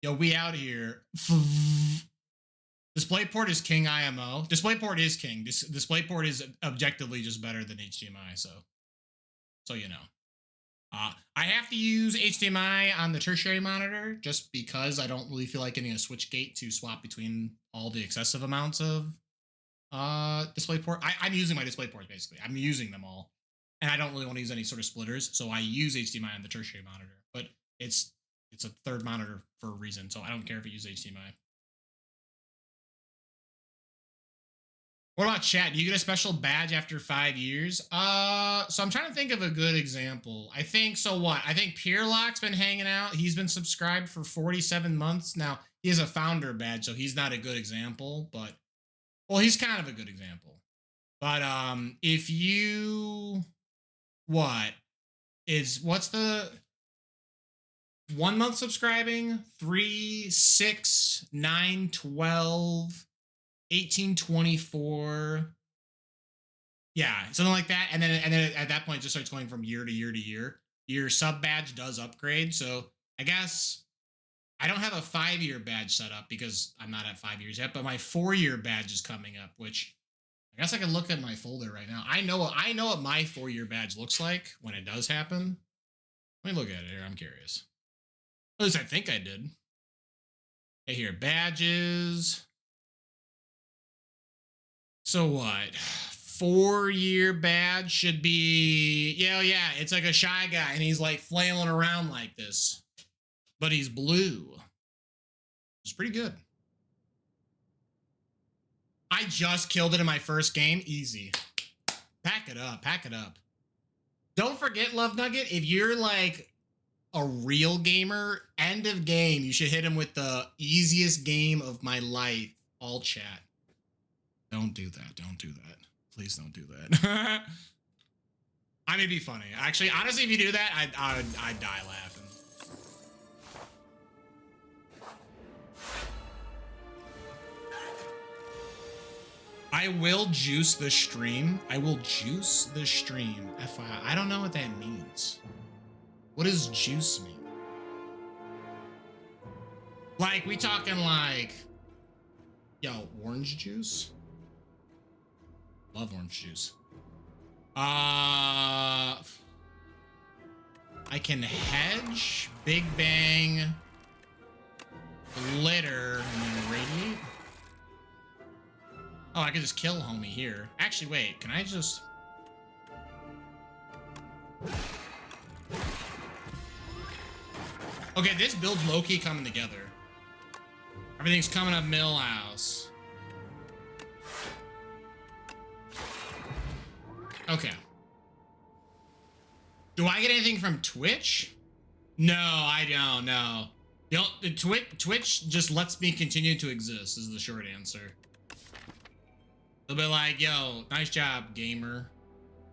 Yo, we out here. DisplayPort is king IMO. DisplayPort is king. DisplayPort is objectively just better than HDMI, so you know. I have to use HDMI on the tertiary monitor just because I don't really feel like getting a switch gate to swap between all the excessive amounts of DisplayPort. I'm using my DisplayPorts basically. I'm using them all, and I don't really want to use any sort of splitters, so I use HDMI on the tertiary monitor. But it's a third monitor for a reason, so I don't care if it uses HDMI. What about chat? Do you get a special badge after 5 years? So I'm trying to think of a good example. I think Peerlock's been hanging out. He's been subscribed for 47 months. Now, he has a founder badge, so he's not a good example, but... Well, he's kind of a good example. But if you... What's the... 1 month subscribing? 3, 6, 9, 12... 1824, yeah, something like that, and then at that point it just starts going from year to year to year. Your sub badge does upgrade, so I guess I don't have a 5-year badge set up because I'm not at 5 years yet, but my 4-year badge is coming up, which I guess I can look at my folder right now. I know what my 4-year badge looks like when it does happen. Let me look at it here. I'm curious. At least I think I did. Hey, here, badges. So what? 4-year badge should be, yeah, it's like a shy guy and he's like flailing around like this, but he's blue. It's pretty good. I just killed it in my first game. Easy. Pack it up. Pack it up. Don't forget, Love Nugget, if you're like a real gamer, end of game, you should hit him with the easiest game of my life, all chat. Don't do that. Don't do that. Please don't do that. I may be funny. Actually, honestly, if you do that, I'd die laughing. I will juice the stream. I will juice the stream. FYI, I don't know what that means. What does juice mean? Like, we talking like, yo, orange juice? Love orange juice. I can hedge, big bang, glitter, and then radiate. Oh, I could just kill homie here. Actually, wait, can I just... Okay, this build's low-key coming together. Everything's coming up Millhouse. Okay. Do I get anything from Twitch? No, I don't, no. The Twitch just lets me continue to exist, is the short answer. They'll be like, yo, nice job, gamer.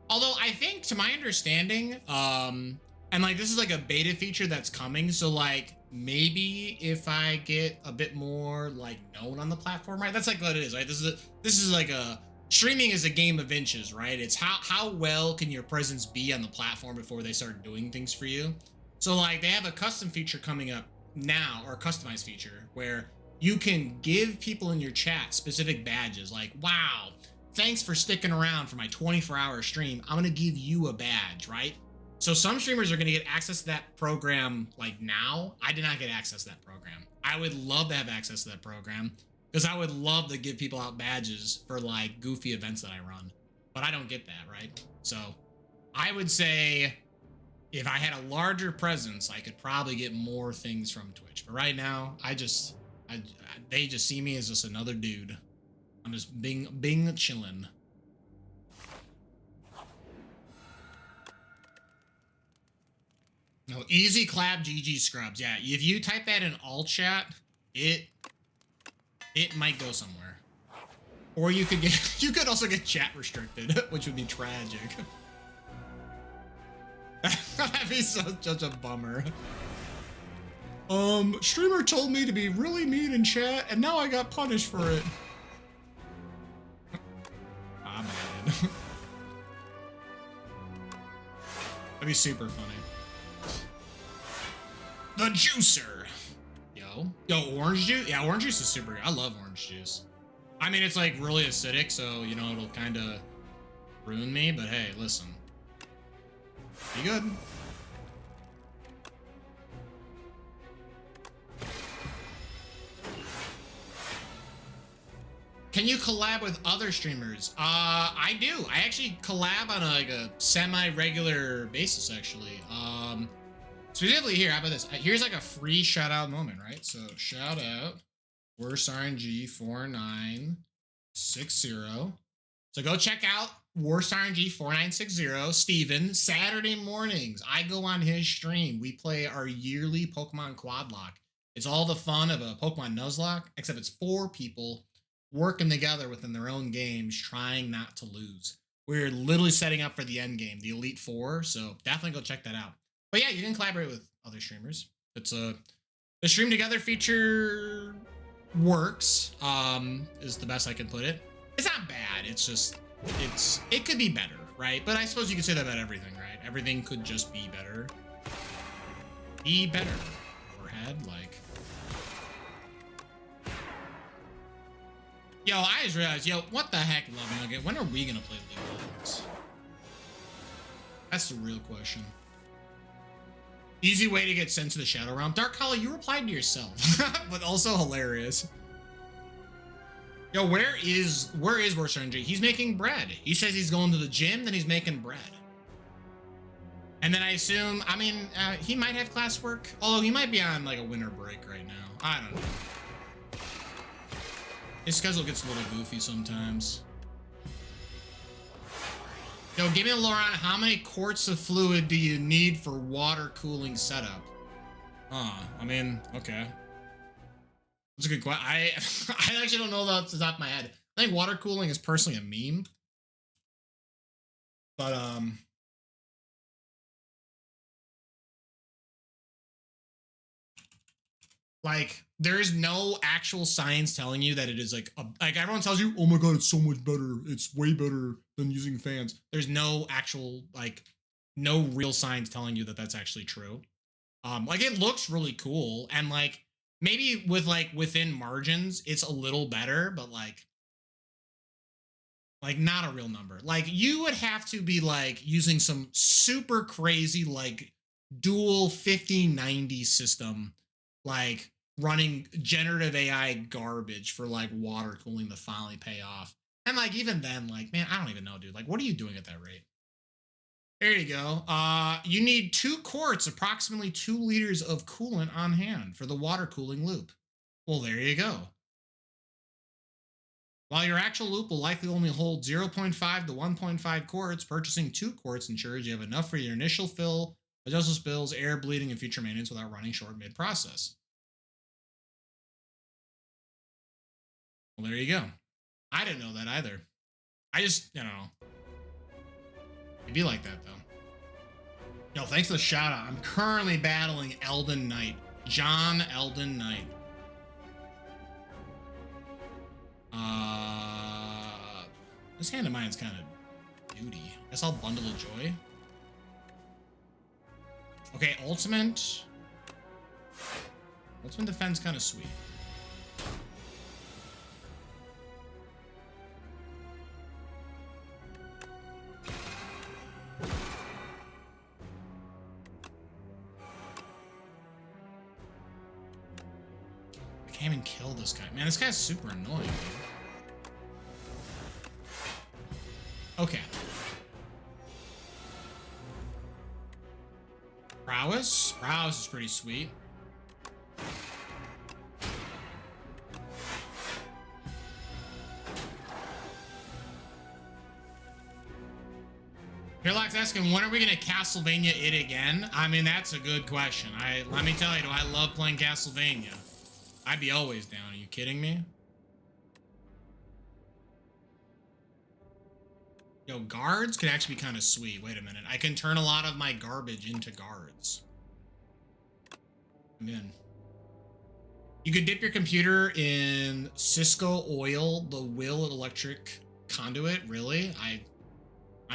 Although I think, to my understanding, and like this is like a beta feature that's coming, so like maybe if I get a bit more like known on the platform, right? That's like what it is, right? This is like a streaming is a game of inches, right? It's how well can your presence be on the platform before they start doing things for you. So like they have a custom feature coming up now, or a customized feature where you can give people in your chat specific badges like, wow, thanks for sticking around for my 24-hour stream. I'm gonna give you a badge, right? So some streamers are gonna get access to that program like now. I did not get access to that program. I would love to have access to that program because I would love to give people out badges for like goofy events that I run, but I don't get that, right? So I would say if I had a larger presence, I could probably get more things from Twitch. But right now, they just see me as just another dude. I'm just being chilling. No, easy clap GG scrubs. Yeah, if you type that in all chat, it might go somewhere. Or you could also get chat restricted, which would be tragic. That'd be such a bummer. Streamer told me to be really mean in chat, and now I got punished for it. I'm mad. That'd be super funny. The juicer. Yo, orange juice? Yeah, orange juice is super good. I love orange juice. I mean, it's like really acidic, so, you know, it'll kind of ruin me, but hey, listen. Be good. Can you collab with other streamers? I do. I actually collab on a semi-regular basis, actually. Specifically here, how about this? Here's like a free shout out moment, right? So shout out Worst RNG 4960. So go check out Worst RNG 4960, Steven. Saturday mornings, I go on his stream. We play our yearly Pokemon Quad Lock. It's all the fun of a Pokemon Nuzlocke, except it's 4 people working together within their own games, trying not to lose. We're literally setting up for the end game, the Elite Four, so definitely go check that out. But yeah, you can collaborate with other streamers. It's the stream together feature works, is the best I can put it. It's not bad, it's just, it could be better, right? But I suppose you could say that about everything, right? Everything could just be better. Be better. Overhead, like. Yo, I just realized, yo, what the heck, Love Nugget? When are we gonna play League of Legends? That's the real question. Easy way to get sent to the Shadow Realm. Dark Hollow, you replied to yourself, but also hilarious. Yo, where is Worcester NG? He's making bread. He says he's going to the gym, then he's making bread. And then I assume, I mean, he might have classwork, although he might be on like a winter break right now. I don't know. His schedule gets a little goofy sometimes. Yo, give me a lore on how many quarts of fluid do you need for water cooling setup? I mean, okay. That's a good question. I actually don't know that off the top of my head. I think water cooling is personally a meme. But, like, there is no actual science telling you that it is like everyone tells you, oh my god, it's so much better. It's way better than using fans. There's no actual, like, no real science telling you that that's actually true. Like, it looks really cool, and like maybe with like within margins, it's a little better, but like not a real number. Like, you would have to be like using some super crazy like dual 5090 system, like running generative AI garbage for like water cooling to finally pay off. And like even then, like, man, I don't even know, dude. Like, what are you doing at that rate? There you go. You need 2 quarts, approximately 2 liters of coolant on hand for the water cooling loop. Well, there you go. While your actual loop will likely only hold 0.5 to 1.5 quarts, purchasing 2 quarts ensures you have enough for your initial fill, adjustable spills, air bleeding, and future maintenance without running short mid-process. Well, there you go. I didn't know that either. I just, you know. It'd be like that, though. Yo, thanks for the shout out. I'm currently battling Elden Knight. John Elden Knight. This hand of mine is kind of duty. Guess I'll bundle of joy. Okay, ultimate. Ultimate defense kind of sweet. I can't even kill this guy. Man, this guy's super annoying, dude. Okay. Prowess? Prowess is pretty sweet. Pierlock's asking, when are we gonna Castlevania it again? I mean, that's a good question. Let me tell you, do I love playing Castlevania? I'd be always down. Are you kidding me? Yo, guards could actually be kind of sweet. Wait a minute. I can turn a lot of my garbage into guards. I'm in. You could dip your computer in Cisco oil, the Will electric conduit. Really? I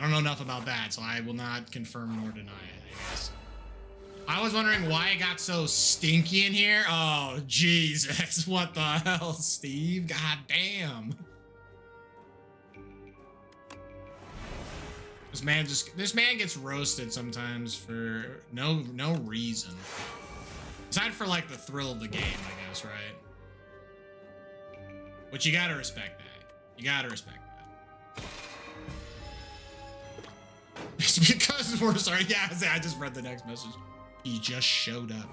don't know enough about that, so I will not confirm nor deny it, I guess. I was wondering why it got so stinky in here. Oh, Jesus. What the hell, Steve? God damn. This man gets roasted sometimes for no reason. Aside for like the thrill of the game, I guess, right? But you gotta respect that. You gotta respect that. It's because we're sorry. Yeah, I just read the next message. He just showed up.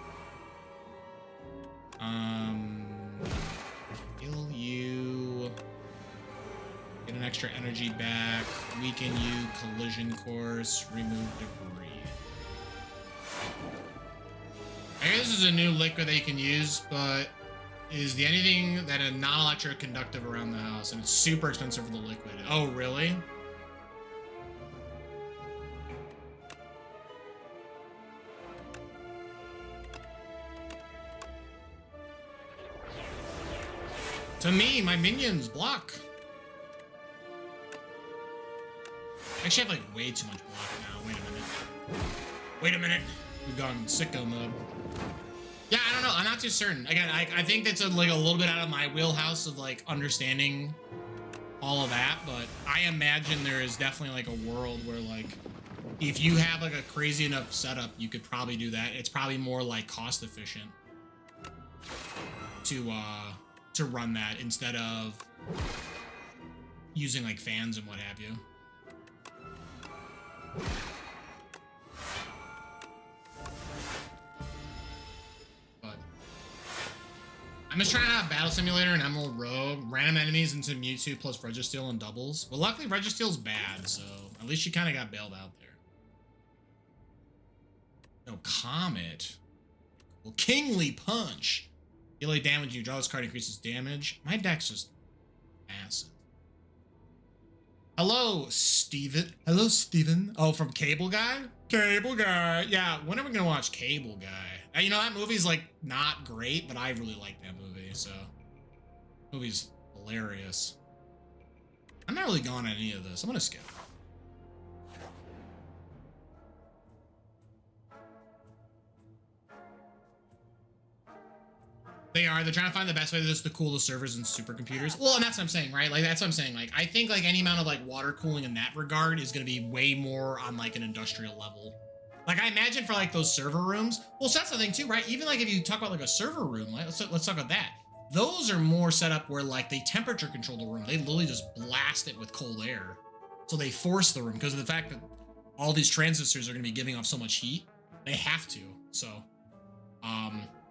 Heal you. Get an extra energy back. Weaken you. Collision course. Remove debris. I guess this is a new liquid that you can use, but is the anything that is non-electric conductive around the house, and it's super expensive for the liquid. Oh, really? To me, my minions block. I actually have like way too much block now. Wait a minute. Wait a minute. We've gone sicko mode. Yeah, I don't know. I'm not too certain. Again, I think that's like a little bit out of my wheelhouse of like understanding all of that, but I imagine there is definitely like a world where like if you have like a crazy enough setup, you could probably do that. It's probably more like cost efficient to to run that instead of using like fans and what have you. But I'm just trying out Battle Simulator and Emerald Rogue, random enemies into Mewtwo plus Registeel and doubles. Well, luckily Registeel's bad, so at least she kind of got bailed out there. No, Comet. Well, Kingly Punch. Deal damage, you draw this card, increases damage. My deck's just massive. Hello, Steven. Hello, Steven. Oh, from Cable Guy? Cable Guy. Yeah, when are we gonna watch Cable Guy? You know, that movie's like not great, but I really like that movie, so. Movie's hilarious. I'm not really going on any of this. I'm gonna skip. They're trying to find the best way to just to cool the servers and supercomputers. Well, and that's what I'm saying, right? Like, that's what I'm saying. Like, I think, like, any amount of, like, water cooling in that regard is going to be way more on, like, an industrial level. Like, I imagine for, like, those server rooms. Well, so that's the thing, too, right? Even, like, if you talk about, like, a server room, like, let's talk about that. Those are more set up where, like, they temperature control the room. They literally just blast it with cold air. So they force the room because of the fact that all these transistors are going to be giving off so much heat. They have to. So,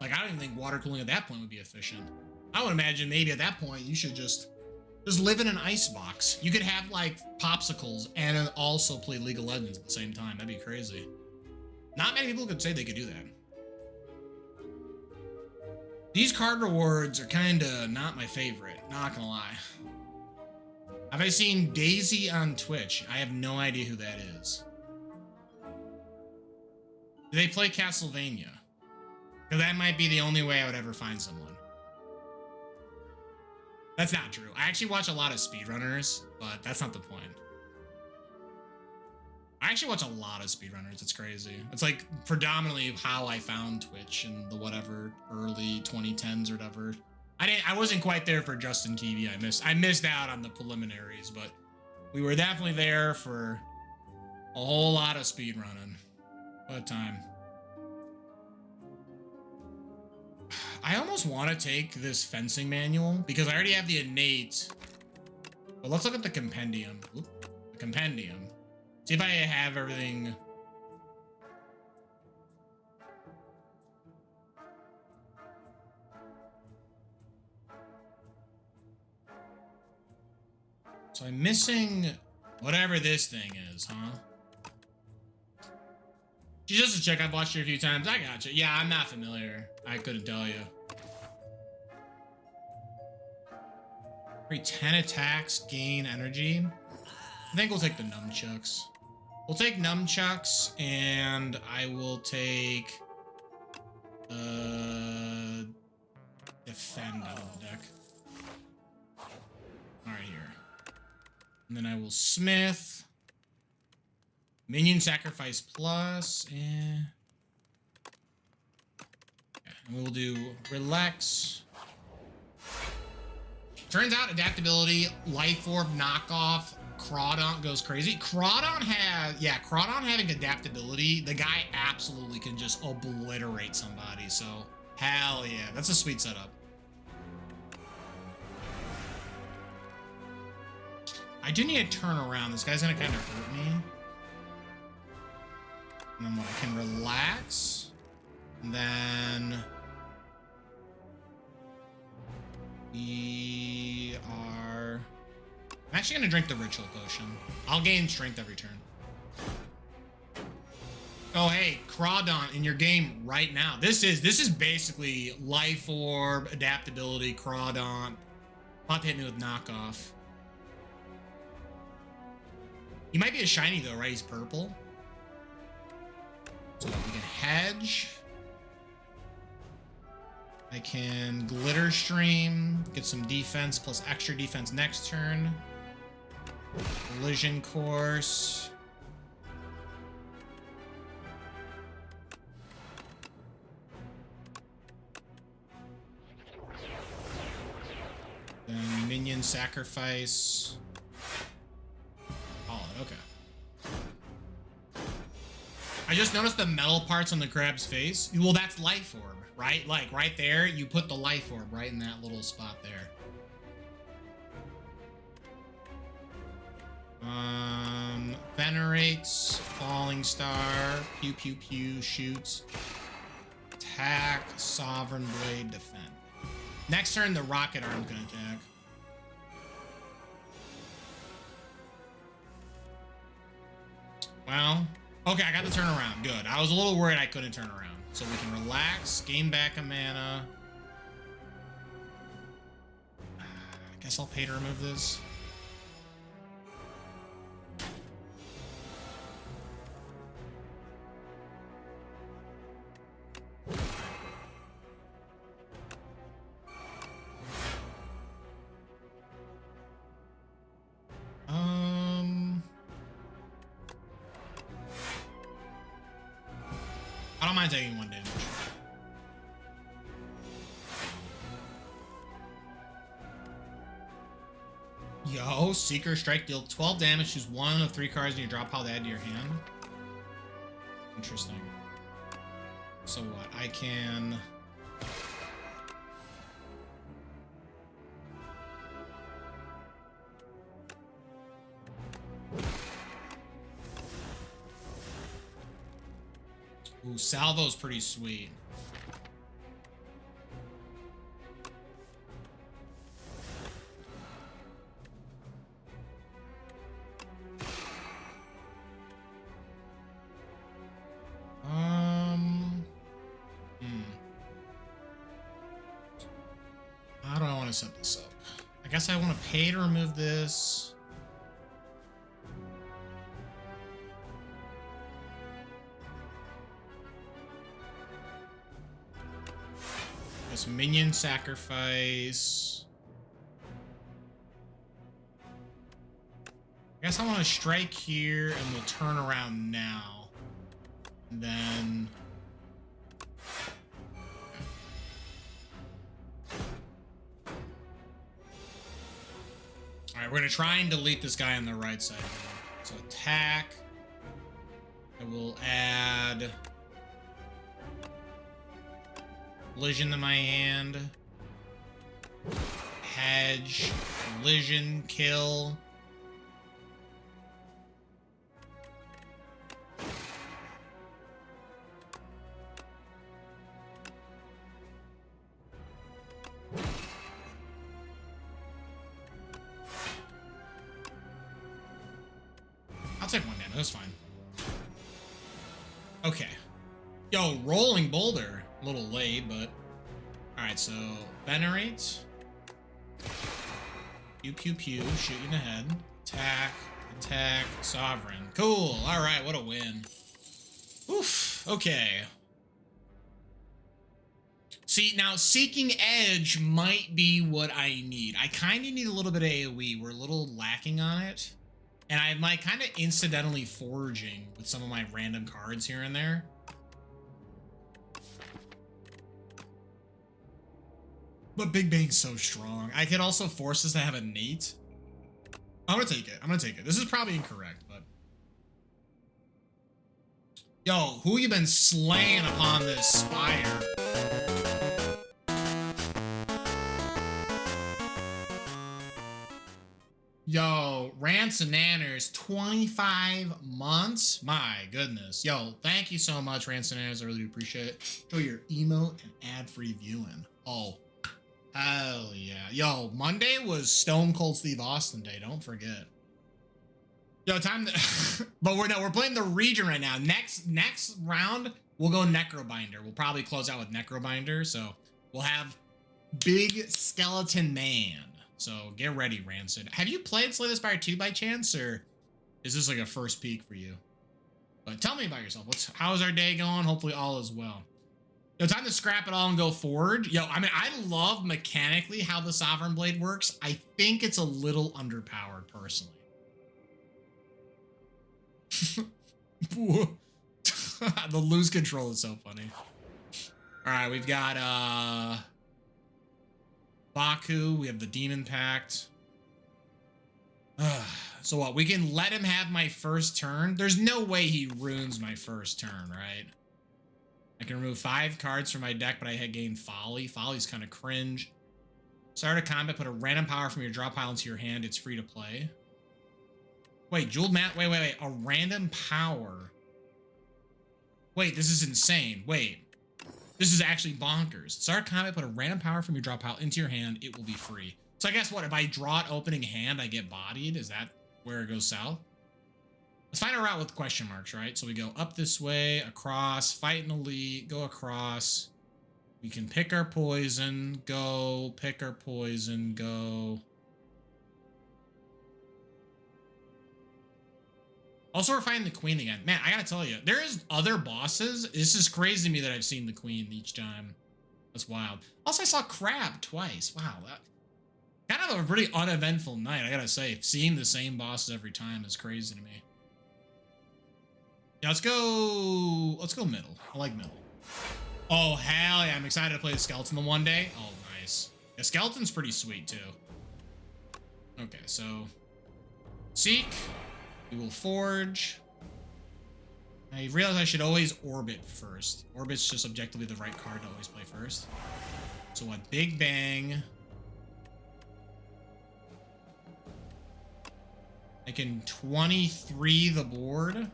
like, I don't even think water cooling at that point would be efficient. I would imagine maybe at that point you should just live in an ice box. You could have like popsicles and also play League of Legends at the same time. That'd be crazy. Not many people could say they could do that. These card rewards are kind of not my favorite, not gonna lie. Have I seen Daisy on Twitch? I have no idea who that is. Do they play Castlevania? Because that might be the only way I would ever find someone. That's not true. I actually watch a lot of speedrunners, but that's not the point. I actually watch a lot of speedrunners. It's crazy. It's like predominantly how I found Twitch in the whatever early 2010s or whatever. I wasn't quite there for Justin TV. I missed out on the preliminaries, but we were definitely there for a whole lot of speedrunning. What a time. I almost want to take this fencing manual because I already have the innate. But let's look at the compendium. Oop, the compendium. See if I have everything. So I'm missing whatever this thing is, huh? Just a check. I've watched you a few times. I gotcha. Yeah, I'm not familiar. I couldn't tell you. 10 attacks, gain energy. I think we'll take the nunchucks. We'll take nunchucks, and I will take defend out of the deck. All right, here. And then I will smith. Minion sacrifice plus, and we will do relax. Turns out adaptability, life orb knockoff, Crawdon goes crazy. Crawdon having adaptability, the guy absolutely can just obliterate somebody. So hell yeah, that's a sweet setup. I do need to turn around. This guy's gonna kind of hurt me. And then I can relax. And then we are. I'm actually gonna drink the ritual potion. I'll gain strength every turn. Oh hey, Crawdon in your game right now. This is basically life orb, adaptability, Crawdon. Not to hit me with knockoff. He might be a shiny though, right? He's purple. So we can hedge. I can glitter stream, get some defense plus extra defense next turn. Collision course. Then minion sacrifice. Oh, okay. I just noticed the metal parts on the crab's face. Well, that's life orb, right? Like right there, you put the life orb right in that little spot there. Venerates, falling star, pew pew pew, shoots, attack, sovereign blade, defend. Next turn, the rocket arm's gonna attack. Well, okay, I got the turnaround. Good. I was a little worried I couldn't turn around. So we can relax, gain back a mana. I guess I'll pay to remove this. I don't mind taking 1 damage. Yo, Seeker Strike, deal 12 damage, choose 1 of 3 cards in your draw pile to add to your hand. Interesting. So what? I can... Ooh, Salvo's pretty sweet. How do I want to set this up? I guess I want to pay to remove this. This minion sacrifice. I guess I want to strike here and we'll turn around now. And then... Alright, we're going to try and delete this guy on the right side. So attack. I will add... Collision to my hand. Hedge. Collision. Kill. I'll take 1 damage. That's fine. Okay. Yo, Rolling Boulder. A little late, but... Alright, so... Venerate. Pew, pew, pew. Shoot you in the head. Attack. Attack. Sovereign. Cool. Alright, what a win. Oof. Okay. See, now Seeking Edge might be what I need. I kind of need a little bit of AoE. We're a little lacking on it. And I'm like kind of incidentally foraging with some of my random cards here and there. But Big Bang's so strong. I could also force this to have a Nate. I'm gonna take it. I'm gonna take it. This is probably incorrect, but... Yo, who you been slaying upon this Spire? Yo, Rants and Nanners, 25 months? My goodness. Yo, thank you so much, Rants and Nanners. I really appreciate it. Show your emote and ad-free viewing. Oh, hell yeah. Yo, Monday was Stone Cold Steve Austin Day. Don't forget. Yo, time to... But we're playing the region right now. Next round, we'll go Necrobinder. We'll probably close out with Necrobinder. So we'll have Big Skeleton Man. So get ready, Rancid. Have you played Slay the Spire 2 by chance, or is this like a first peek for you? But tell me about yourself. How's our day going? Hopefully all is well. Yo, time to scrap it all and go forward. Yo, I mean, I love mechanically how the Sovereign Blade works. I think it's a little underpowered, personally. The lose control is so funny. All right, we've got Baku, we have the Demon Pact. So what? We can let him have my first turn. There's no way he ruins my first turn, right? I can remove 5 cards from my deck, but I had gained Folly. Folly's kind of cringe. Start a combat, put a random power from your draw pile into your hand. It's free to play. Wait, Jeweled Mat. Wait. A random power. Wait, this is insane. Wait. This is actually bonkers. Start a combat, put a random power from your draw pile into your hand. It will be free. So I guess what? If I draw it opening hand, I get bodied? Is that where it goes south? Let's find a route with question marks, right? So we go up this way, across, fight an elite, go across. We can pick our poison, go, pick our poison, go. Also, we're fighting the queen again. Man, I gotta tell you, there's other bosses. This is crazy to me that I've seen the queen each time. That's wild. Also, I saw Crab twice. Wow, that kind of a pretty uneventful night, I gotta say. Seeing the same bosses every time is crazy to me. Yeah, let's go middle. I like middle. Oh, hell yeah. I'm excited to play the skeleton the one day. Oh, nice. The skeleton's pretty sweet, too. Okay, so... Seek. We will forge. I realize I should always orbit first. Orbit's just objectively the right card to always play first. So what? Big Bang. I can 23 the board.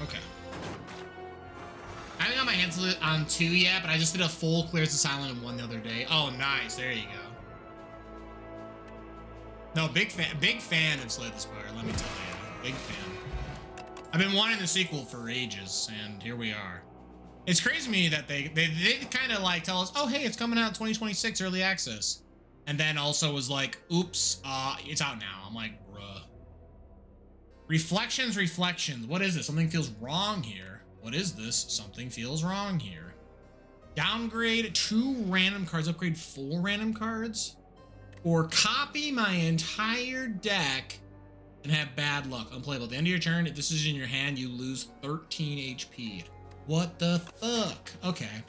Okay. I haven't got my hands on 2 yet, but I just did a full Clears the Silent in 1 the other day. Oh, nice. There you go. No, big fan of Slay the Spire, let me tell you. Big fan. I've been wanting the sequel for ages, and here we are. It's crazy to me that they kind of like tell us, oh, hey, it's coming out 2026 early access. And then also was like, oops, it's out now. I'm like, bruh. Reflections. What is this? Something feels wrong here. What is this? Something feels wrong here. Downgrade 2 random cards, upgrade 4 random cards, or copy my entire deck and have bad luck. Unplayable. At the end of your turn, if this is in your hand, you lose 13 HP. What the fuck? Okay.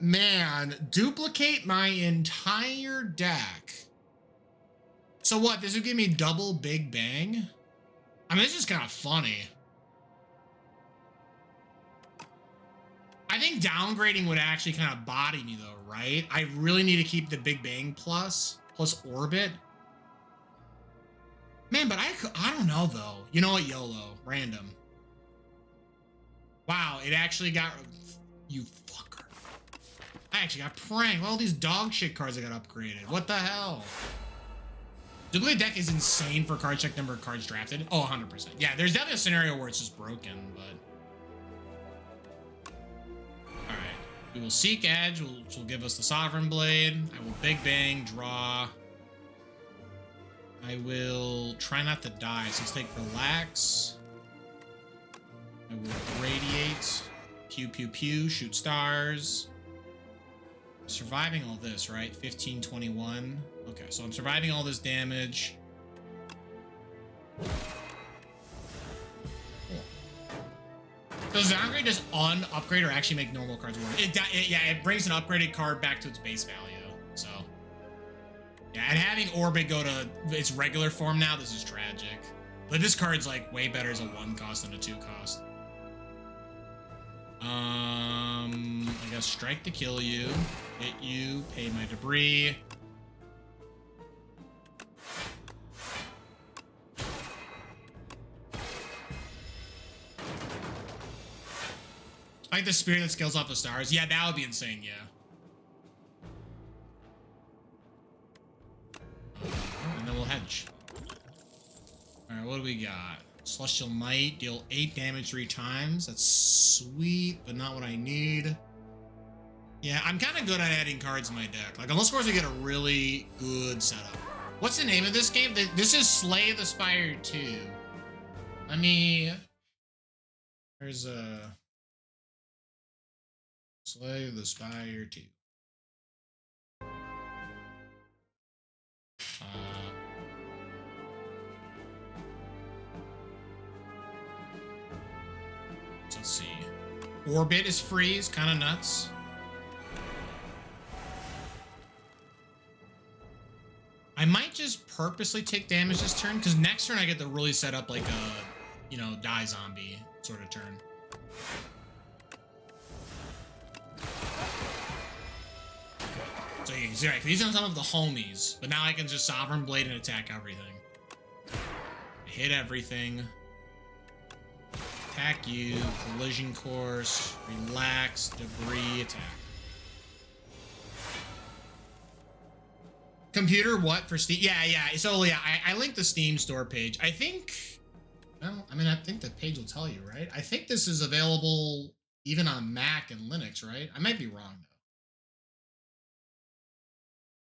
Man, duplicate my entire deck. So what? This would give me double Big Bang? I mean, this is kind of funny. I think downgrading would actually kind of body me though, right? I really need to keep the Big Bang plus Orbit. Man, but I don't know though. You know what? YOLO. Random. Wow, it actually got... You fucker. I actually got pranked. All these dog shit cards I got upgraded. What the hell? Duplicate deck is insane for card check number of cards drafted. Oh, 100%. Yeah, there's definitely a scenario where it's just broken, but... Alright. We will Seek Edge, which will give us the Sovereign Blade. I will Big Bang, draw. I will try not to die, so let's take Relax. I will Radiate. Pew, pew, pew, shoot stars. Surviving all this, right? 15, 21. Okay, so I'm surviving all this damage. Cool. Does downgrade just upgrade or actually make normal cards work? Yeah, it brings an upgraded card back to its base value. So, yeah, and having Orbit go to its regular form now, this is tragic. But this card's like way better as a 1 cost than a 2 cost. I guess strike to kill you, hit you, pay my debris. Like the spirit that scales off the stars. Yeah, that would be insane, yeah. And then we'll hedge. Alright, what do we got? Celestial Might, deal 8 damage 3 times. That's sweet, but not what I need. Yeah, I'm kind of good at adding cards in my deck. Like, unless, of course, we get a really good setup. What's the name of this game? This is Slay the Spire 2. Let me... There's a... Slay the Spire 2. Let's see. Orbit is freeze, kind of nuts. I might just purposely take damage this turn, because next turn I get to really set up like a, you know, die zombie sort of turn. So you can see, right, these are some of the homies, but now I can just Sovereign Blade and attack everything. Hit everything. Attack you, collision course, relax, debris, attack. Computer, what for Steam? Yeah. So yeah, I linked the Steam store page. I think, well, I mean, I think the page will tell you, right? I think this is available even on Mac and Linux, right? I might be wrong though.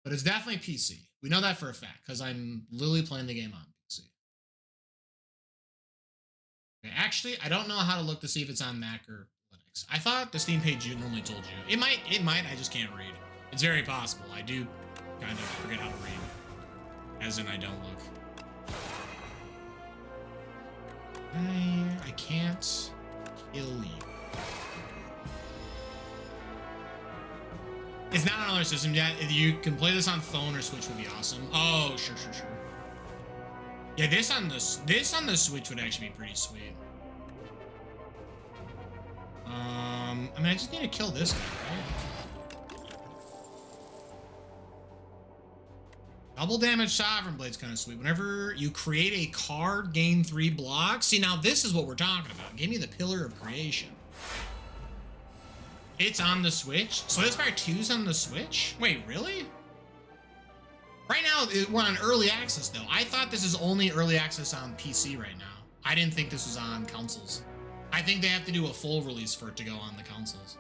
But it's definitely PC. We know that for a fact because I'm literally playing the game on PC. Okay, actually, I don't know how to look to see if it's on Mac or Linux. I thought the Steam page normally told you. It might, I just can't read. It's very possible. I do kind of forget how to read. As in, I don't look. I can't kill you. It's not on other systems yet. If you can play this on phone or Switch would be awesome. Oh, sure. Yeah, this on the Switch would actually be pretty sweet. I mean, I just need to kill this guy, right? Double damage Sovereign Blade's kind of sweet. Whenever you create a card, gain 3 blocks. See, now this is what we're talking about. Give me the Pillar of Creation. It's on the Switch? So Spire 2's on the Switch? Wait, really? Right now, we're on early access, though. I thought this is only early access on PC right now. I didn't think this was on consoles. I think they have to do a full release for it to go on the consoles.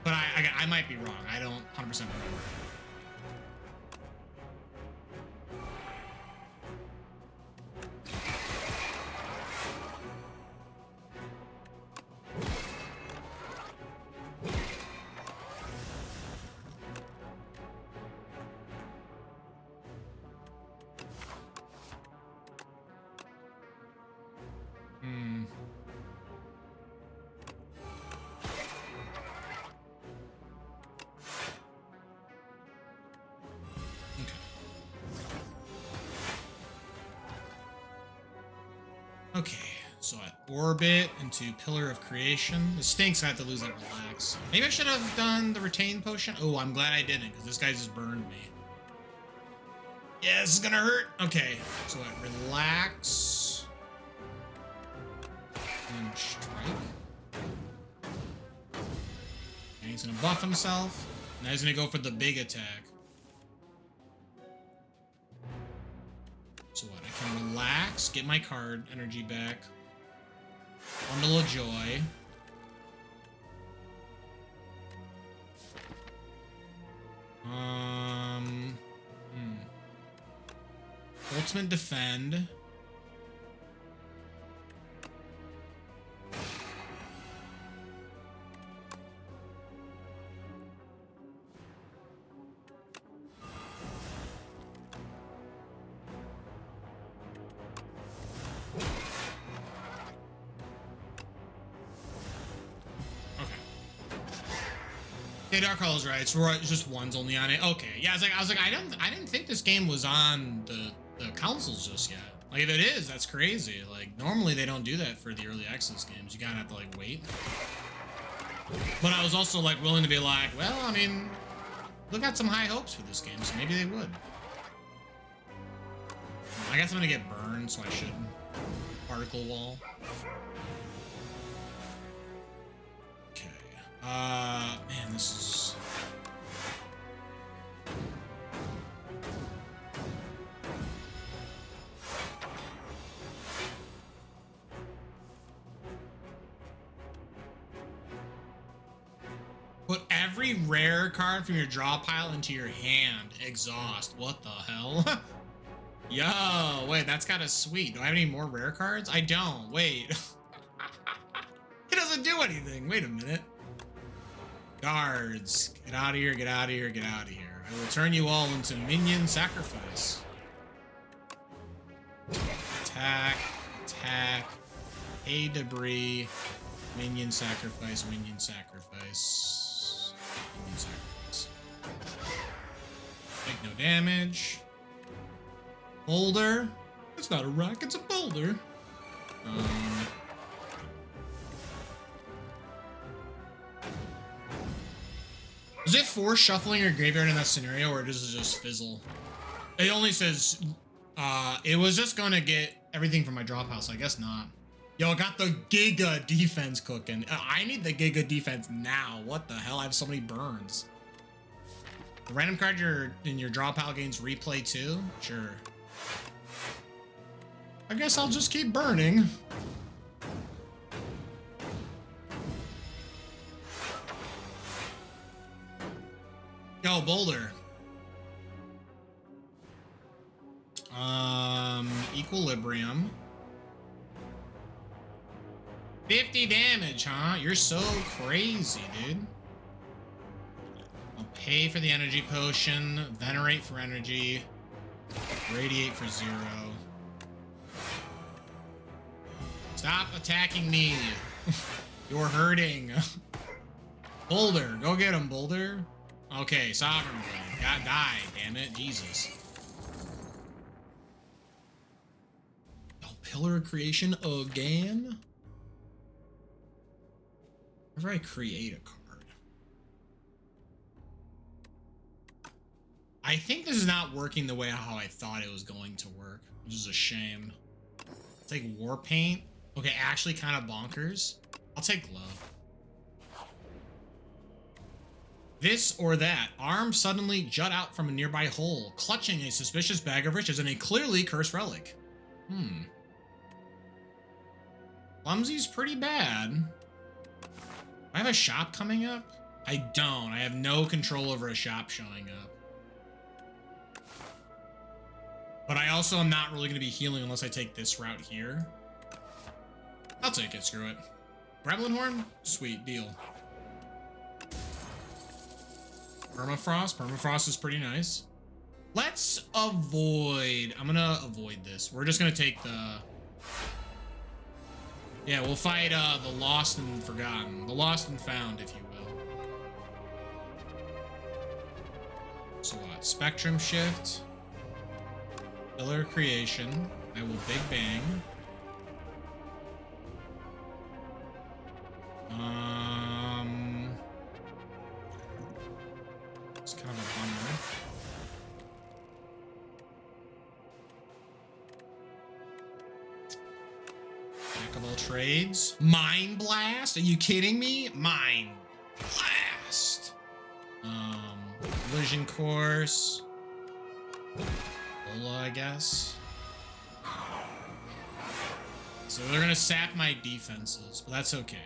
But I might be wrong. I don't 100% remember. Okay, so I orbit into Pillar of Creation. It stinks I have to lose that relax. Maybe I should have done the retain potion. Oh, I'm glad I didn't, because this guy just burned me. Yeah, this is gonna hurt. Okay, so I relax. And strike. And he's gonna buff himself. Now he's gonna go for the big attack. So what? I can relax, get my card energy back. Bundle of Joy. Ultimate Defend. Yeah, Dark Hollow's right. It's just one's only on it. Okay. Yeah, I was like, I didn't think this game was on the consoles just yet. Like, if it is, that's crazy. Like, normally they don't do that for the early access games. You gotta have to like wait. But I was also like willing to be like, well, I mean, look at some high hopes for this game, so maybe they would. I guess I'm gonna get burned, so I shouldn't. Particle wall. Man, this is... Put every rare card from your draw pile into your hand. Exhaust. What the hell? Yo, wait, that's kind of sweet. Do I have any more rare cards? I don't. Wait. It doesn't do anything. Wait a minute. Guards, get out of here, get out of here, get out of here. I will turn you all into minion sacrifice. Attack, attack, A debris, minion sacrifice, minion sacrifice, minion sacrifice. Take no damage. Boulder. It's not a rock, it's a boulder. Is it force shuffling your graveyard in that scenario, or does it just fizzle? It only says, it was just gonna get everything from my drop house. I guess not. Yo, I got the Giga defense cooking. I need the Giga defense now. What the hell? I have so many burns. The random card in your draw pile gains replay too? Sure. I guess I'll just keep burning. Yo, Boulder. Equilibrium. 50 damage, huh? You're so crazy, dude. I'll pay for the energy potion, venerate for energy, radiate for 0. Stop attacking me. You're hurting. Boulder, go get him, Boulder. Okay, Sovereign Blade. God, die, damn it. Jesus. Oh, Pillar of Creation again? Whenever I create a card. I think this is not working the way how I thought it was going to work, which is a shame. It's like War Paint. Okay, actually kind of bonkers. I'll take Glove. This or that. Arms suddenly jut out from a nearby hole, clutching a suspicious bag of riches and a clearly cursed relic. Clumsy's pretty bad. Do I have a shop coming up? I don't. I have no control over a shop showing up. But I also am not really going to be healing unless I take this route here. I'll take it. Screw it. Gremlin Horn? Sweet deal. Permafrost. Permafrost is pretty nice. Let's avoid... I'm gonna avoid this. We're just gonna take the... Yeah, we'll fight the Lost and Forgotten. The Lost and Found, if you will. So what? Spectrum Shift. Pillar Creation. I will Big Bang. It's kind of a bummer. Jack of all trades. Mind Blast? Are you kidding me? Mind Blast. Collision Course. Bola, I guess. So they're gonna sap my defenses, but that's okay.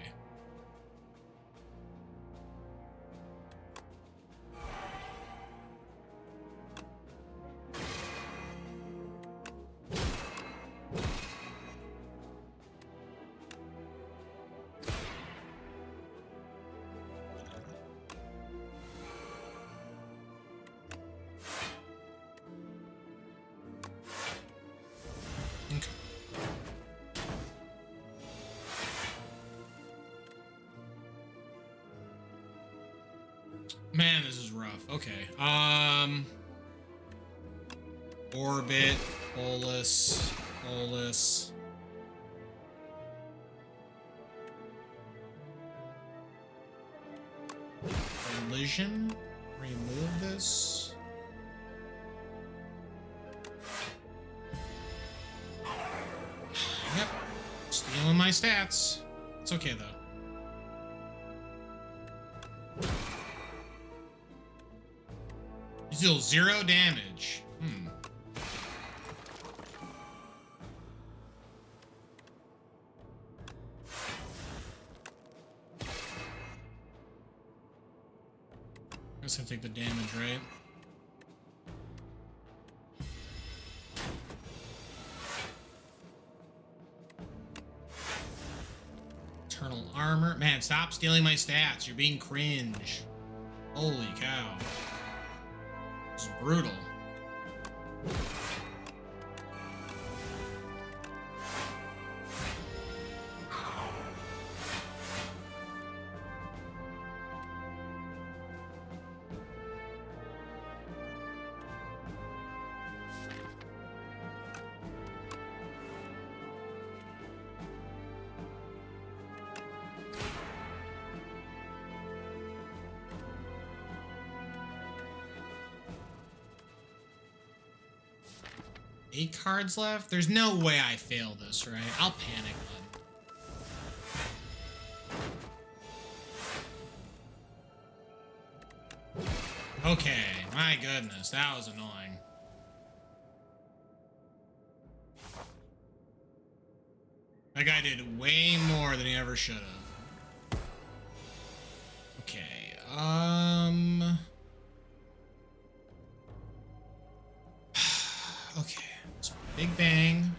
Man, this is rough. Okay. Orbit, Bolus, Bolus. Collision. Remove this. Yep. Stealing my stats. It's okay though. You deal 0 damage. I guess I take the damage, right? Eternal armor. Man, stop stealing my stats. You're being cringe. Holy cow. This is brutal. 8 cards left? There's no way I fail this, right? I'll panic then. Okay, my goodness, that was annoying. That guy did way more than he ever should have. Okay, okay, so Big Bang.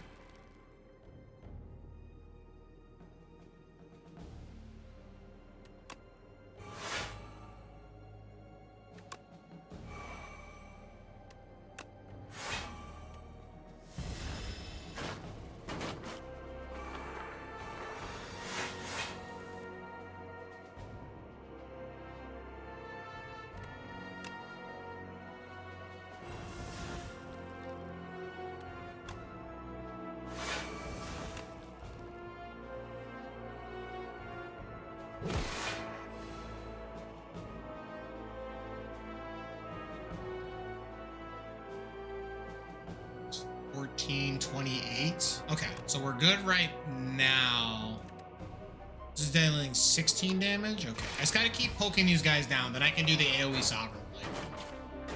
Okay, so we're good right now. This is dealing 16 damage. Okay, I just gotta keep poking these guys down, then I can do the AoE Sovereign Blade.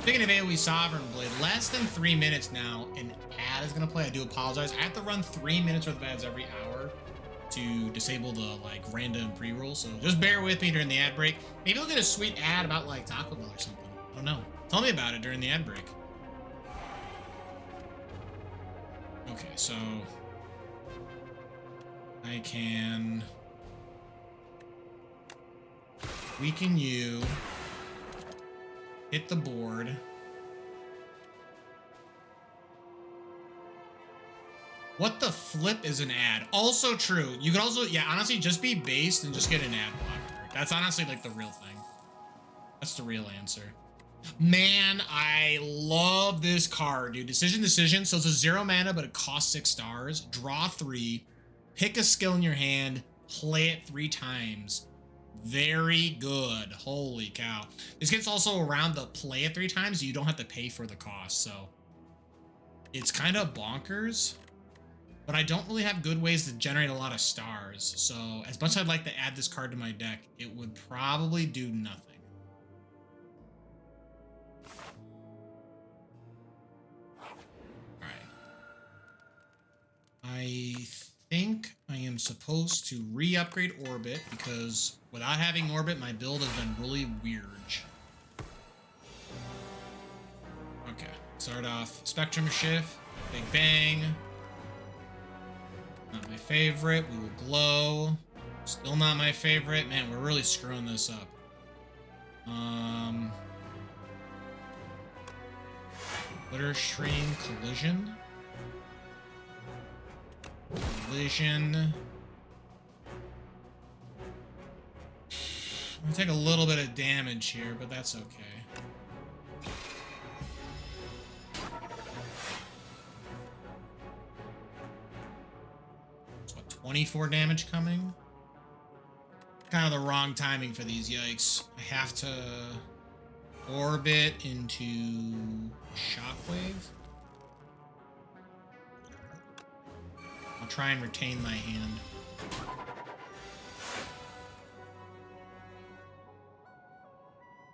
Speaking of AoE Sovereign Blade, less than 3 minutes now, an ad is gonna play. I do apologize. I have to run 3 minutes worth of ads every hour to disable the like random pre-roll, so just bear with me during the ad break. Maybe we'll get a sweet ad about like Taco Bell or something. I don't know. Tell me about it during the ad break. Okay, so I can weaken you, hit the board. What the flip is an ad? Also true. You could also, yeah, honestly, just be based and just get an ad blocker. That's honestly like the real thing. That's the real answer. Man, I love this card, dude. Decision. So it's a 0 mana, but it costs 6 stars. Draw 3. Pick a skill in your hand. Play it 3 times. Very good. Holy cow. This gets also around the play it 3 times. So you don't have to pay for the cost. So it's kind of bonkers. But I don't really have good ways to generate a lot of stars. So as much as I'd like to add this card to my deck, it would probably do nothing. I think I am supposed to re-upgrade Orbit because without having Orbit, my build has been really weird. Okay, start off Spectrum Shift, Big Bang. Not my favorite. We will Glow. Still not my favorite. Man, we're really screwing this up. Glitter Stream Collision. Collision. I'm gonna take a little bit of damage here, but that's okay. So what, 24 damage coming? Kind of the wrong timing for these, yikes. I have to orbit into Shockwave. I'll try and retain my hand.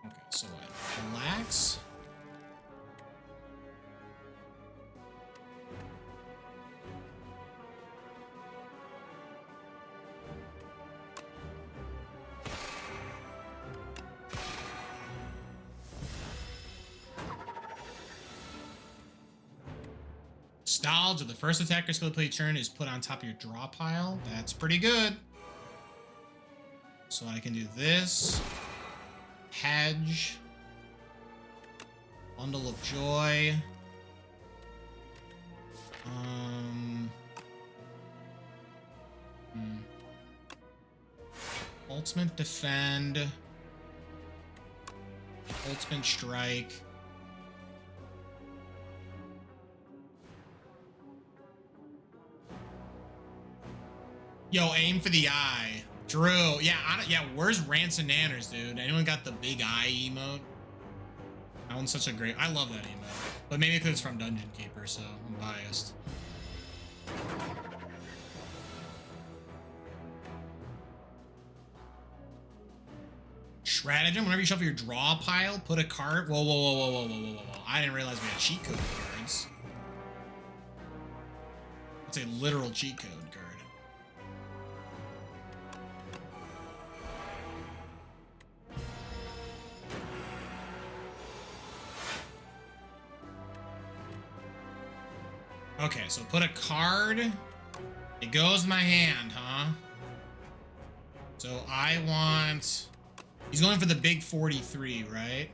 Okay, so what? Relax. Nostalgia, the first attacker skill play turn is put on top of your draw pile. That's pretty good. So I can do this. Hedge. Bundle of Joy. Ultimate Defend. Ultimate Strike. Yo, aim for the eye. Drew. Yeah, where's Rants and Nanners, dude? Anyone got the big eye emote? I one's such a great... I love that emote. But maybe because it's from Dungeon Keeper, so I'm biased. Stratagem, whenever you shuffle your draw pile, put a card... Whoa, whoa, whoa, whoa, whoa, whoa, whoa, whoa. I didn't realize we had cheat code cards. It's a literal cheat code card. Okay, so put a card. It goes in my hand, huh? So I want... He's going for the big 43, right?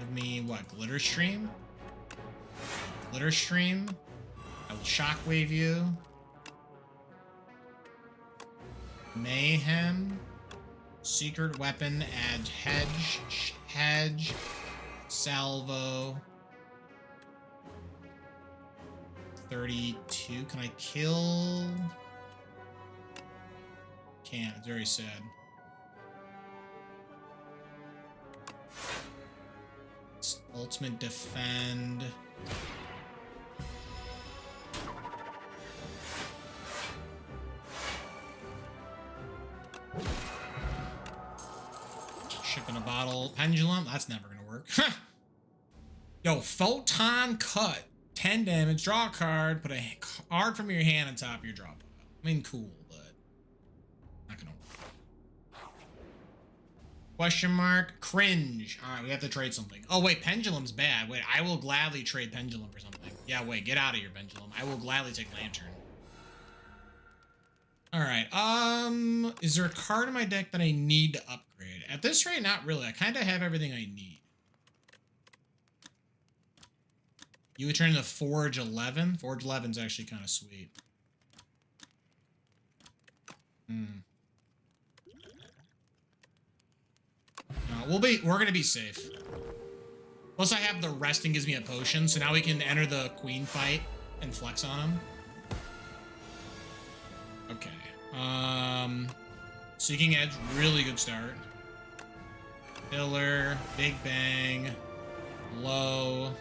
Give me, what, Glitter Stream? Glitter Stream. I will Shockwave you. Mayhem. Secret Weapon, add Hedge, Salvo. 32. Can I kill? Can't. It's very sad. It's Ultimate Defend. Ship in a bottle. Pendulum. That's never gonna work. Yo, Photon Cut. 10 damage. Draw a card. Put a card from your hand on top of your draw pile. I mean, cool, but not gonna work. Question mark. Cringe. All right, we have to trade something. Oh wait, Pendulum's bad. Wait, I will gladly trade Pendulum for something. Yeah, wait, get out of here, Pendulum. I will gladly take Lantern. All right. Is there a card in my deck that I need to upgrade? At this rate, not really. I kind of have everything I need. You would turn to Forge 11. Forge 11 is actually kind of sweet. No, we're gonna be safe. Plus, I have the resting gives me a potion, so now we can enter the queen fight and flex on him. Okay. Seeking Edge, really good start. Pillar, Big Bang, Low.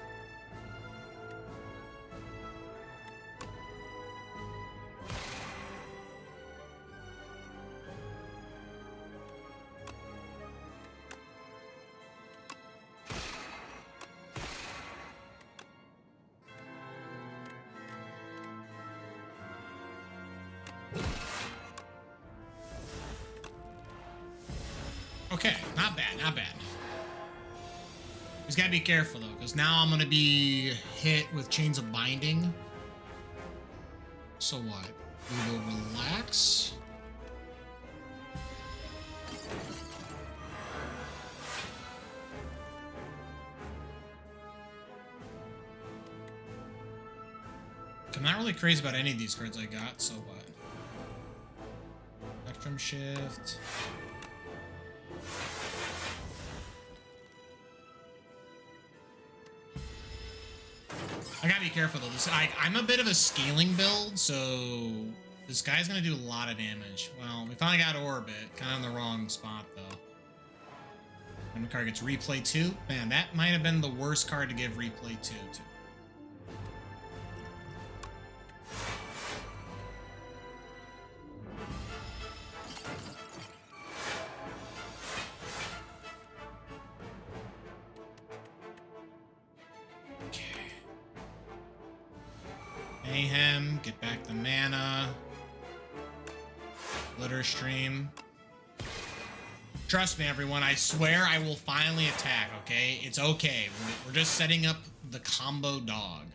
Okay, not bad, not bad. Just gotta be careful though, because now I'm gonna be hit with Chains of Binding. So what? We will relax. I'm not really crazy about any of these cards I got, so what? Spectrum Shift. I gotta be careful though. I'm a bit of a scaling build, so this guy's gonna do a lot of damage. Well, we finally got Orbit, kind of in the wrong spot though. When the card gets Replay 2, man, that might have been the worst card to give Replay 2 to. Mayhem, get back the mana. Glitter Stream. Trust me, everyone, I swear I will finally attack, okay? It's okay. We're just setting up the combo dog.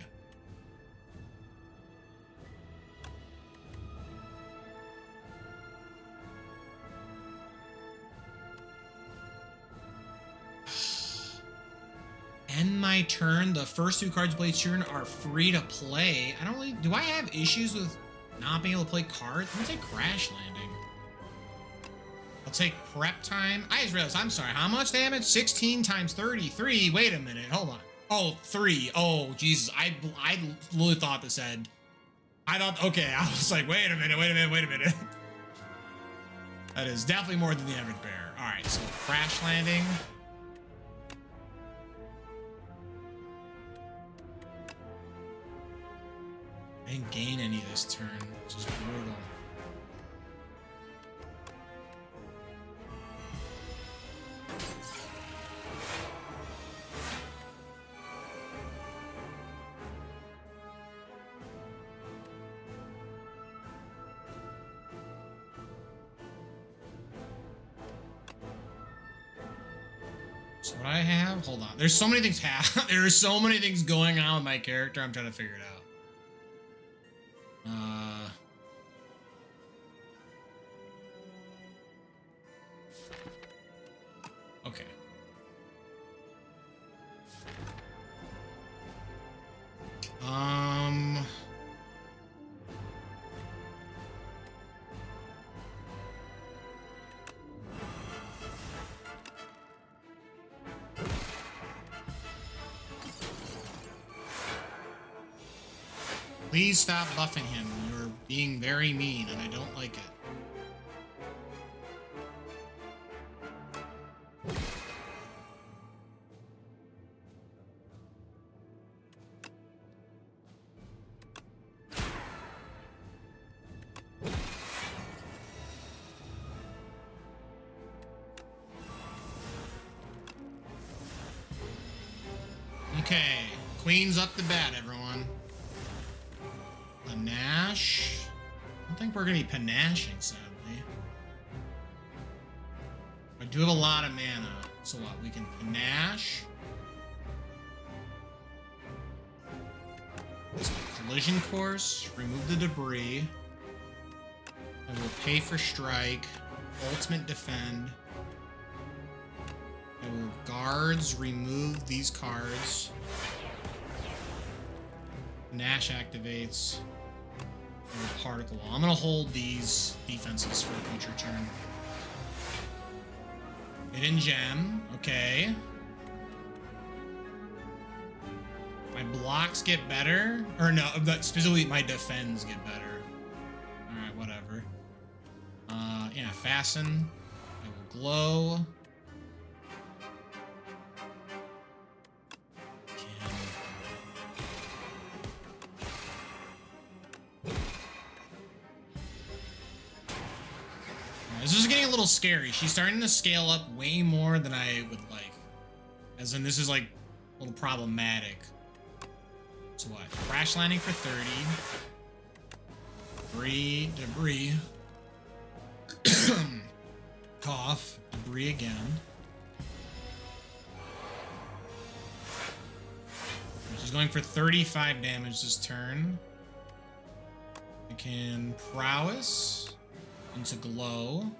End my turn. The first two cards played turn are free to play. I don't really... Do I have issues with not being able to play cards? I'm gonna take Crash Landing. I'll take Prep Time. I just realized, I'm sorry, how much damage? 16 times 33. Wait a minute, hold on. Oh, 3. Oh, Jesus. I literally thought this said... I thought, okay, I was like, wait a minute. That is definitely more than the average bear. All right, so crash landing. I didn't gain any this turn, which is brutal. So what I have, hold on. There's so many things there are so many things going on with my character. I'm trying to figure it out. Okay. Please stop buffing him. You're being very mean, and I don't like it. Okay, Queen's up the bat, everyone. Panache. I don't think we're gonna be panashing, sadly. I do have a lot of mana, so what? We can panache. So collision course, remove the debris. I will pay for strike. Ultimate defend. I will guards, remove these cards. Nash activates. Particle wall. I'm gonna hold these defenses for a future turn. Hidden gem. Okay. My blocks get better. Or no, specifically my defends get better. Alright, whatever. Yeah, fasten. I will glow. This is getting a little scary. She's starting to scale up way more than I would like. As in, this is like a little problematic. So what? Crash landing for 30. Debris. Cough. Debris again. She's going for 35 damage this turn. I can prowess into glow.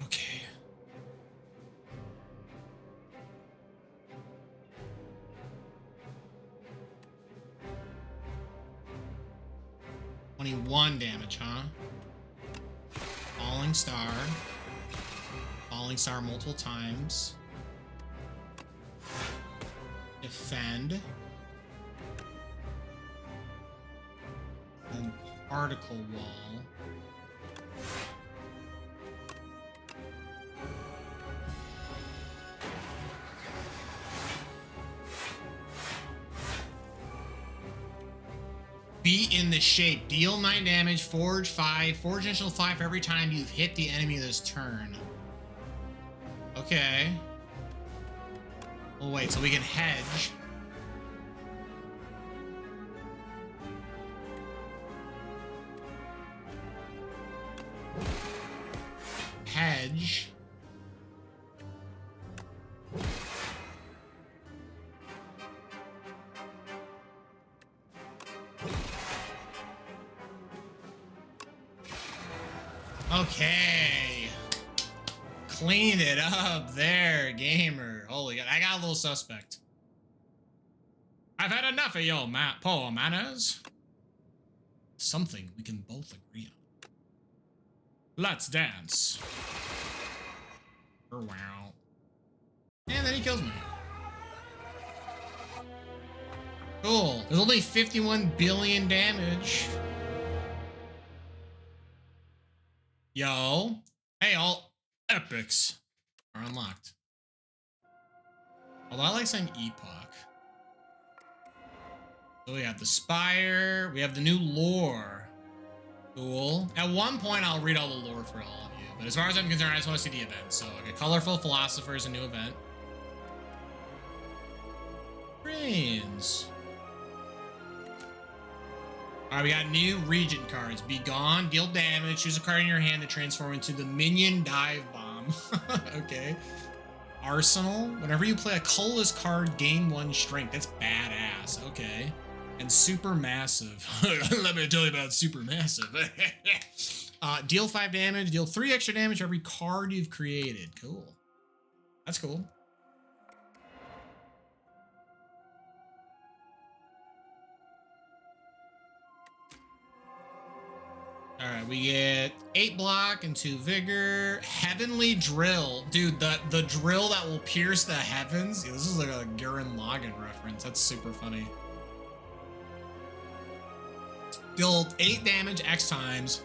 Okay. One damage, huh? Falling star. Falling star multiple times. Defend. And particle wall. Be in the shape. Deal 9 damage. Forge 5. Forge additional 5 for every time you've hit the enemy this turn. Okay. Well, wait. So we can hedge. Hedge. Okay. Clean it up there, gamer. Holy God. I got a little suspect. I've had enough of your poor manners. something we can both agree on. Let's dance. Wow. And then he kills me. Cool. There's only 51 billion damage. Yo. Hey, all epics are unlocked. Although I like saying epoch. So we have the Spire. We have the new lore. Cool. At one point, I'll read all the lore for all of you. But as far as I'm concerned, I just want to see the event. So, like a colorful philosopher is a new event. Brains. Alright, we got new Regent cards. Be gone, deal damage, choose a card in your hand to transform into the Minion Dive Bomb. Okay. Arsenal. Whenever you play a colorless card, gain 1 strength. That's badass. Okay. And Supermassive. Let me tell you about Supermassive. Deal 5 damage, deal 3 extra damage for every card you've created. Cool. That's cool. Alright, we get 8 block and 2 vigor. Heavenly drill. Dude, the drill that will pierce the heavens. Yeah, this is like a Gurren Lagann reference. That's super funny. Deal 8 damage X times.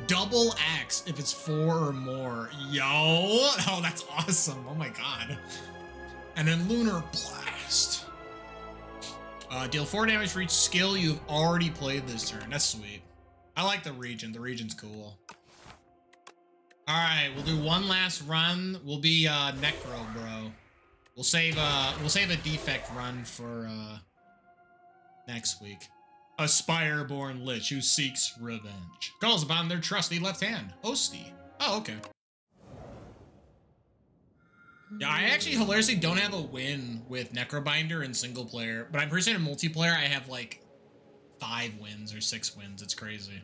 Double X if it's 4 or more. Yo! Oh, that's awesome. Oh my god. And then Lunar Blast. Deal 4 damage for each skill you've already played this turn. That's sweet. I like the Regent. The Regent's cool. Alright, we'll do one last run. We'll be Necro, bro. We'll save a defect run for next week. A Spire-born Lich who seeks revenge. Calls upon their trusty left hand, Osti. Oh, okay. Yeah, I actually hilariously don't have a win with Necrobinder in single player, but I'm pretty sure in multiplayer I have like 5 wins or 6 wins. It's crazy.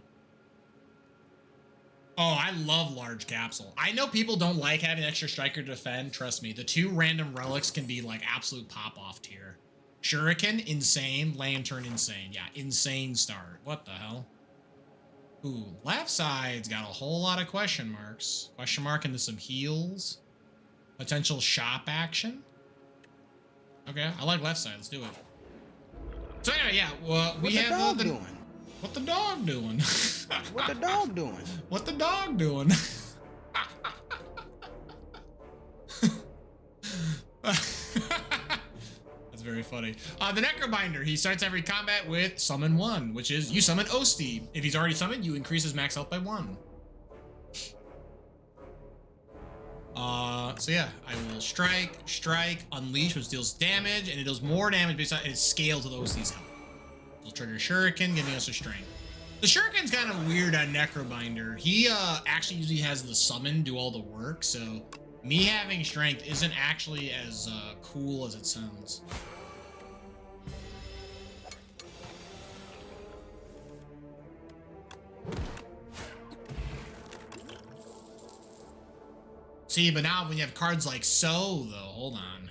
Oh, I love large capsule. I know people don't like having extra striker to defend. Trust me, the 2 random relics can be like absolute pop-off tier. Shuriken, insane. Lantern, insane. Yeah, insane start. What the hell? Ooh, left side's got a whole lot of question marks. Question mark into some heals. Potential shop action. Okay, I like left side. Let's do it. So anyway, yeah, well, we have What the dog doing? What the dog doing? What the dog doing? What the dog doing? That's very funny. The Necrobinder, he starts every combat with Summon 1, which is you summon Osti. If he's already summoned, you increase his max health by 1. So yeah, I will strike, unleash, which deals damage, and it deals more damage based on its scale to the Osti's health. It'll trigger Shuriken, giving us a strength. The Shuriken's kind of weird on Necrobinder. He actually usually has the summon do all the work, so me having strength isn't actually as cool as it sounds. See, but now when you have cards like so, though, hold on.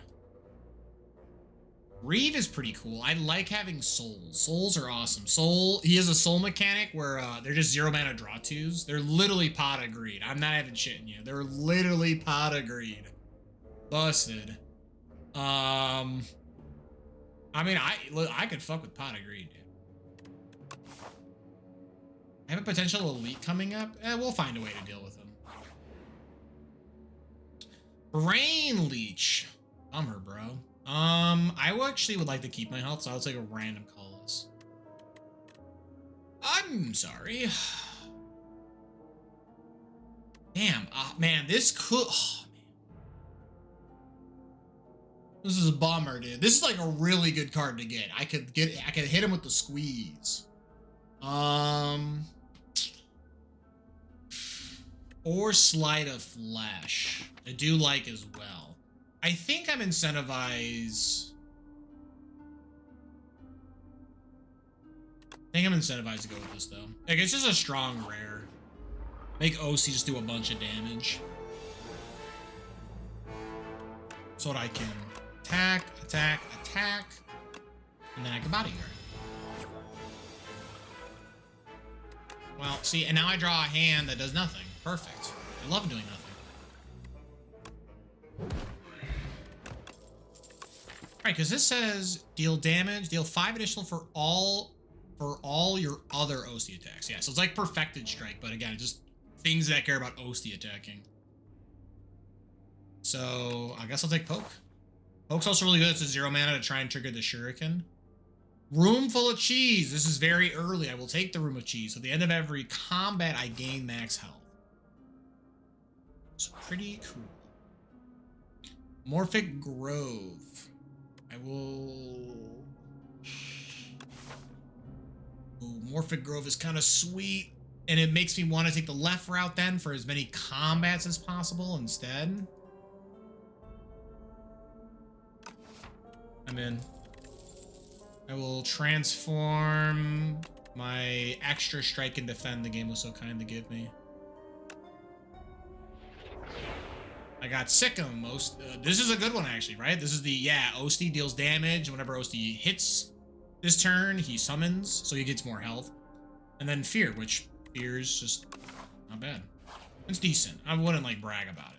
Reeve is pretty cool. I like having souls. Souls are awesome. He has a soul mechanic where they're just 0 mana draw 2s. They're literally pot of greed. I'm not even shitting you. They're literally pot of greed. Busted. I mean, I could fuck with pot of greed, dude. I have a potential elite coming up. We'll find a way to deal with him. Brain Leech. Bummer, bro. I actually would like to keep my health, so I'll take a random colorless. I'm sorry. Damn, man, this could. Oh, man. This is a bummer, dude. This is like a really good card to get. I could hit him with the squeeze. Or Slide of Flesh. I do like as well. I think I'm incentivized. To go with this though. Like it's just a strong rare. Make OC just do a bunch of damage. So that I can attack, and then I can bodyguard. Well, see, and now I draw a hand that does nothing. Perfect. I love doing nothing. Alright, because this says deal damage, deal 5 additional for all your other OC attacks. Yeah, so it's like perfected strike, but again, just things that care about OC attacking. So I guess I'll take poke. Poke's also really good. It's a 0 mana to try and trigger the shuriken. Room full of cheese. This is very early. I will take the room of cheese. So at the end of every combat, I gain max health. It's pretty cool. Morphic Grove. I will... Ooh, Morphic Grove is kind of sweet. And it makes me want to take the left route then for as many combats as possible instead. I'm in. I will transform my extra strike and defend the game was so kind to give me. I got Sikkim. This is a good one, actually, right? This is the, yeah, Osti deals damage. Whenever Osti hits this turn, he summons, so he gets more health. And then Fear, which Fear is just not bad. It's decent. I wouldn't, like, brag about it.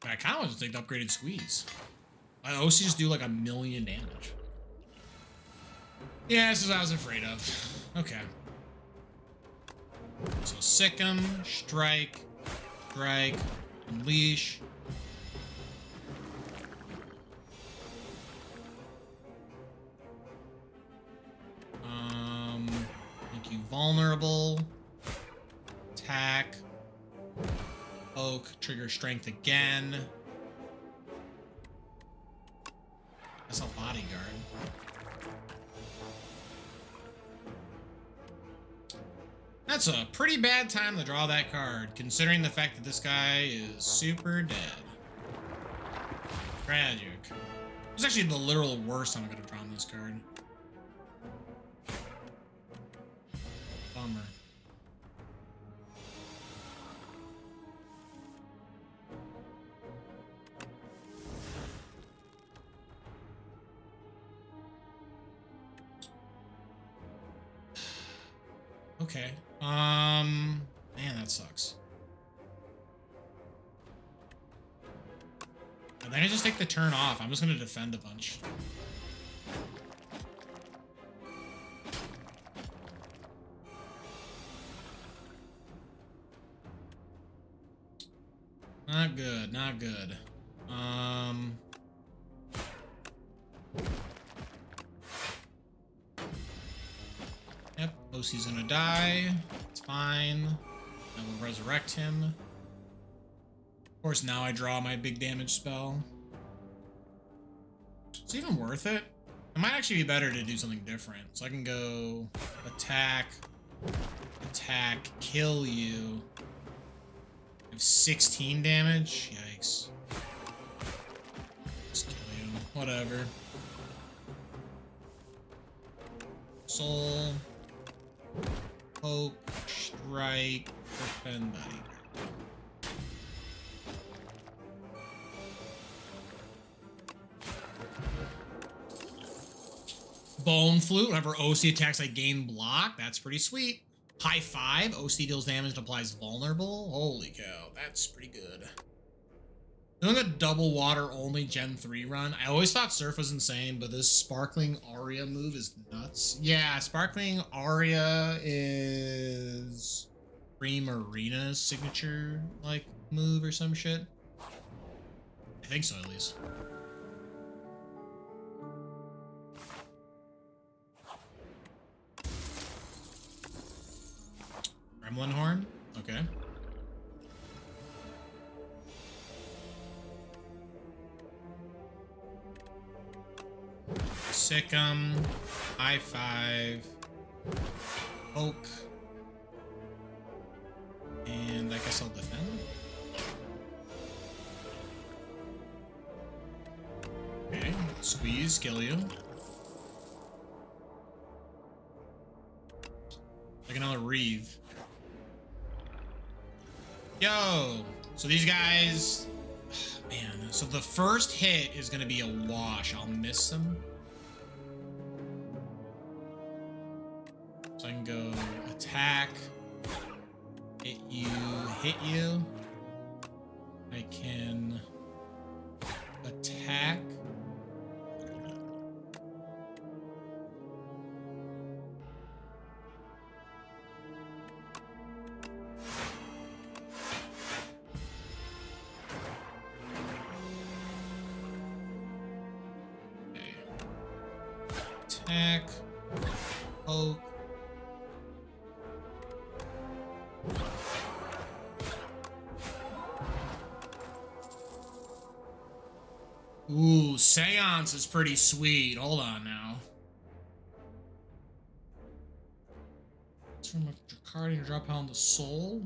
I kind of want to take the upgraded squeeze. My OC just do like 1,000,000 damage. Yeah, this is what I was afraid of. Okay. So Sikkim, Strike, Unleash. Make you vulnerable. Attack. Poke, trigger strength again. That's a bodyguard. That's a pretty bad time to draw that card, considering the fact that this guy is super dead. Tragic. It's actually the literal worst time I could have drawn this card. Bummer. Okay. Man, that sucks. And then I just take the turn off. I'm just gonna defend a bunch. Not good, not good. Yep, OC's gonna die. It's fine. I will resurrect him. Of course, now I draw my big damage spell. It's even worth it. It might actually be better to do something different. So I can go attack, kill you. I have 16 damage. Yikes. Just kill you. Whatever. Soul. Poke, strike, defend bodyguard. Bone Flute. Whenever OC attacks, I gain block. That's pretty sweet. High 5. OC deals damage and applies vulnerable. Holy cow. That's pretty good. Doing a double water only Gen 3 run. I always thought Surf was insane, but this Sparkling Aria move is nuts. Yeah, Sparkling Aria is Marina's signature, like, move or some shit. I think so, at least. Gremlin Horn? Okay. Sikkim, high 5, poke, and I guess I'll defend. Okay, squeeze, kill you. Like another Reeve. Yo! So these guys... Man, so the first hit is going to be a wash. I'll miss them. hit you. I can attack. Okay. Attack. Poke. Ooh, Seance is pretty sweet. Hold on now. It's from a card and drop down the soul.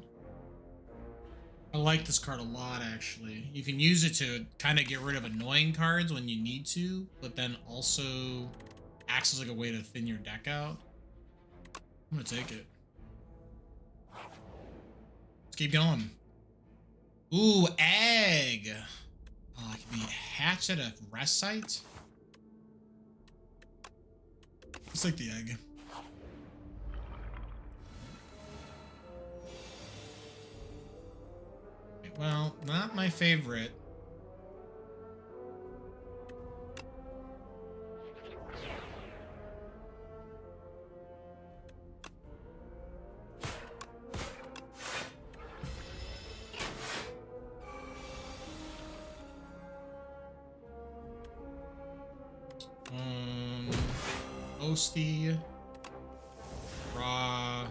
I like this card a lot, actually. You can use it to kind of get rid of annoying cards when you need to, but then also acts as like a way to thin your deck out. I'm gonna take it. Let's keep going. Ooh, egg. It can be hatched at a rest site. It's like the egg. Well, not my favorite. Toasty, raw.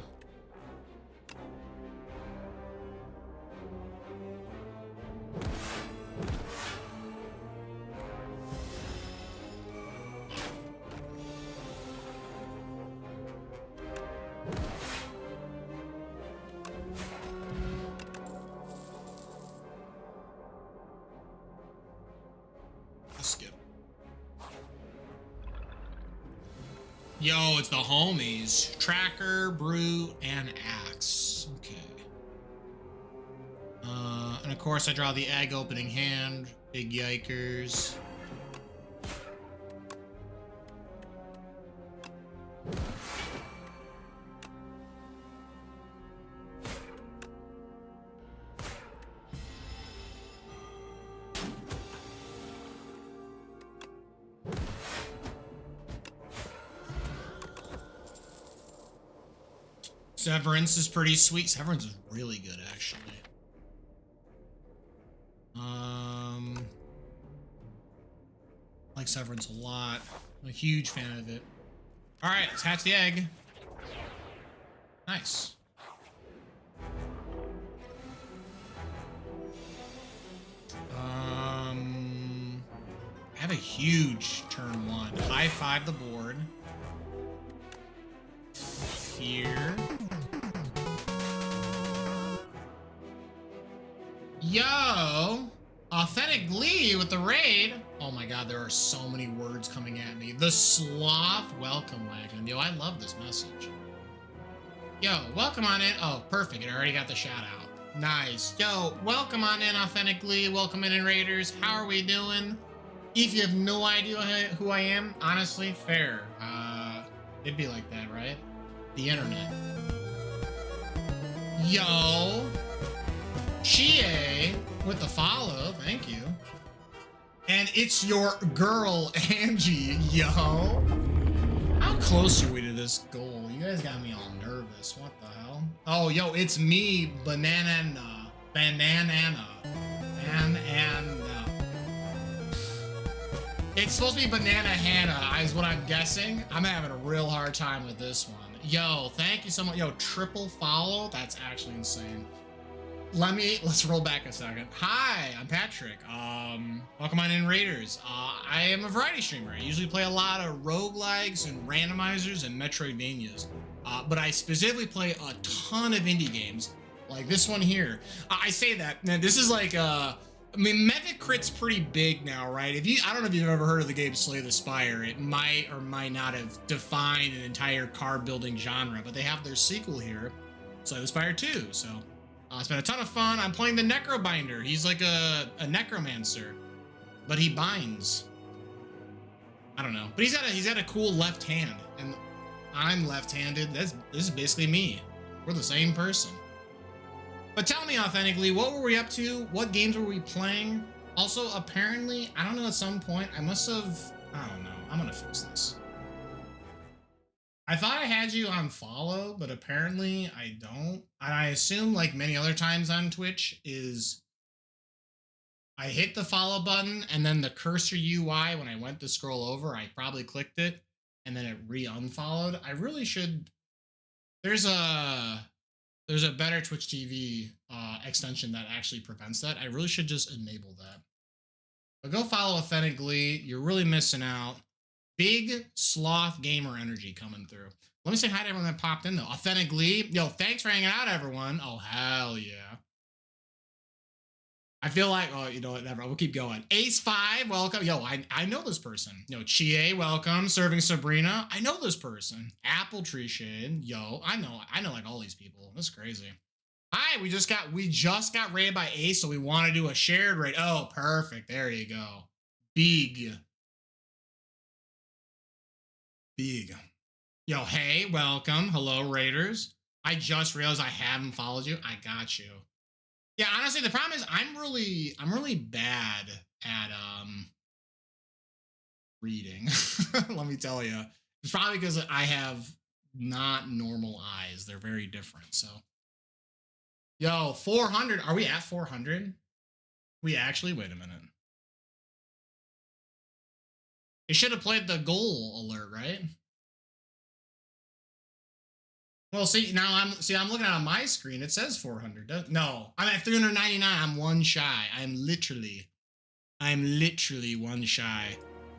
Skip. Yo, it's the homies. Tracker, Brew, and Axe. Okay. And of course I draw the egg opening hand. Big yikers. Severance is pretty sweet. Severance is really good, actually. I like Severance a lot. I'm a huge fan of it. All right, let's hatch the egg. Nice. I have a huge turn one. High five the board. Here. Yo! Authentic Glee with the raid. Oh my god, there are so many words coming at me. The Sloth. Welcome, Wagon. Yo, I love this message. Yo, welcome on in. Oh, perfect. It already got the shout out. Nice. Yo, welcome on in, Authentic Glee. Welcome in, Raiders. How are we doing? If you have no idea who I am, honestly, fair. It'd be like that, right? The internet. Yo. Chie with the follow, thank you. And it's your girl, Angie, yo. How close are we to this goal? You guys got me all nervous, what the hell? Oh, yo, it's me, Banana. It's supposed to be Banana Hannah, is what I'm guessing. I'm having a real hard time with this one. Yo, thank you so much. Yo, triple follow, that's actually insane. Let's roll back a second. Hi, I'm Patrick. Welcome on in, Raiders. I am a variety streamer. I usually play a lot of roguelikes and randomizers and Metroidvanias. But I specifically play a ton of indie games, like this one here. I say that, man, this is like, I mean, Metacritic's pretty big now, right? I don't know if you've ever heard of the game Slay the Spire. It might or might not have defined an entire card building genre, but they have their sequel here, Slay the Spire 2, so. It's been a ton of fun. I'm playing the Necrobinder. He's like a necromancer, but he binds. I don't know, but he's got a cool left hand, and I'm left-handed. This is basically me. We're the same person. But tell me authentically, what were we up to? What games were we playing? Also, apparently, I don't know, at some point, I must have, I don't know. I'm gonna fix this. I thought I had you on follow, but apparently I don't. And I assume, like many other times on Twitch, is I hit the follow button and then the cursor UI, when I went to scroll over, I probably clicked it and then it re-unfollowed. I really should. There's a better Twitch TV extension that actually prevents that. I really should just enable that. But go follow authentically. You're really missing out. Big sloth gamer energy coming through. Let me say hi to everyone that popped in though. Authentically, yo, thanks for hanging out, everyone. Oh hell yeah. I feel like, oh, you know what, never. We'll keep going. Ace5, welcome. Yo, I know this person. Yo, Chie, welcome. Serving Sabrina, I know this person. Apple Tree Shade, yo, I know like all these people. That's crazy. Hi, we just got raided by Ace, so we want to do a shared raid. Oh, perfect. There you go. Big. Yo, hey, welcome. Hello, Raiders. I just realized I haven't followed you. I got you. Yeah, honestly, the problem is I'm really bad at reading. Let me tell you. It's probably because I have not normal eyes. They're very different. So, yo, 400. Are we at 400? We actually, wait a minute. It should have played the goal alert, right? Well, see, now I'm looking at on my screen. It says 400. No, I'm at 399. I'm one shy. I'm literally one shy.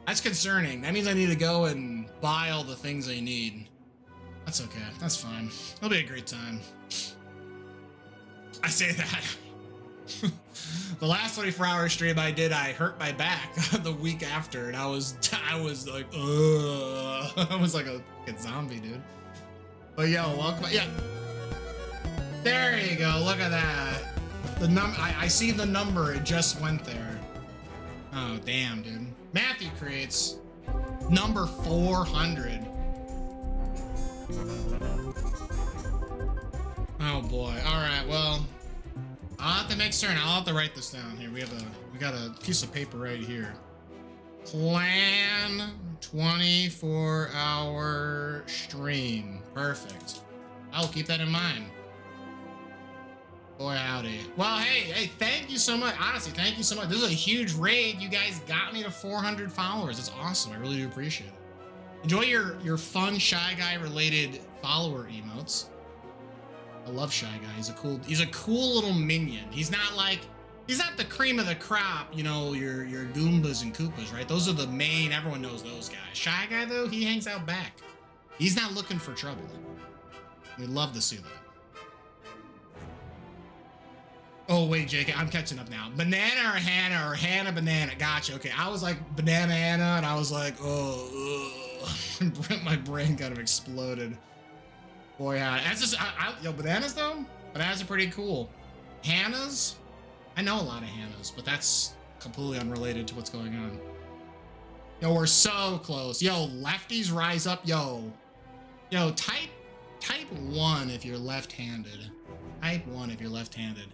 That's concerning. That means I need to go and buy all the things I need. That's okay. That's fine. It'll be a great time. I say that. The last 24-hour stream I did, I hurt my back the week after, and I was like, ugh. I was like a fucking zombie, dude. But yo, welcome. Yeah. There you go. Look at that. The I see the number. It just went there. Oh, damn, dude. Matthew creates number 400. Oh boy. All right. Well, I'll have to make certain. I'll have to write this down here. We got a piece of paper right here. Plan 24-hour stream. Perfect. I'll keep that in mind. Boy, howdy. Well, hey, thank you so much. Honestly, thank you so much. This is a huge raid. You guys got me to 400 followers. It's awesome. I really do appreciate it. Enjoy your fun Shy Guy related follower emotes. I love Shy Guy. He's a cool little minion. He's not the cream of the crop, you know, your Goombas and Koopas, right? Those are the main, everyone knows those guys. Shy Guy, though, he hangs out back. He's not looking for trouble. We'd love to see that. Oh, wait, Jake, I'm catching up now. Banana or Hannah or Hannah Banana. Gotcha. Okay, I was like Banana Anna, and I was like, oh, my brain kind of exploded. Boy, that's just, yo, bananas, though? Bananas are pretty cool. Hannahs? I know a lot of Hannahs, but that's completely unrelated to what's going on. Yo, we're so close. Yo, lefties rise up. Yo, type 1 if you're left-handed. Type 1 if you're left-handed.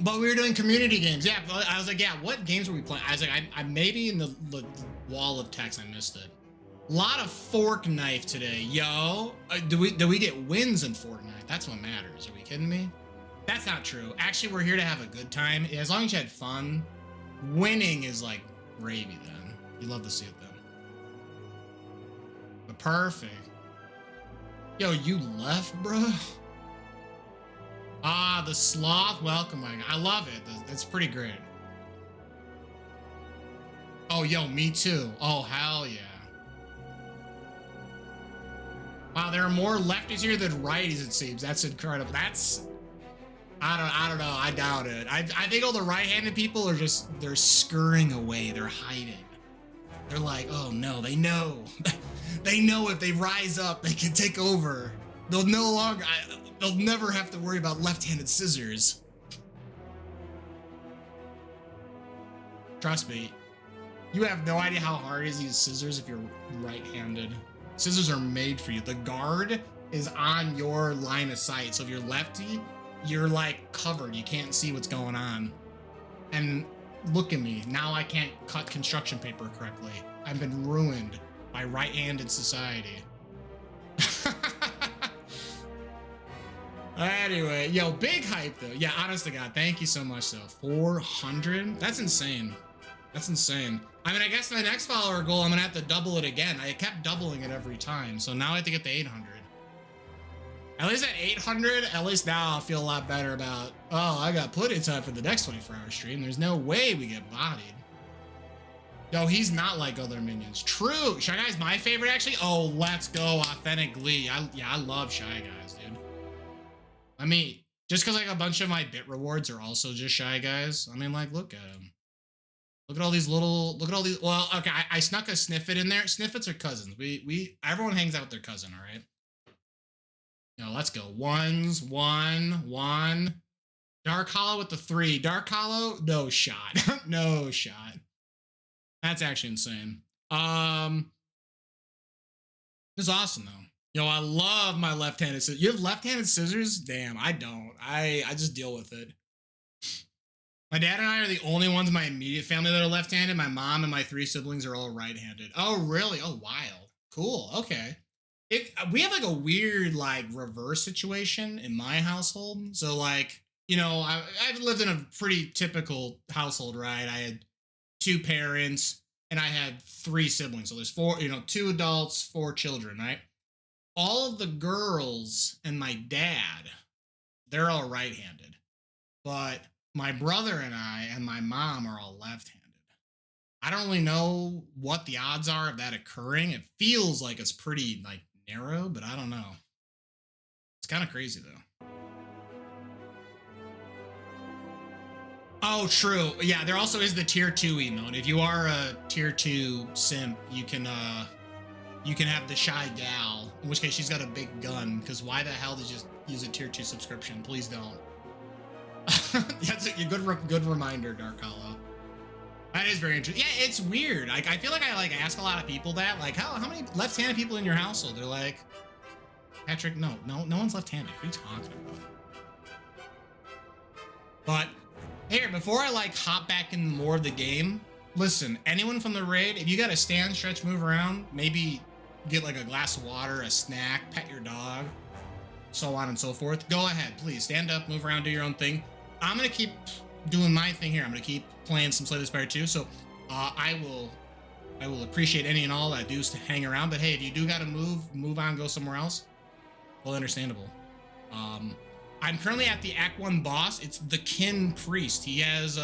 But we were doing community games. Yeah, I was like, yeah, what games were we playing? I was like, I maybe in the wall of text, I missed it. A lot of fork knife today, yo. Do we get wins in Fortnite? That's what matters. Are we kidding me? That's not true. Actually, we're here to have a good time. As long as you had fun, winning is like gravy then. You love to see it then. But perfect. Yo, you left, bro? Ah, the sloth. Welcome, I love it. That's pretty great. Oh, yo, me too. Oh, hell yeah. Wow, there are more lefties here than righties, it seems. That's incredible. That's, I don't know. I doubt it. I think all the right-handed people are just, they're scurrying away. They're hiding. They're like, oh no, they know. They know if they rise up, they can take over. They'll never have to worry about left-handed scissors. Trust me. You have no idea how hard it is to use scissors if you're right-handed. Scissors are made for you. The guard is on your line of sight. So if you're lefty, you're like covered. You can't see what's going on. And look at me. Now I can't cut construction paper correctly. I've been ruined by right-handed society. Anyway, yo, big hype though. Yeah, honest to God, thank you so much though. 400? That's insane. That's insane. I mean, I guess my next follower goal, I'm gonna have to double it again. I kept doubling it every time, so now I have to get to 800. At least at 800, at least now I'll feel a lot better about, oh, I got plenty of time for the next 24-hour stream. There's no way we get bodied. Yo, he's not like other minions. True. Shy Guy's my favorite, actually. Oh, let's go. Authentic Glee. I love Shy Guys, dude. I mean, just because like a bunch of my bit rewards are also just Shy Guys. I mean, like, look at him. Look at all these little, look at all these. Well, okay, I snuck a Sniffit in there. Sniffits are cousins. Everyone hangs out with their cousin, all right? Yo, let's go. Ones, one. Dark Hollow with the 3. Dark Hollow, no shot. No shot. That's actually insane. This is awesome though. Yo, I love my left-handed scissors. You have left-handed scissors? Damn, I don't. I just deal with it. My dad and I are the only ones in my immediate family that are left-handed. My mom and my 3 siblings are all right-handed. Oh, really? Oh, wild. Cool. Okay. We have like a weird like reverse situation in my household. So like, you know, I've lived in a pretty typical household, right? I had 2 parents and I had 3 siblings. So there's 4, you know, 2 adults, 4 children, right? All of the girls and my dad, they're all right-handed. But my brother and I and my mom are all left-handed. I don't really know what the odds are of that occurring. It feels like it's pretty like narrow, but I don't know. It's kind of crazy though. Oh, true. Yeah, there also is the tier 2 emote. If you are a tier 2 simp, you can have the Shy Gal, in which case she's got a big gun, because why the hell did you just use a tier 2 subscription? Please don't. That's a good reminder, Dark Hollow. That is very interesting. Yeah, it's weird. Like, I feel like I like ask a lot of people that, like, how many left-handed people in your household? They're like, Patrick, no one's left-handed. What are you talking about? But here, before I like hop back in more of the game, listen, anyone from the raid, if you got to stand, stretch, move around, maybe get like a glass of water, a snack, pet your dog, so on and so forth, go ahead, please stand up, move around, do your own thing. I'm gonna keep doing my thing here. I'm gonna keep playing some Slay the Spire 2. So I will appreciate any and all that do to hang around. But hey, if you do gotta move on, go somewhere else, well, understandable. I'm currently at the Act 1 boss. It's the Kin Priest. He has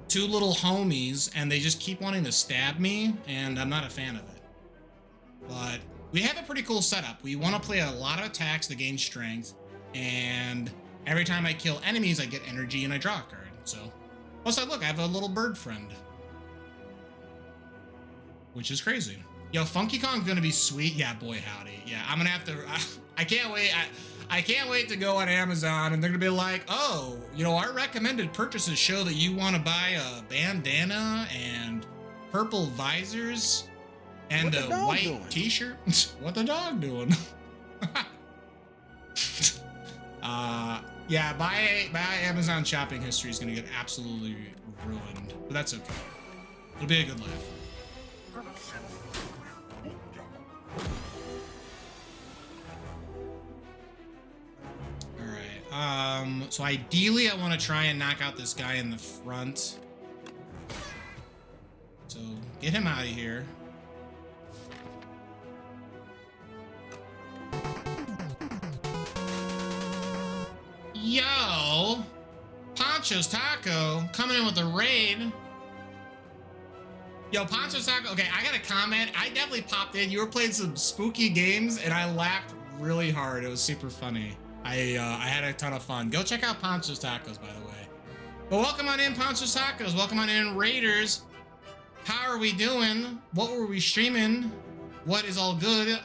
2 little homies, and they just keep wanting to stab me, and I'm not a fan of it. But we have a pretty cool setup. We want to play a lot of attacks to gain strength, and every time I kill enemies, I get energy and I draw a card. So, plus look, I have a little bird friend, which is crazy. Yo, Funky Kong's gonna be sweet. Yeah, boy, howdy. Yeah, I'm gonna have to. I can't wait. I can't wait to go on Amazon and they're gonna be like, oh, you know, our recommended purchases show that you want to buy a bandana and purple visors and a white t-shirt. What the dog doing? Yeah, my Amazon shopping history is gonna get absolutely ruined, but that's okay. It'll be a good laugh. So ideally I want to try and knock out this guy in the front. So get him out of here. Yo, Poncho's Taco coming in with a raid. Yo, Poncho's Taco. Okay, I got a comment. I definitely popped in. You were playing some spooky games and I laughed really hard. It was super funny. I had a ton of fun. Go check out Poncho's Tacos, by the way. But welcome on in, Poncho's Tacos. Welcome on in, Raiders. How are we doing? What were we streaming? What is all good?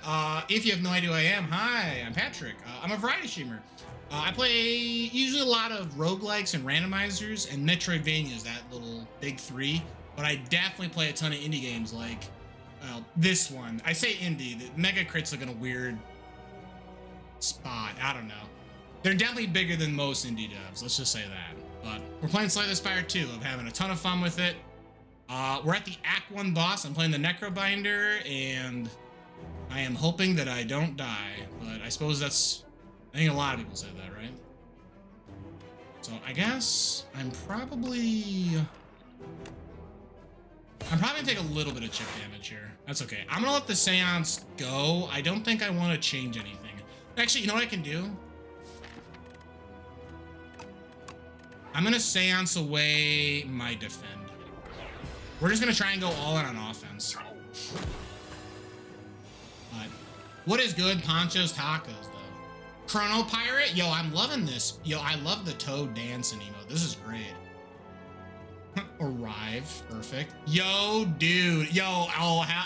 If you have no idea who I am, hi, I'm Patrick. I'm a variety streamer. I play usually a lot of roguelikes and randomizers and Metroidvanias, that little big 3. But I definitely play a ton of indie games like, well, this one. I say indie. The Mega Crit's like a weird spot. I don't know. They're definitely bigger than most indie devs. Let's just say that. But we're playing Slay the Spire 2. I'm having a ton of fun with it. We're at the Act 1 boss. I'm playing the Necrobinder, and I am hoping that I don't die. But I suppose that's... I think a lot of people say that, right? So I guess I'm probably gonna take a little bit of chip damage here. That's okay. I'm gonna let the Seance go. I don't think I want to change anything. Actually, you know what I can do? I'm gonna Seance away my defend. We're just gonna try and go all in on offense. But what is good? Ponchos, tacos, though. Chrono Pirate? Yo, I'm loving this. Yo, I love the Toad dancing emote. This is great. Arrive. Perfect. Yo, dude. Yo,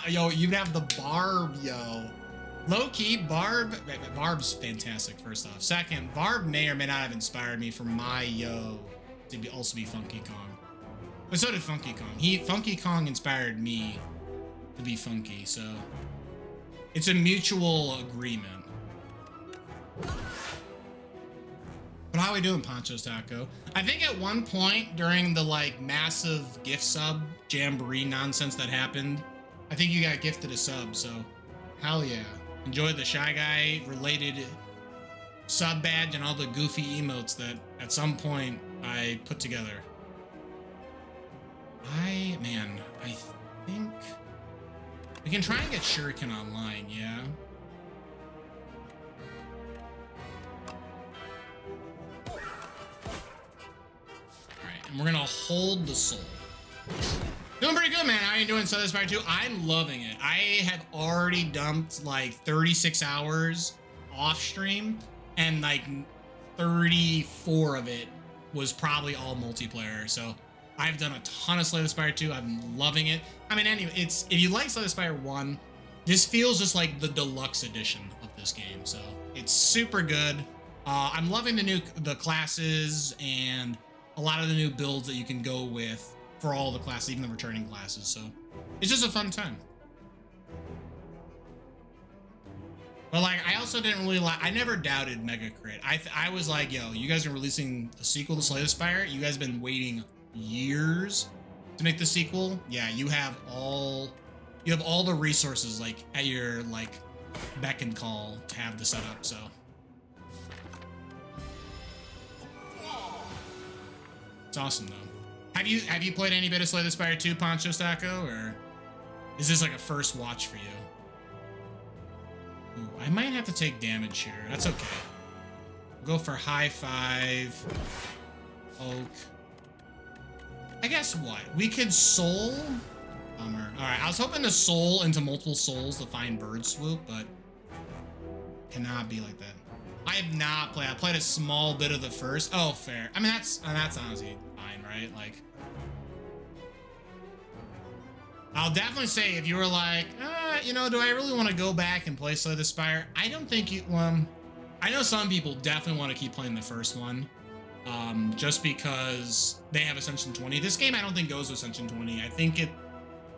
yo, you'd have the Barb, yo. Low-key, Barb's fantastic, first off. Second, Barb may or may not have inspired me for my yo to also be Funky Kong. But so did Funky Kong. Funky Kong inspired me to be funky, so it's a mutual agreement. But how are we doing, Poncho's Taco? I think at one point during the like massive gift sub jamboree nonsense that happened, I think you got gifted a sub, so hell yeah. Enjoy the Shy Guy related sub badge and all the goofy emotes that at some point I put together. I think we can try and get Shuriken online, yeah. Alright, and we're gonna hold the soul. Doing pretty good, man. How are you doing, Southern Spire 2? I'm loving it. I have already dumped like 36 hours off stream, and like 34 of it was probably all multiplayer. So I've done a ton of Slay the Spire 2. I'm loving it. I mean, anyway, if you like Slay the Spire 1, this feels just like the deluxe edition of this game. So it's super good. I'm loving the classes and a lot of the new builds that you can go with for all the classes, even the returning classes. So it's just a fun time. But like, I also didn't really I never doubted Mega Crit. I was like, yo, you guys are releasing a sequel to Slay the Spire. You guys have been waiting years to make the sequel. Yeah, you have all the resources like at your like beck and call to have the setup. So it's awesome though. Have you played any bit of Slay the Spire 2, Poncho Stacco, or is this like a first watch for you? Ooh, I might have to take damage here. That's okay. We'll go for high five. Oak. I guess what? We could soul. Bummer. Alright, I was hoping to soul into multiple souls to find Bird Swoop, but cannot be like that. I have not played. I played a small bit of the first. Oh, fair. I mean, that's honestly fine, right? Like, I'll definitely say if you were like, you know, do I really want to go back and play Slay the Spire? I don't think you. I know some people definitely want to keep playing the first one, just because they have Ascension 20. This game I don't think goes to Ascension 20. I think it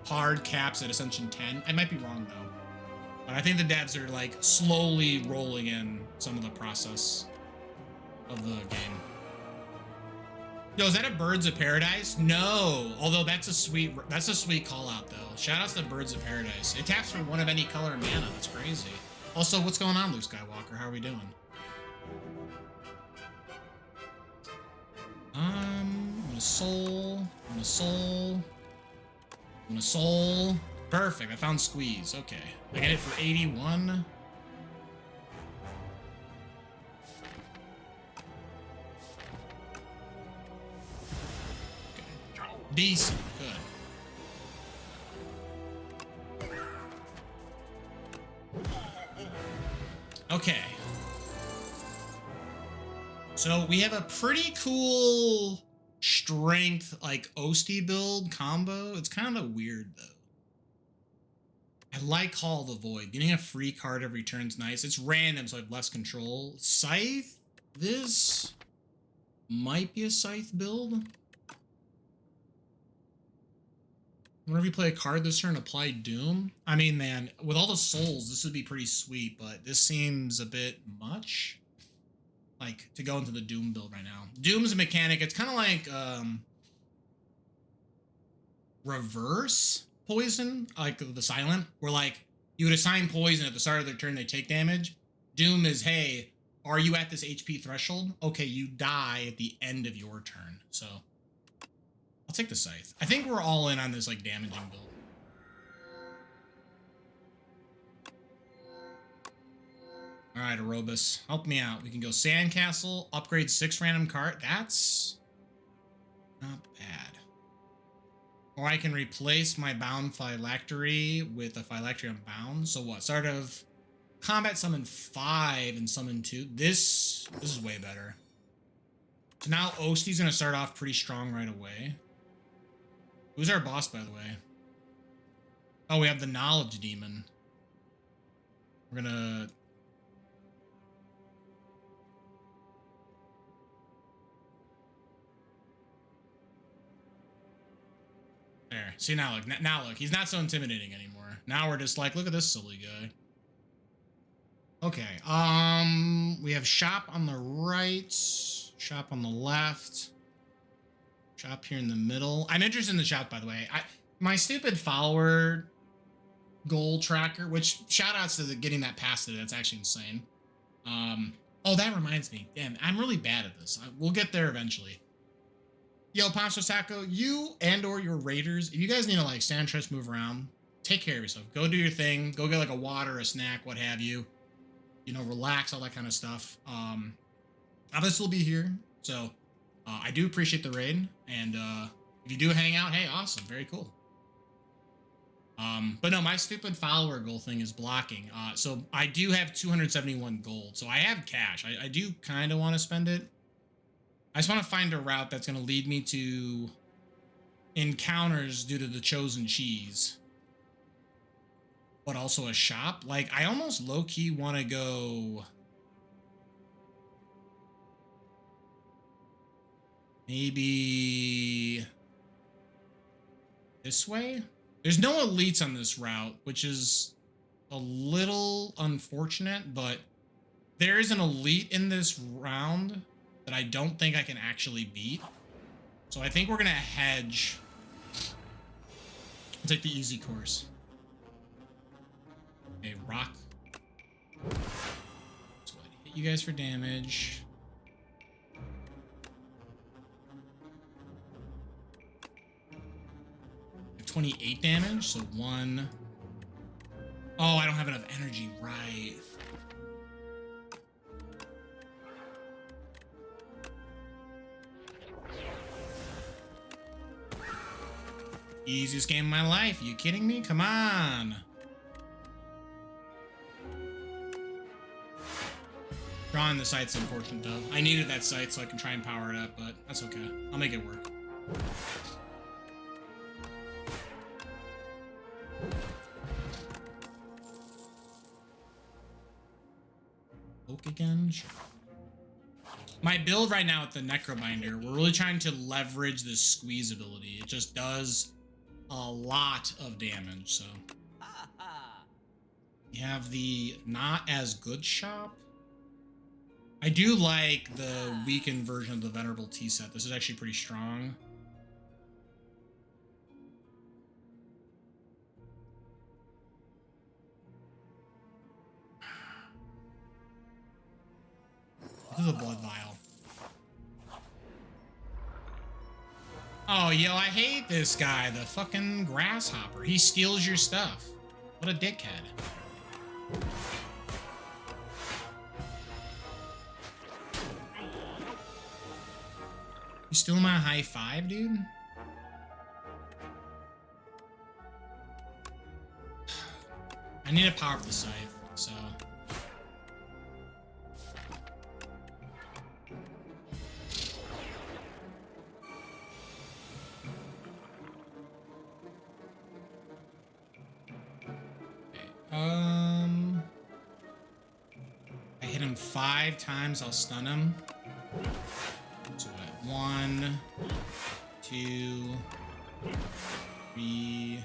hard caps at Ascension 10. I might be wrong though. But I think the devs are like slowly rolling in some of the process of the game. Yo, is that a Birds of Paradise? No, although that's a sweet call out though. Shout outs to Birds of Paradise. It taps for one of any color of mana. That's crazy. Also, what's going on, Luke Skywalker? How are we doing? I'm gonna soul. I'm gonna soul. I'm gonna soul. Perfect. I found Squeeze. Okay. I get it for 81. Okay. Decent. Good. Okay. So we have a pretty cool strength, like Osti build combo. It's kind of weird though. I like Hall of the Void. Getting a free card every turn's nice. It's random, so I have less control. Scythe? This might be a Scythe build. Whenever you play a card this turn, apply Doom. I mean, man, with all the souls, this would be pretty sweet, but this seems a bit much. Like, to go into the Doom build right now. Doom's a mechanic. It's kind of like, reverse poison, like the silent, where like you would assign poison at the start of their turn, they take damage. Doom is, hey, are you at this HP threshold? Okay, you die at the end of your turn. So I'll take the Scythe. I think we're all in on this like damaging build. All right, Aerobus, help me out. We can go Sandcastle, upgrade 6 random card. That's not bad. Or I can replace my bound Phylactery with a Phylactery Unbound. So what? Start of combat, summon 5 and summon 2. This is way better. So now Osti's gonna start off pretty strong right away. Who's our boss, by the way? Oh, we have the Knowledge Demon. We're gonna... There. See, now look. Now look. He's not so intimidating anymore. Now we're just like, look at this silly guy. Okay. We have shop on the right, shop on the left, shop here in the middle. I'm interested in the shop, by the way. My stupid follower goal tracker, which shout outs to getting that past it. That's actually insane. Oh, that reminds me. Damn, I'm really bad at this. We'll get there eventually. Yo, Poncho Taco, you and or your raiders, if you guys need to like stand, trust, move around, take care of yourself. Go do your thing. Go get like a water, a snack, what have you. You know, relax, all that kind of stuff. I'll still be here. So I do appreciate the raid. And if you do hang out, hey, awesome. Very cool. But no, my stupid follower goal thing is blocking. So I do have 271 gold. So I have cash. I do kind of want to spend it. I just want to find a route that's going to lead me to encounters due to the chosen cheese. But also a shop. Like, I almost low-key want to go... maybe... this way? There's no elites on this route, which is a little unfortunate, but there is an elite in this round that I don't think I can actually beat. So I think we're gonna hedge. I'll take the easy course. Okay, rock. So I hit you guys for damage. I have 28 damage, so 1. Oh, I don't have enough energy, right. Easiest game of my life. Are you kidding me? Come on. Drawing the sight's unfortunate though. I needed that sight so I can try and power it up, but that's okay. I'll make it work. Oak again? Sure. My build right now with the Necrobinder, we're really trying to leverage this squeeze ability. It just does a lot of damage, so. You have the not as good shop. I do like the weakened version of the Venerable Tea set. This is actually pretty strong. This is a blood vial. Oh, yo, I hate this guy, the fucking grasshopper. He steals your stuff. What a dickhead. You stealing my high five, dude? I need to power up the scythe, so... I hit him 5 times, I'll stun him. So what? 1, 2, 3.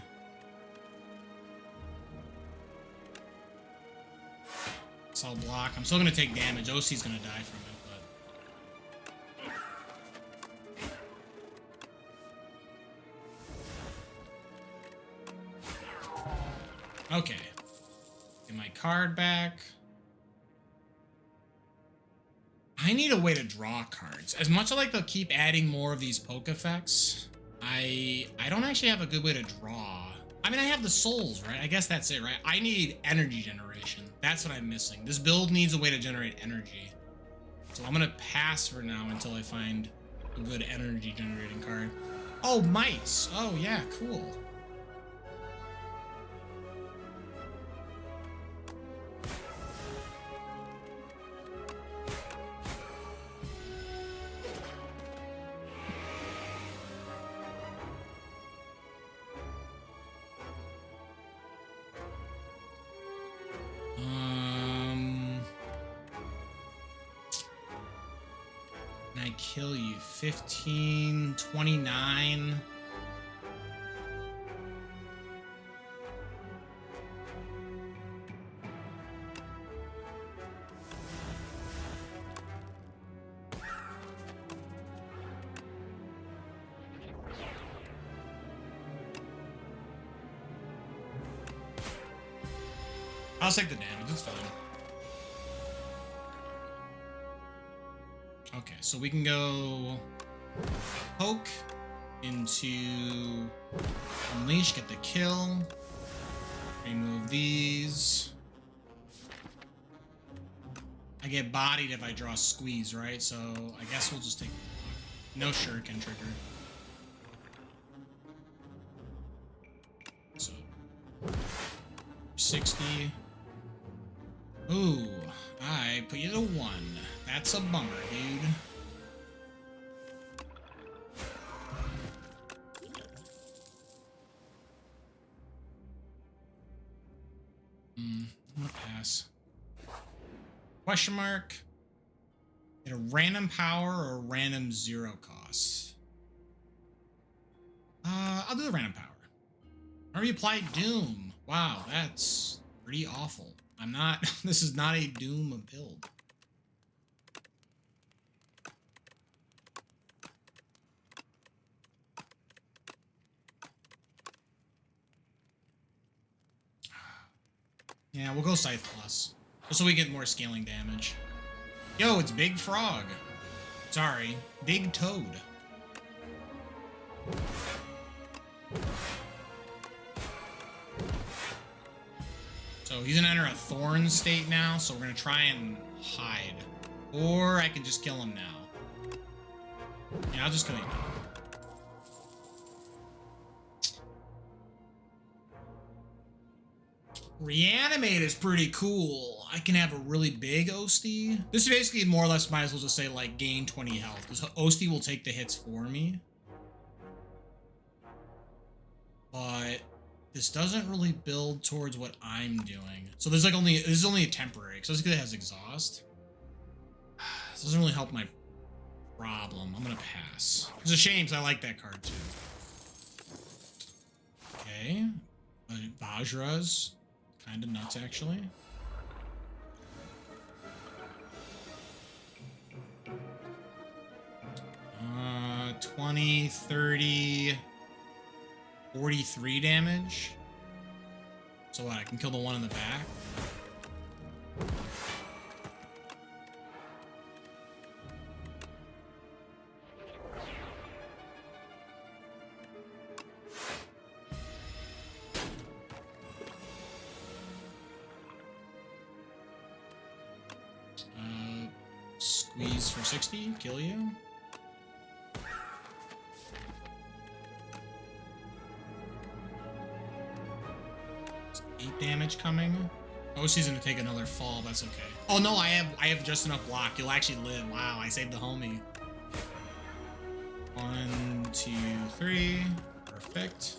I'll block. I'm still gonna take damage. OC's gonna die from it, but okay. Get my card back. I need a way to draw cards. As much as I like to keep adding more of these poke effects, I don't actually have a good way to draw. I mean, I have the souls, right? I guess that's it, right? I need energy generation. That's what I'm missing. This build needs a way to generate energy. So I'm gonna pass for now until I find a good energy generating card. Oh, mites. Oh, yeah, cool. I kill you 15, 29. I'll take the damage, it's fine. Okay, so we can go poke into unleash, get the kill, remove these. I get bodied if I draw squeeze, right? So I guess we'll just take no shuriken trigger. So 60. Ooh, I put you to 1. That's a bummer, dude. I'm gonna pass. Question mark. Get a random power or a random 0 cost. I'll do the random power. Already applied Doom. Wow, that's pretty awful. I'm not. This is not a Doom build. Yeah, we'll go Scythe Plus. Just so we get more scaling damage. Yo, it's Big Frog. Sorry, Big Toad. So he's gonna enter a Thorn state now, so we're gonna try and hide. Or I can just kill him now. Yeah, I'll just kill him now. Reanimate is pretty cool. I can have a really big Osti. This is basically more or less might as well just say like gain 20 health, because Osti will take the hits for me. But this doesn't really build towards what I'm doing. So there's like this is only a temporary, because it has exhaust. This doesn't really help my problem. I'm gonna pass. It's a shame because I like that card too. Okay. Vajra's kind of nuts actually. 20, 30, 43 damage. So what, I can kill the one in the back? Squeeze for 60, kill you. It's 8 damage coming. Oh, she's gonna take another fall, that's okay. Oh no, I have just enough block. You'll actually live. Wow, I saved the homie. 1, 2, 3. Perfect.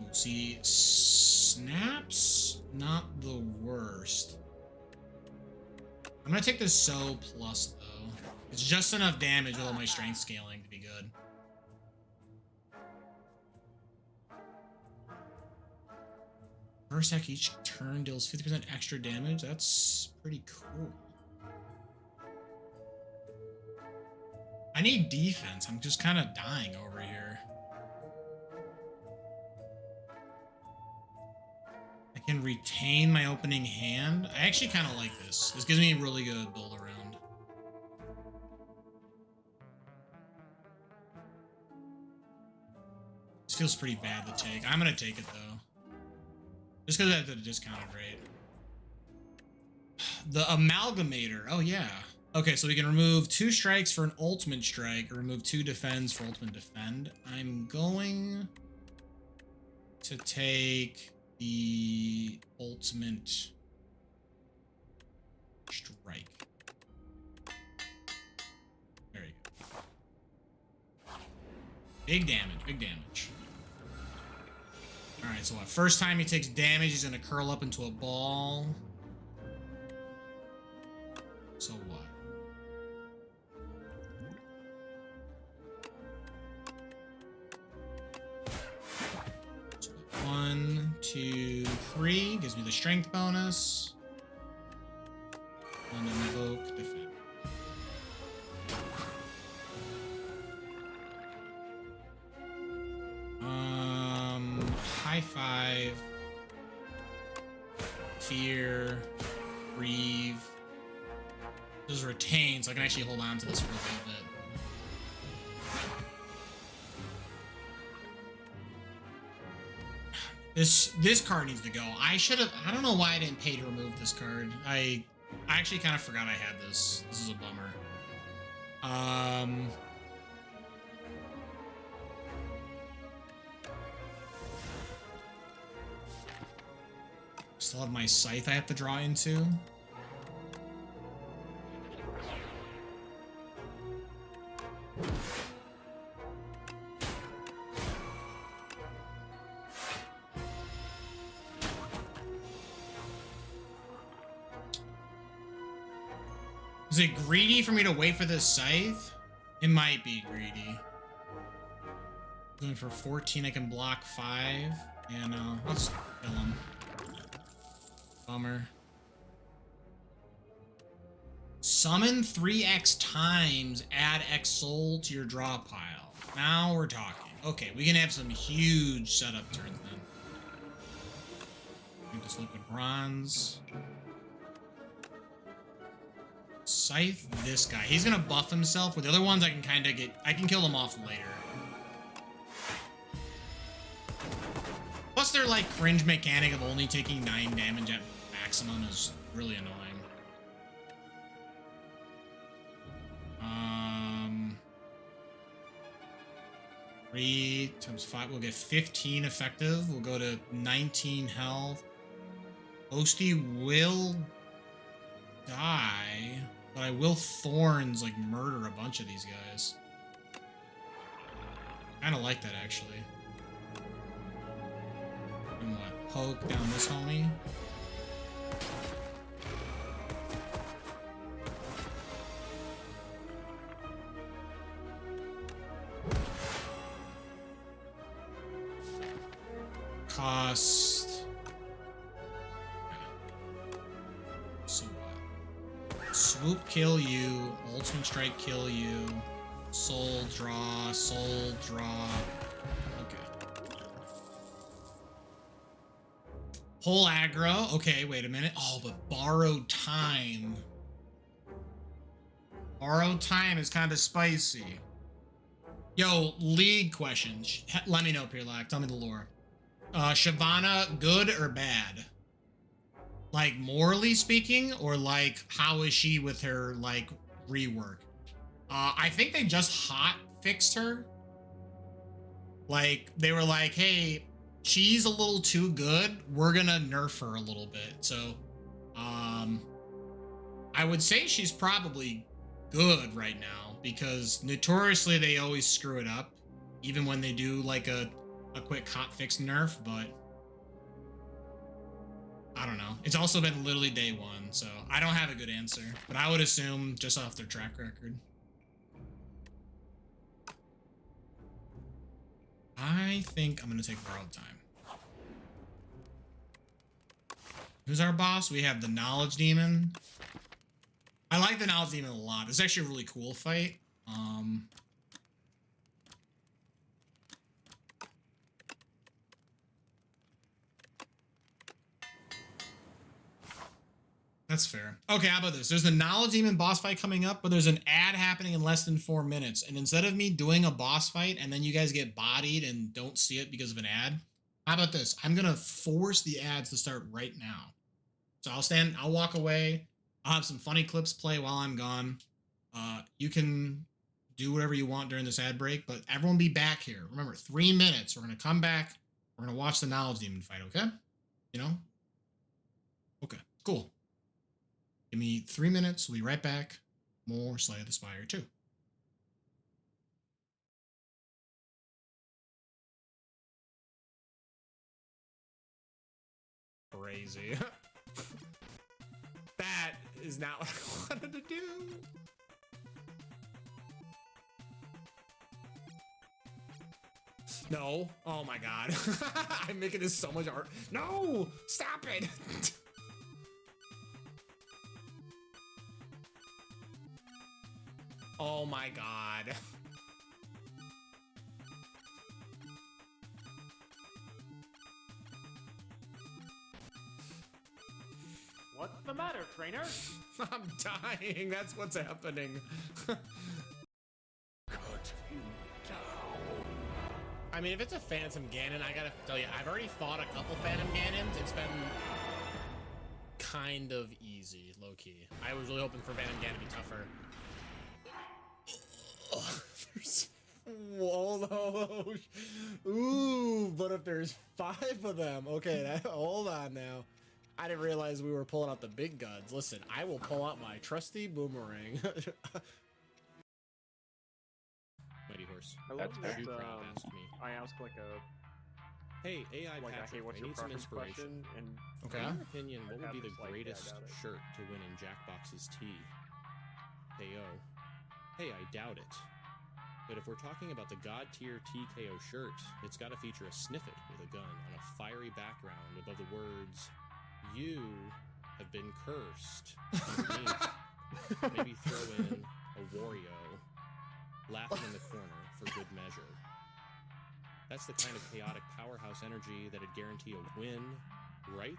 Ooh, see, snaps, not the worst. I'm gonna take this So plus though. It's just enough damage with all my strength scaling to be good. First attack each turn deals 50% extra damage. That's pretty cool. I need defense. I'm just kind of dying over here. I can retain my opening hand. I actually kind of like this. This gives me a really good build around. This feels pretty bad to take. I'm going to take it, though. Just because I have the discounted rate. The Amalgamator. Oh, yeah. Okay, so we can remove 2 strikes for an ultimate strike, or remove 2 defends for ultimate defend. I'm going to take the ultimate strike. There you go. Big damage, big damage. Alright, so what? First time he takes damage, he's gonna curl up into a ball. So what? So 1, 2, 3 gives me the strength bonus. And invoke defense. High five. Fear. Breathe. This is retain, so I can actually hold on to this for a little bit. This card needs to go. I don't know why I didn't pay to remove this card. I actually kind of forgot I had this. This is a bummer. Still have my scythe I have to draw into. Is it greedy for me to wait for this scythe? It might be greedy. Going for 14, I can block 5. Yeah, no, I'll just kill him. Bummer. Summon 3x times, add X soul to your draw pile. Now we're talking. Okay, we can have some huge setup turns then. Drink this liquid bronze. Scythe this guy. He's gonna buff himself. With the other ones, I can kind of I can kill them off later. Plus, their like cringe mechanic of only taking 9 damage at maximum is really annoying. 3 times 5, we'll get 15 effective. We'll go to 19 health. Osty will die, but I will Thorns like murder a bunch of these guys. Kind of like that actually. And what? Poke down this homie. Cost. So what? Swoop kill you. Ultimate strike kill you. Soul draw. Soul draw. Okay. Whole aggro. Okay, wait a minute. Oh, but borrowed time. Borrowed time is kind of spicy. Yo, league questions. Let me know, Pirlac. Tell me the lore. Shyvana, good or bad? Like, morally speaking, or like, how is she with her, like, rework? I think they just hot fixed her. Like, they were like, hey, she's a little too good. We're gonna nerf her a little bit. So, I would say she's probably good right now, because notoriously they always screw it up, even when they do, like, a quick hot fix nerf, but I don't know. It's also been literally day 1, so I don't have a good answer, but I would assume just off their track record. I think I'm gonna take borrowed time. Who's our boss? We have the Knowledge Demon. I like the Knowledge Demon a lot. It's actually a really cool fight. That's fair. Okay, how about this? There's the Knowledge Demon boss fight coming up, but there's an ad happening in less than 4 minutes. And instead of me doing a boss fight and then you guys get bodied and don't see it because of an ad, how about this? I'm going to force the ads to start right now. So I'll walk away. I'll have some funny clips play while I'm gone. You can do whatever you want during this ad break, but everyone be back here. Remember, 3 minutes. We're going to come back. We're going to watch the Knowledge Demon fight, okay? You know? Okay, cool. Give me 3 minutes. We'll be right back. More Slay the Spire 2. Crazy. That is not what I wanted to do. No. Oh my god. I'm making this so much art. No! Stop it! Oh my god. What's the matter, trainer? I'm dying. That's what's happening. Cut him down. I mean, if it's a Phantom Ganon, I gotta tell you, I've already fought a couple Phantom Ganons. It's been kind of easy, low-key. I was really hoping for Phantom Ganon to be tougher. There's... Whoa, ooh, but if there's 5 of them, okay, hold on now. I didn't realize we were pulling out the big guns. Listen, I will pull out my trusty boomerang. Mighty Horse. I love that asked me. I ask like a Hey, AI like Patrick, what's I your need some preference inspiration. question, and Okay. in In your opinion, what would be the Patrick's like, greatest yeah, I doubt it. shirt to win in Jackbox's tea? KO. Hey, I doubt it. But if we're talking about the God tier TKO shirt, it's got to feature a sniffet with a gun on a fiery background above the words, "You have been cursed." Underneath, maybe throw in a Wario laughing in the corner for good measure. That's the kind of chaotic powerhouse energy that'd guarantee a win, right?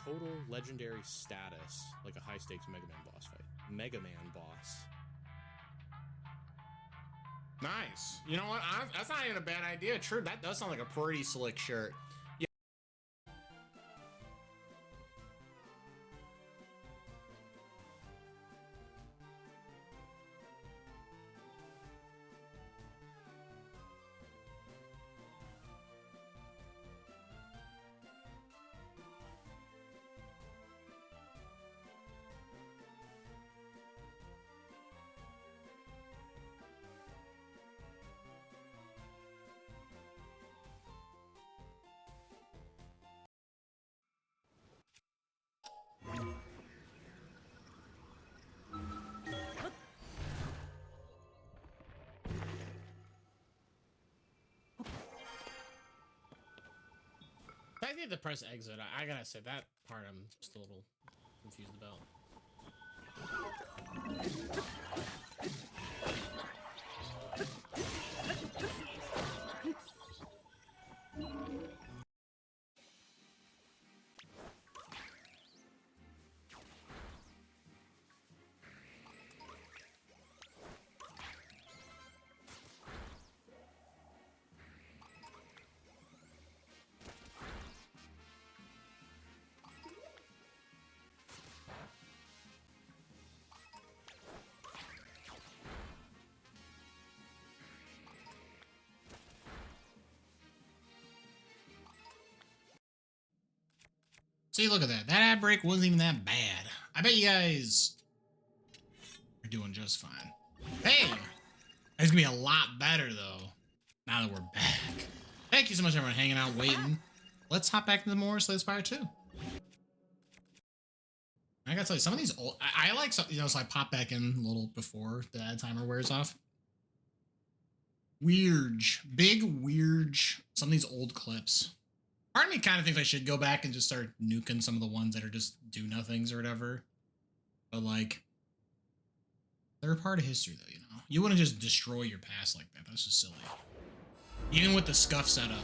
Total legendary status, like a high-stakes Mega Man boss fight. Mega Man boss. Nice. You know what? That's not even a bad idea. True, that does sound like a pretty slick shirt. Yeah. I need to press exit. I gotta say, that part I'm just a little confused about. See, look at that. That ad break wasn't even that bad. I bet you guys are doing just fine. Hey! It's gonna be a lot better, though, now that we're back. Thank you so much, everyone, hanging out, waiting. Let's hop back into more Slay the Spire 2. I gotta tell you, some of these old... I like some, you know, so I pop back in a little before the ad timer wears off. Weird. Big weird. Some of these old clips. Part of me kind of thinks I should go back and just start nuking some of the ones that are just do-nothings or whatever. But, like, they're a part of history, though, you know? You wouldn't just destroy your past like that. That's just silly. Even with the scuff setup.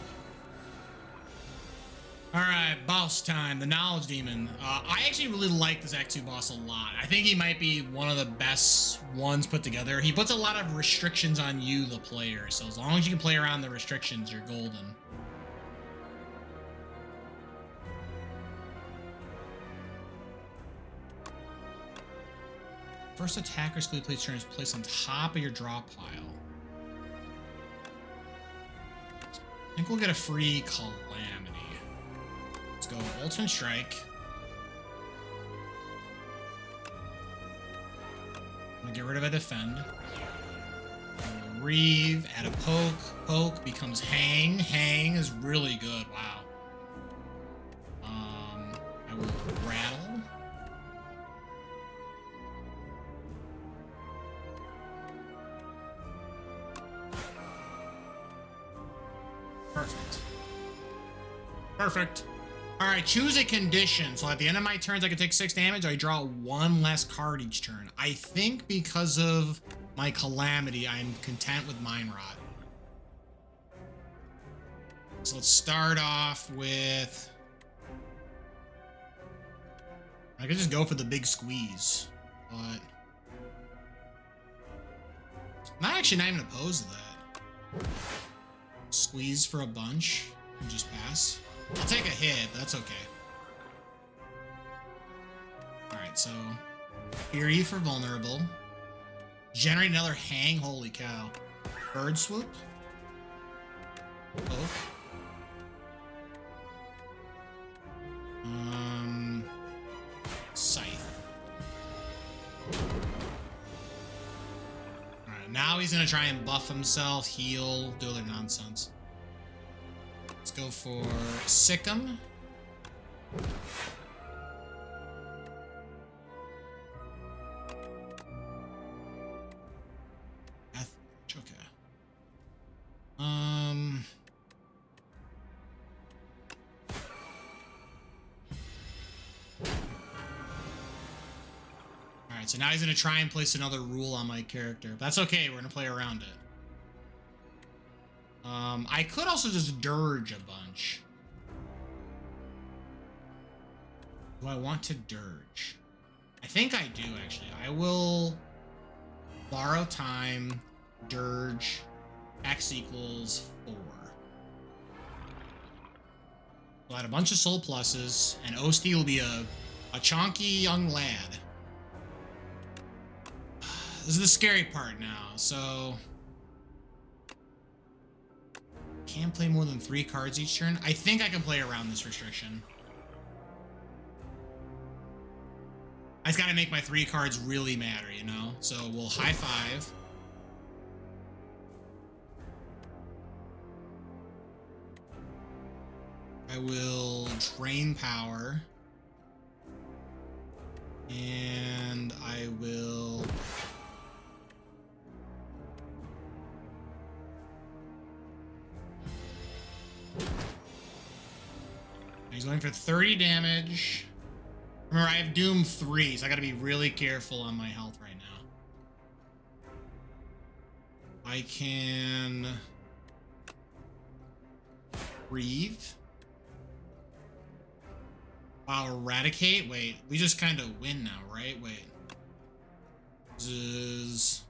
Alright, boss time. The Knowledge Demon. I actually really like this Act 2 boss a lot. I think he might be one of the best ones put together. He puts a lot of restrictions on you, the player. So as long as you can play around the restrictions, you're golden. First attack or skill place turn is placed on top of your draw pile. I think we'll get a free Calamity. Let's go Ultimate Strike. I'm gonna get rid of a Defend. Reeve, add a Poke. Poke becomes Hang. Hang is really good. Wow. I will Rattle. Perfect. Perfect. Alright, choose a condition. So at the end of my turns, I can take 6 damage, or I draw 1 less card each turn. I think because of my Calamity, I'm content with Mind Rot. So let's start off with... I could just go for the big squeeze, but... I'm actually not even opposed to that. Squeeze for a bunch and just pass. I'll take a hit, but that's okay. Alright, so Eerie for vulnerable. Generate another Hang, holy cow. Bird Swoop. Poke. Scythe. Alright, now he's gonna try and buff himself, heal, do other nonsense. Let's go for Sikkim. Okay. Alright, so now he's gonna try and place another rule on my character. That's okay, we're gonna play around it. I could also just dirge a bunch. Do I want to dirge? I think I do, actually. I will borrow time, dirge, X equals 4. We'll add a bunch of soul pluses, and Osti will be a chonky young lad. This is the scary part now, so... Can't play more than 3 cards each turn. I think I can play around this restriction. I just gotta make my 3 cards really matter, you know? So we'll high 5. I will drain power. And I will... He's going for 30 damage. Remember, I have Doom 3, so I gotta be really careful on my health right now. I can... Breathe. Wow, Eradicate? Wait, we just kind of win now, right? Wait. This is...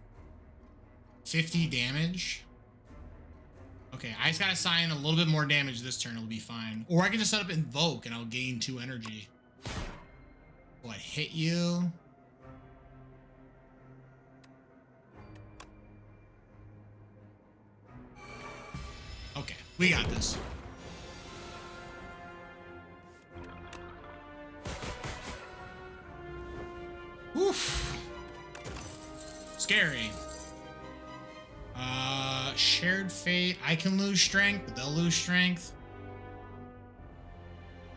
50 damage? Okay, I just gotta assign a little bit more damage this turn, it'll be fine. Or I can just set up Invoke and I'll gain 2 energy. What, hit you? Okay, we got this. Oof. Scary. Shared fate. I can lose strength, but they'll lose strength.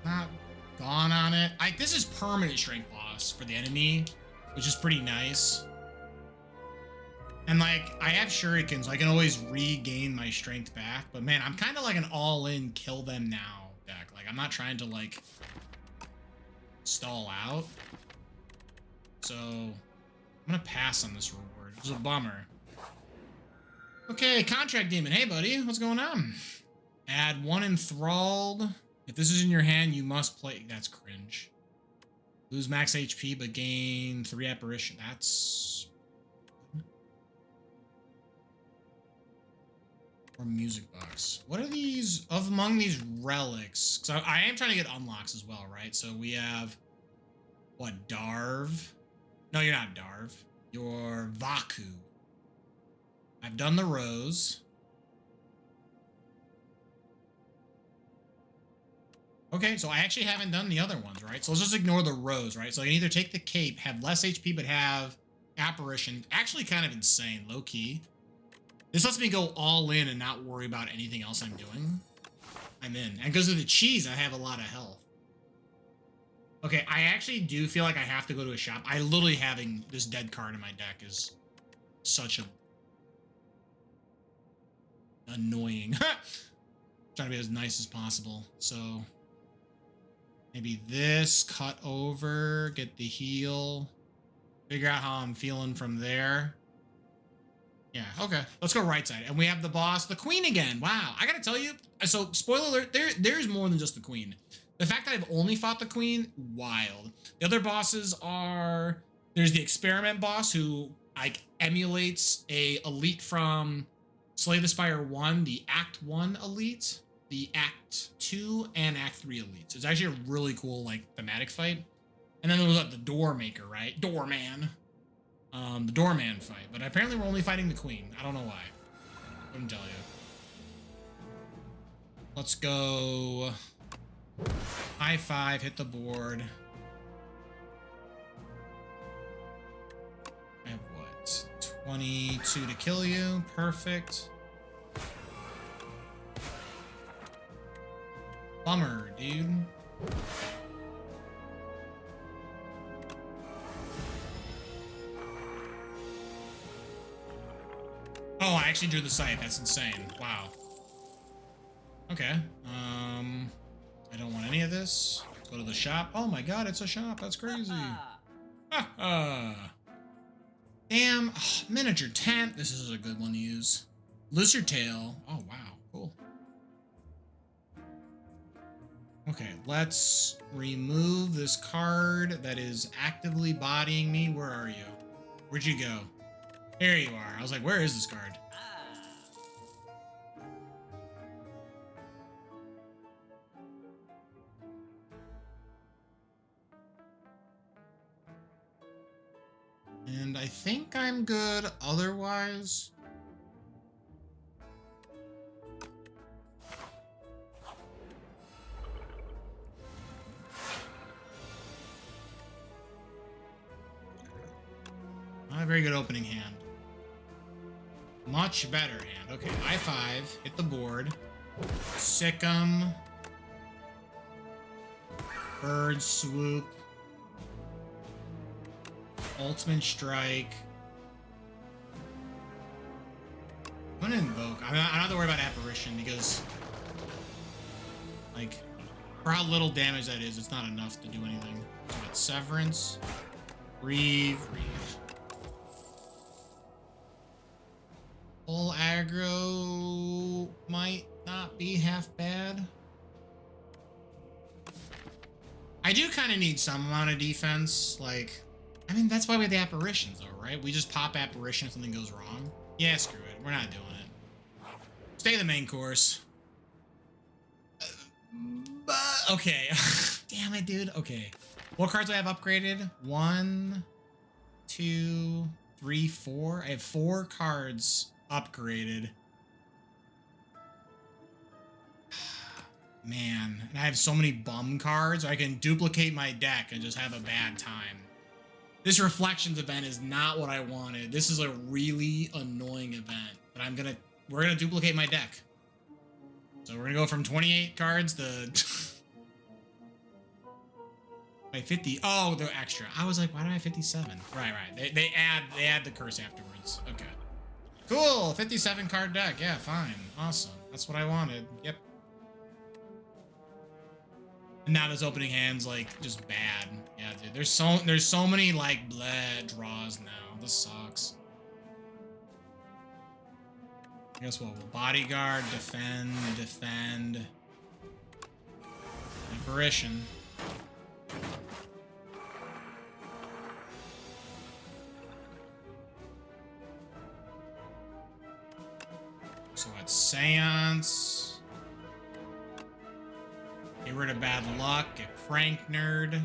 Not gone on it. This is permanent strength loss for the enemy, which is pretty nice. And like, I have shurikens, so I can always regain my strength back. But man, I'm kind of like an all-in kill them now deck. Like, I'm not trying to like stall out. So I'm gonna pass on this reward. It's a bummer. Okay, contract demon. Hey buddy, what's going on? Add 1 enthralled. If this is in your hand, you must play. That's cringe. Lose max HP but gain 3 apparition. That's... Or music box. What are these among these relics? Because I am trying to get unlocks as well, right? So we have what, Darv? No, you're not Darv. You're Vaku. I've done the rose. Okay, so I actually haven't done the other ones, right? So let's just ignore the rose, right? So I can either take the cape, have less HP, but have apparition. Actually kind of insane, low key. This lets me go all in and not worry about anything else I'm doing. I'm in. And because of the cheese, I have a lot of health. Okay, I actually do feel like I have to go to a shop. I literally having this dead card in my deck is such a annoying. Trying to be as nice as possible. So maybe this, cut over, get the heal, figure out how I'm feeling from there. Yeah, okay. Let's go right side. And we have the boss, the queen again. Wow. I gotta tell you, so spoiler alert, there's more than just the queen. The fact that I've only fought the queen, wild. The other bosses are, there's the experiment boss who like emulates a elite from Slay the Spire 1, the Act 1 elite, the Act 2, and Act 3 elites. It's actually a really cool like thematic fight. And then there was the door maker, right? Doorman. The doorman fight, but apparently we're only fighting the queen. I don't know why. Couldn't tell you. Let's go. High 5, hit the board. I have what? 22 to kill you. Perfect. Bummer, dude. Oh, I actually drew the scythe. That's insane. Wow. Okay. I don't want any of this. Let's go to the shop. Oh my god, it's a shop. That's crazy. Damn. Oh, miniature tent. This is a good one to use. Lizard tail. Oh, wow. Cool. Okay, let's remove this card that is actively bodying me. Where are you? Where'd you go? There you are. I was like, where is this card? And I think I'm good otherwise. Not a very good opening hand. Much better hand. Okay, I5, hit the board. Sick 'em. Bird swoop. Ultimate strike. I'm gonna invoke. I'm not have to worry about apparition because, like, for how little damage that is, it's not enough to do anything. So it's severance. Breathe. Full aggro might not be half bad. I do kind of need some amount of defense. Like, I mean, that's why we have the apparitions, though, right? We just pop apparition if something goes wrong. Yeah, screw it. We're not doing it. Stay the main course. Okay. Damn it, dude. Okay. What cards do I have upgraded? 1, 2, 3, 4. I have 4 cards upgraded. Man, and I have so many bum cards. I can duplicate my deck and just have a bad time. This Reflections event is not what I wanted. This is a really annoying event, but we're gonna duplicate my deck. So we're gonna go from 28 cards to wait, 50. Oh, they're extra. I was like, why do I have 57? Right. They add the curse afterwards. Okay. Cool. 57 card deck. Yeah, fine. Awesome. That's what I wanted. Yep. And now this opening hand's like just bad. Yeah, dude. There's so many like bleh draws now. This sucks. I guess what? We'll bodyguard, defend. Apparition. So it's Seance. Get rid of bad luck. Get prank nerd.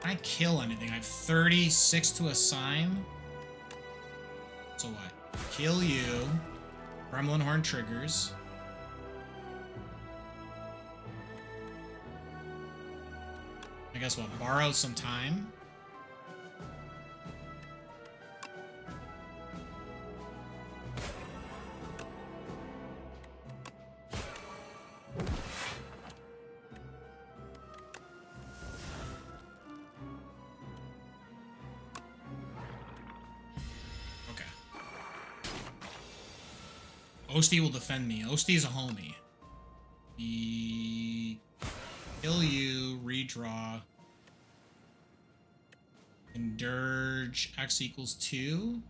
Can I kill anything? I have 36 to assign. So what? Kill you. Gremlin Horn triggers. I guess what? Borrow some time. Osty will defend me. Osty is a homie. Kill you, redraw. And Dirge X equals 2.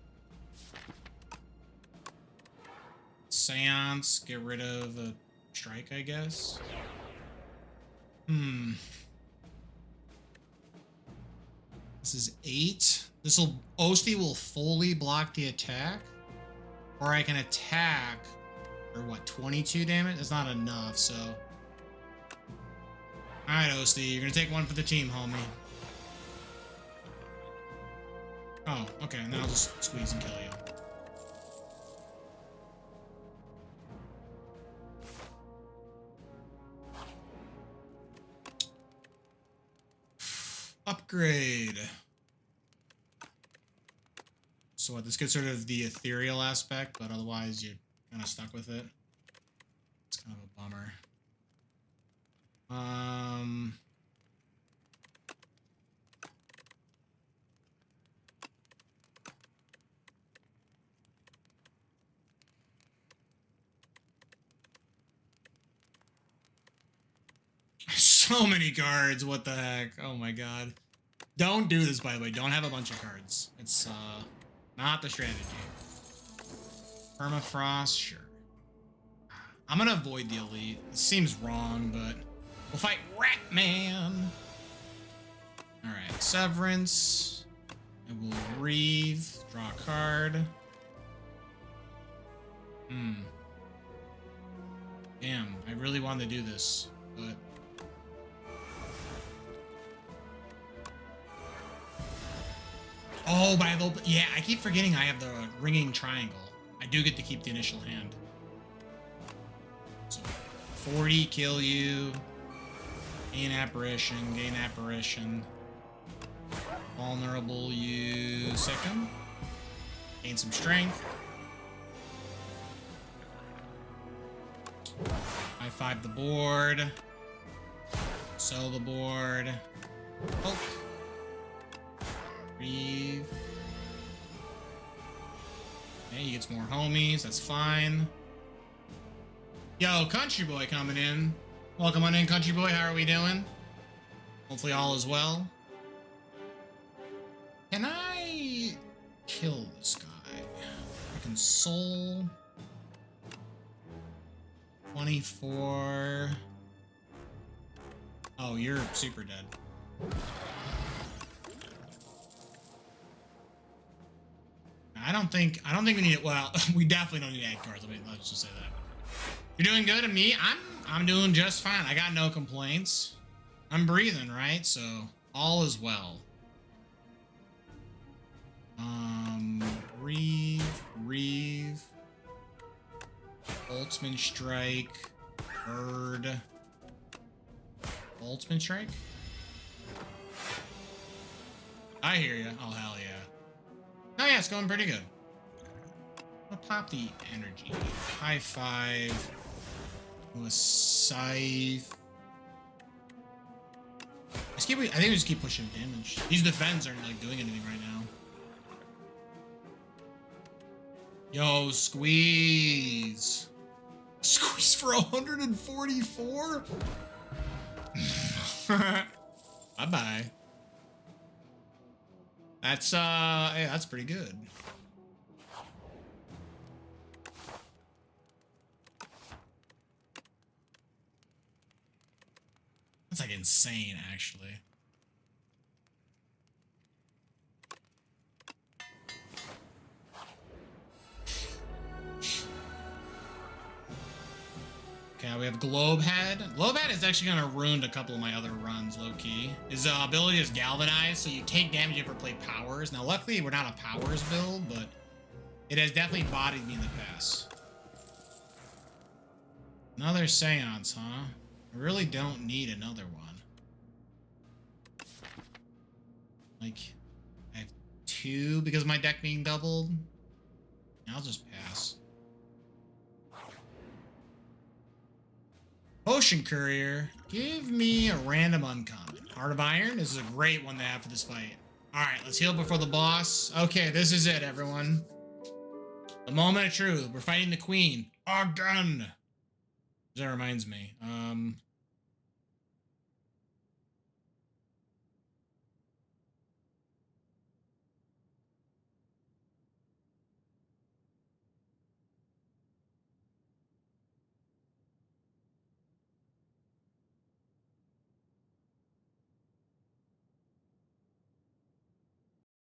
Seance, get rid of a strike, I guess. This is 8. Osty will fully block the attack. Or I can attack for what, 22 damage? That's not enough, so. Alright, Osty, you're gonna take one for the team, homie. Oh, okay, now I'll just squeeze and kill you. Upgrade. So what, this gets sort of the ethereal aspect, but otherwise you're kind of stuck with it. It's kind of a bummer. So many cards, what the heck? Oh my god. Don't do this, by the way. Don't have a bunch of cards. It's not the strategy. Permafrost, sure. I'm gonna avoid the elite. It seems wrong, but we'll fight Ratman. Alright, Severance. I will Reeve. Draw a card. Damn, I really wanted to do this, but oh, by the yeah, I keep forgetting I have the ringing triangle. I do get to keep the initial hand. So 40, kill you. Gain apparition. Vulnerable, you second. Gain some strength. High five the board. Sell the board. Poke. Reeve. Okay, he gets more homies. That's fine. Yo, Country Boy coming in. Welcome on in, Country Boy. How are we doing? Hopefully all is well. Can I kill this guy? I can soul. 24. Oh, you're super dead. I don't think we need it. Well, we definitely don't need to add cards. Let's just say that. You're doing good, and me, I'm doing just fine. I got no complaints. I'm breathing, right? So all is well. Reeve. Boltzmann Strike. Bird. Boltzmann Strike? I hear you. Oh, hell yeah. Oh, yeah, it's going pretty good. I'll pop the energy. High five. Do a scythe. I think we just keep pushing damage. These defense aren't like doing anything right now. Yo, squeeze. Squeeze for 144? Bye-bye. That's, yeah, that's pretty good. That's like insane, actually. Okay, we have Globehead. Globehead is actually gonna ruin a couple of my other runs, low-key. His ability is Galvanize, so you take damage if you ever play Powers. Now, luckily, we're not a Powers build, but it has definitely bodied me in the past. Another Seance, huh? I really don't need another one. Like, I have 2 because of my deck being doubled. I'll just pass. Potion Courier, give me a random uncommon. Heart of Iron, this is a great one to have for this fight. Alright, let's heal before the boss. Okay, this is it, everyone. The moment of truth. We're fighting the Queen. Again! That reminds me.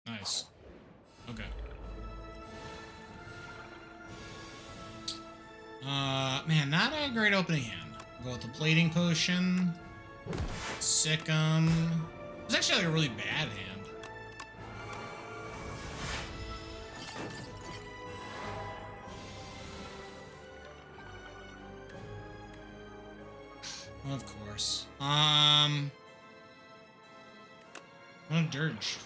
Nice. Okay. Man, not a great opening hand. Go with the Plating Potion. Sick 'em. It's actually like a really bad hand. Of course. I'm gonna Dirge.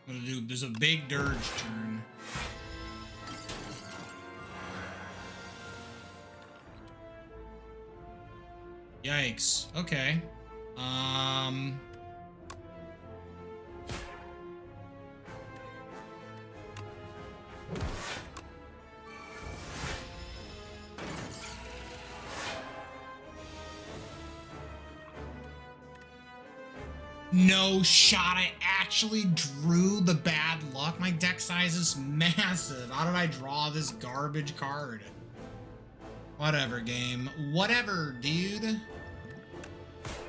I'm gonna do, there's a big Dirge turn. Yikes. Okay. No shot, I actually drew the bad luck. My deck size is massive. How did I draw this garbage card? Whatever, game. Whatever, dude.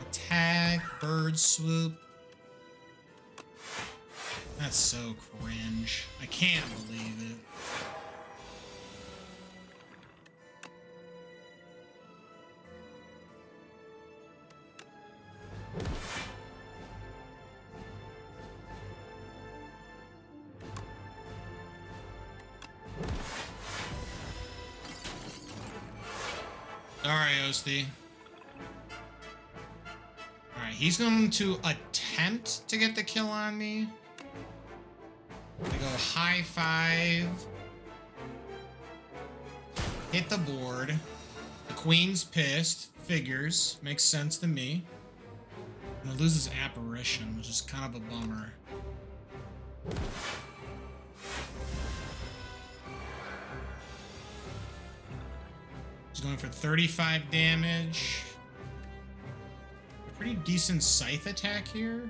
Attack, Bird Swoop. That's so cringe. I can't believe it. Alright, Osti. Alright, he's going to attempt to get the kill on me. I go high 5. Hit the board. The Queen's pissed. Figures. Makes sense to me. I'm gonna lose his Apparition, which is kind of a bummer. He's going for 35 damage. Pretty decent Scythe attack here.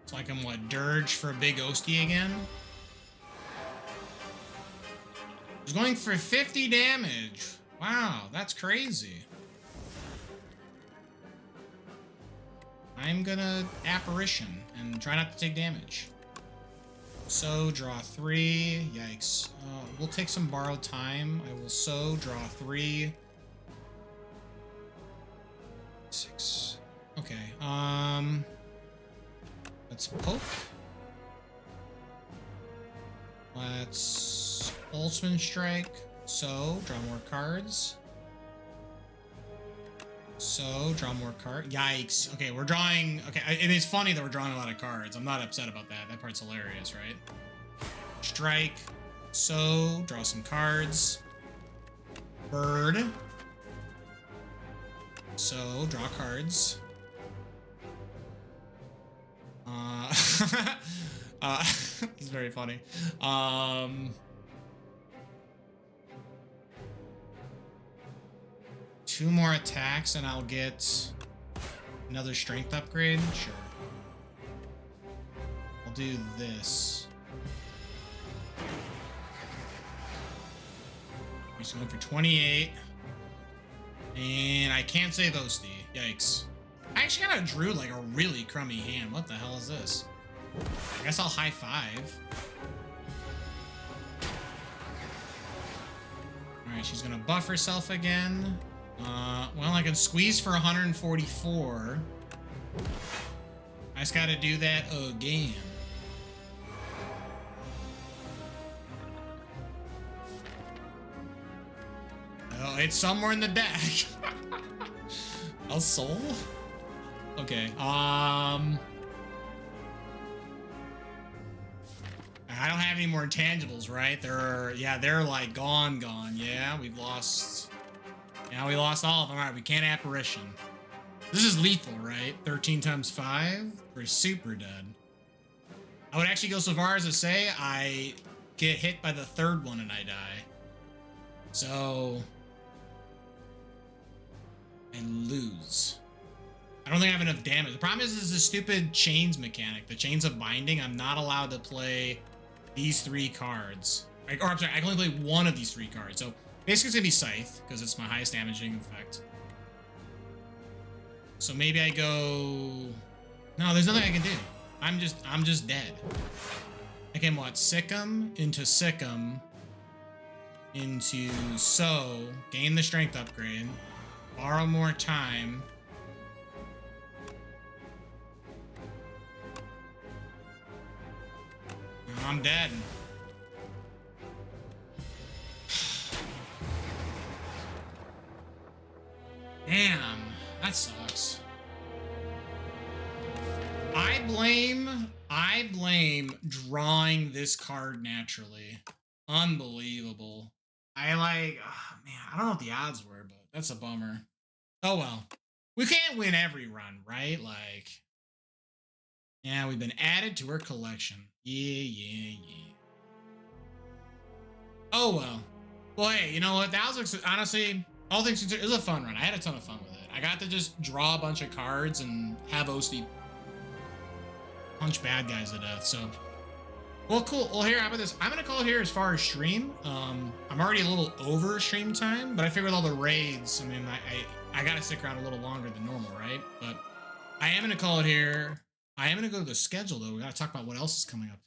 So I can, what, Dirge for a big Osti again? He's going for 50 damage. Wow, that's crazy. I'm gonna Apparition and try not to take damage. So, draw 3. Yikes. We'll take some borrowed time. I will so draw 3. 6. Okay, Let's poke. Let's Ultimate Strike. So, draw more cards. So, draw more cards. Yikes. Okay, we're drawing... Okay, it is funny that we're drawing a lot of cards. I'm not upset about that. That part's hilarious, right? Strike. So, draw some cards. Bird. So, draw cards. It's very funny. Two more attacks and I'll get another strength upgrade. Sure. I'll do this. He's going for 28. And I can't save Osti. Yikes. I actually kind of drew like a really crummy hand. What the hell is this? I guess I'll high five. Alright, she's gonna buff herself again. Well, I can squeeze for 144. I just gotta do that again. Oh, it's somewhere in the deck. A soul? Okay, I don't have any more intangibles, right? They're like gone. Yeah, we've lost... Yeah, we lost all of them. All right, we can't apparition. This is lethal, right? 13 times 5? We're super dead. I would actually go so far as to say I get hit by the third one and I die. So... I lose. I don't think I have enough damage. The problem is the stupid chains mechanic. The chains of binding. I'm not allowed to play these 3 cards. I'm sorry, I can only play one of these 3 cards. So basically it's gonna be Scythe, because it's my highest damaging effect. So maybe I go... No, there's nothing I can do. I'm just dead. I can what? Sick'em into Sick'em into So, gain the strength upgrade, borrow more time. I'm dead. Damn, that sucks. I blame drawing this card naturally. Unbelievable. Man, I don't know what the odds were, but that's a bummer. Oh well. We can't win every run, right? Like, yeah, we've been added to her collection. Yeah. Oh well. Well, hey, you know what? That was honestly, all things considered, it was a fun run. I had a ton of fun with it. I got to just draw a bunch of cards and have Osti punch bad guys to death. So, well, cool. Well, here, how about this? I'm gonna call it here as far as stream. I'm already a little over stream time, but I figured with all the raids, I mean, I gotta stick around a little longer than normal, right? But I am gonna call it here. I am gonna go to the schedule though. We gotta talk about what else is coming up,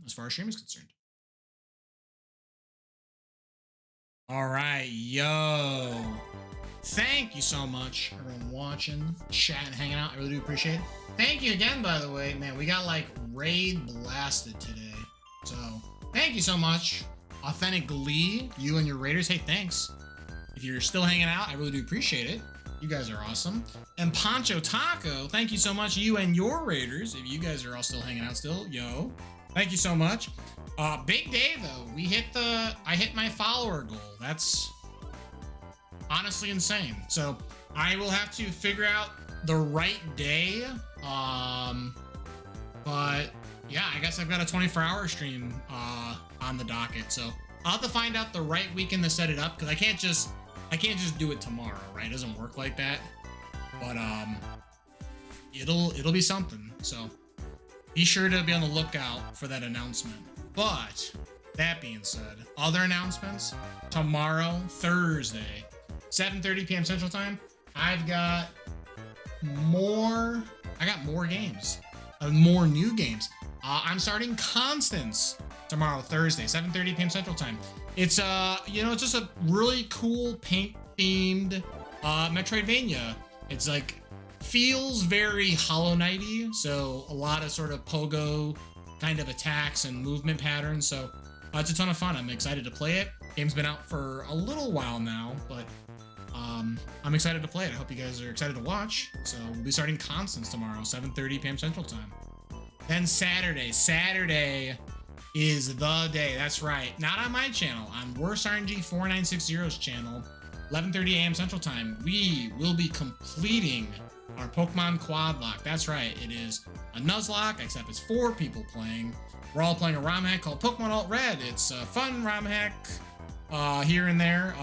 as far as stream is concerned. All right, yo. Thank you so much, everyone watching, chatting, hanging out. I really do appreciate it. Thank you again, by the way. Man, we got like raid blasted today. So, thank you so much. Authentic Glee, you and your raiders. Hey, thanks. If you're still hanging out, I really do appreciate it. You guys are awesome. And Pancho Taco, thank you so much. You and your raiders, if you guys are all still hanging out still, yo. Thank you so much. Big day though. I hit my follower goal. That's honestly insane. So I will have to figure out the right day. But yeah, I guess I've got a 24-hour stream on the docket. So I'll have to find out the right weekend to set it up, because I can't just do it tomorrow, right? It doesn't work like that. But it'll be something. So be sure to be on the lookout for that announcement. But that being said, other announcements tomorrow, Thursday, 7:30 p.m. Central Time. I got more games, more new games. I'm starting Constance tomorrow, Thursday, 7:30 p.m. Central Time. It's it's just a really cool paint themed Metroidvania. It's like feels very Hollow Knight-y, so a lot of sort of pogo kind of attacks and movement patterns, so it's a ton of fun. I'm excited to play it. Game's been out for a little while now, but I'm excited to play it. I hope you guys are excited to watch. So we'll be starting Constance tomorrow, 7:30 p.m. Central Time. Then Saturday is the day. That's right. Not on my channel, on Worst RNG 4960's channel, 11:30 a.m. Central Time. We will be completing our Pokemon Quad Lock. That's right. It is a Nuzlocke, except it's 4 people playing. We're all playing a ROM hack called Pokemon Alt Red. It's a fun ROM hack here and there.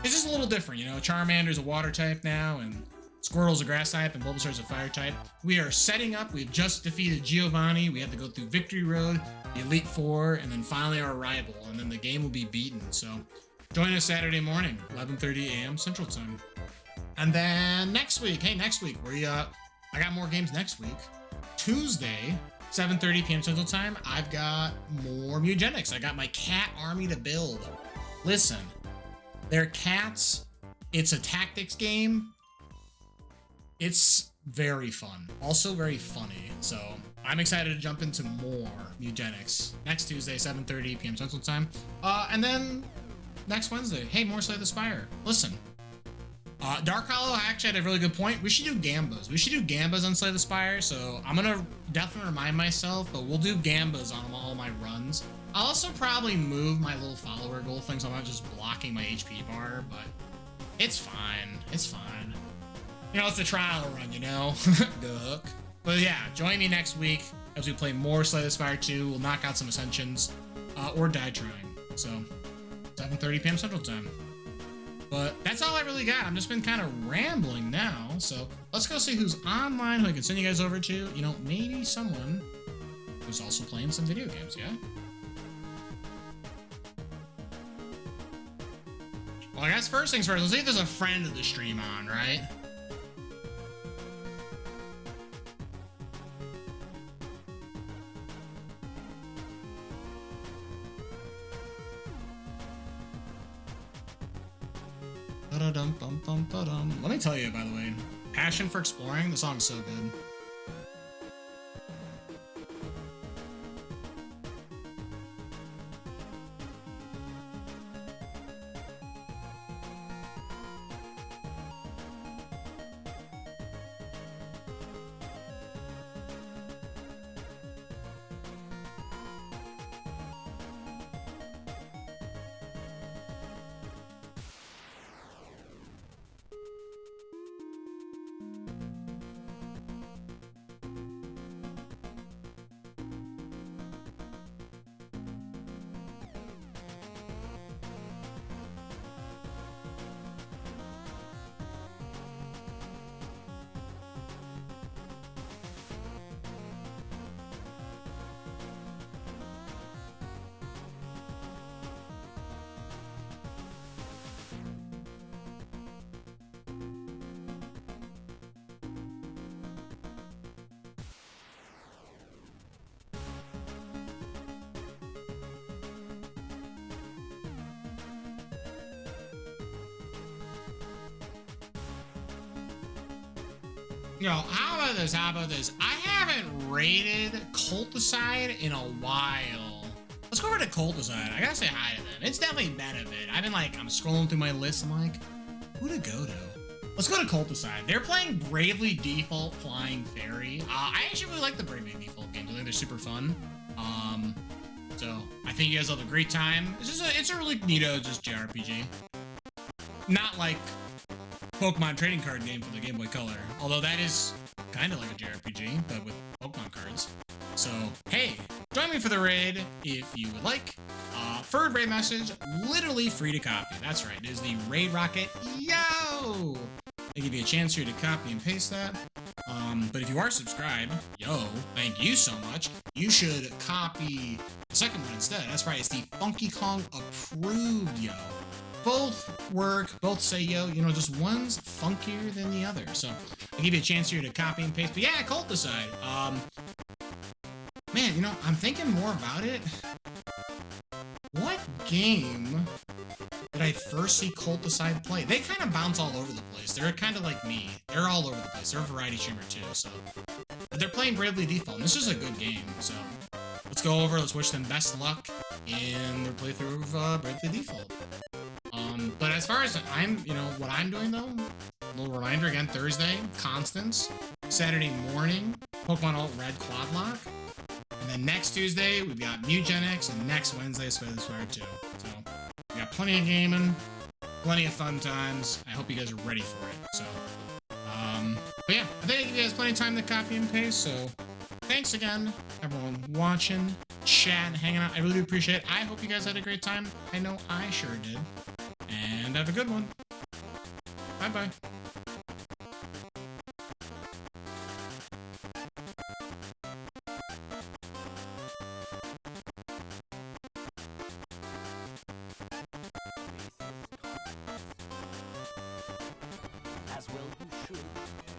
It's just a little different, you know. Charmander's a water type now, and Squirtle's a grass type, and Bulbasaur's a fire type. We are setting up. We've just defeated Giovanni. We have to go through Victory Road, the Elite Four, and then finally our rival, and then the game will be beaten. So join us Saturday morning, 11:30 a.m. Central Time. And then next week, I got more games next week. Tuesday, 7:30 p.m. Central Time, I've got more Mugenics. I got my cat army to build. Listen, they're cats. It's a tactics game. It's very fun. Also very funny. So I'm excited to jump into more Mugenics next Tuesday, 7:30 p.m. Central Time. And then next Wednesday, hey, more Slay the Spire. Listen. Dark Hollow actually had a really good point. We should do Gambas. We should do Gambas on Slay the Spire, so I'm gonna definitely remind myself, but we'll do Gambas on all my runs. I'll also probably move my little follower goal thing so I'm not just blocking my HP bar, but it's fine. It's fine. You know, it's a trial run, you know? Duck. But yeah, join me next week as we play more Slay the Spire 2. We'll knock out some Ascensions, or die trying. So, 7:30 p.m. Central Time. But that's all I really got. I've just been kind of rambling now. So let's go see who's online, who I can send you guys over to. You know, maybe someone who's also playing some video games, yeah? Well, I guess first things first, let's see if there's a friend of the stream on, right? Let me tell you, by the way, Passion for Exploring, the song's so good. Yo, how about this? How about this? I haven't raided Culticide in a while. Let's go over to Culticide. I gotta say hi to them. It's definitely been a bit. I'm scrolling through my list. I'm like, who to go to? Let's go to Culticide. They're playing Bravely Default Flying Fairy. I actually really like the Bravely Default games. I think they're super fun. So I think you guys will have a great time. It's a really neato, just JRPG. Not like Pokemon trading card game for the Game Boy Color, although that is kind of like a JRPG, but with Pokemon cards. So, hey, join me for the raid if you would like. Third raid message, literally free to copy. That's right, it is the Raid Rocket. Yo! They give you a chance here to copy and paste that. But if you are subscribed, yo, thank you so much. You should copy the second one instead. That's right, it's the Funky Kong approved, yo. Both work, both say yo, you know, just one's funkier than the other. So I'll give you a chance here to copy and paste. But yeah, Culticide. Man, you know, I'm thinking more about it. What game did did I first see Culticide play? They kind of bounce all over the place. They're kind of like me. They're all over the place. They're a variety streamer too, so. But they're playing Bravely Default, and this is a good game, so. Let's go over, let's wish them best luck in their playthrough of Bravely Default. But as far as what I'm doing though, a little reminder again, Thursday, Constance. Saturday morning, Pokemon Alt Red Quad Lock. And then next Tuesday, we've got Mugenics, and next Wednesday, Spire 2. So, we got plenty of gaming, plenty of fun times. I hope you guys are ready for it. So, but yeah, I think I give you guys plenty of time to copy and paste. So, thanks again, everyone watching, chat, hanging out. I really do appreciate it. I hope you guys had a great time. I know I sure did. And have a good one. Bye-bye. As well you should.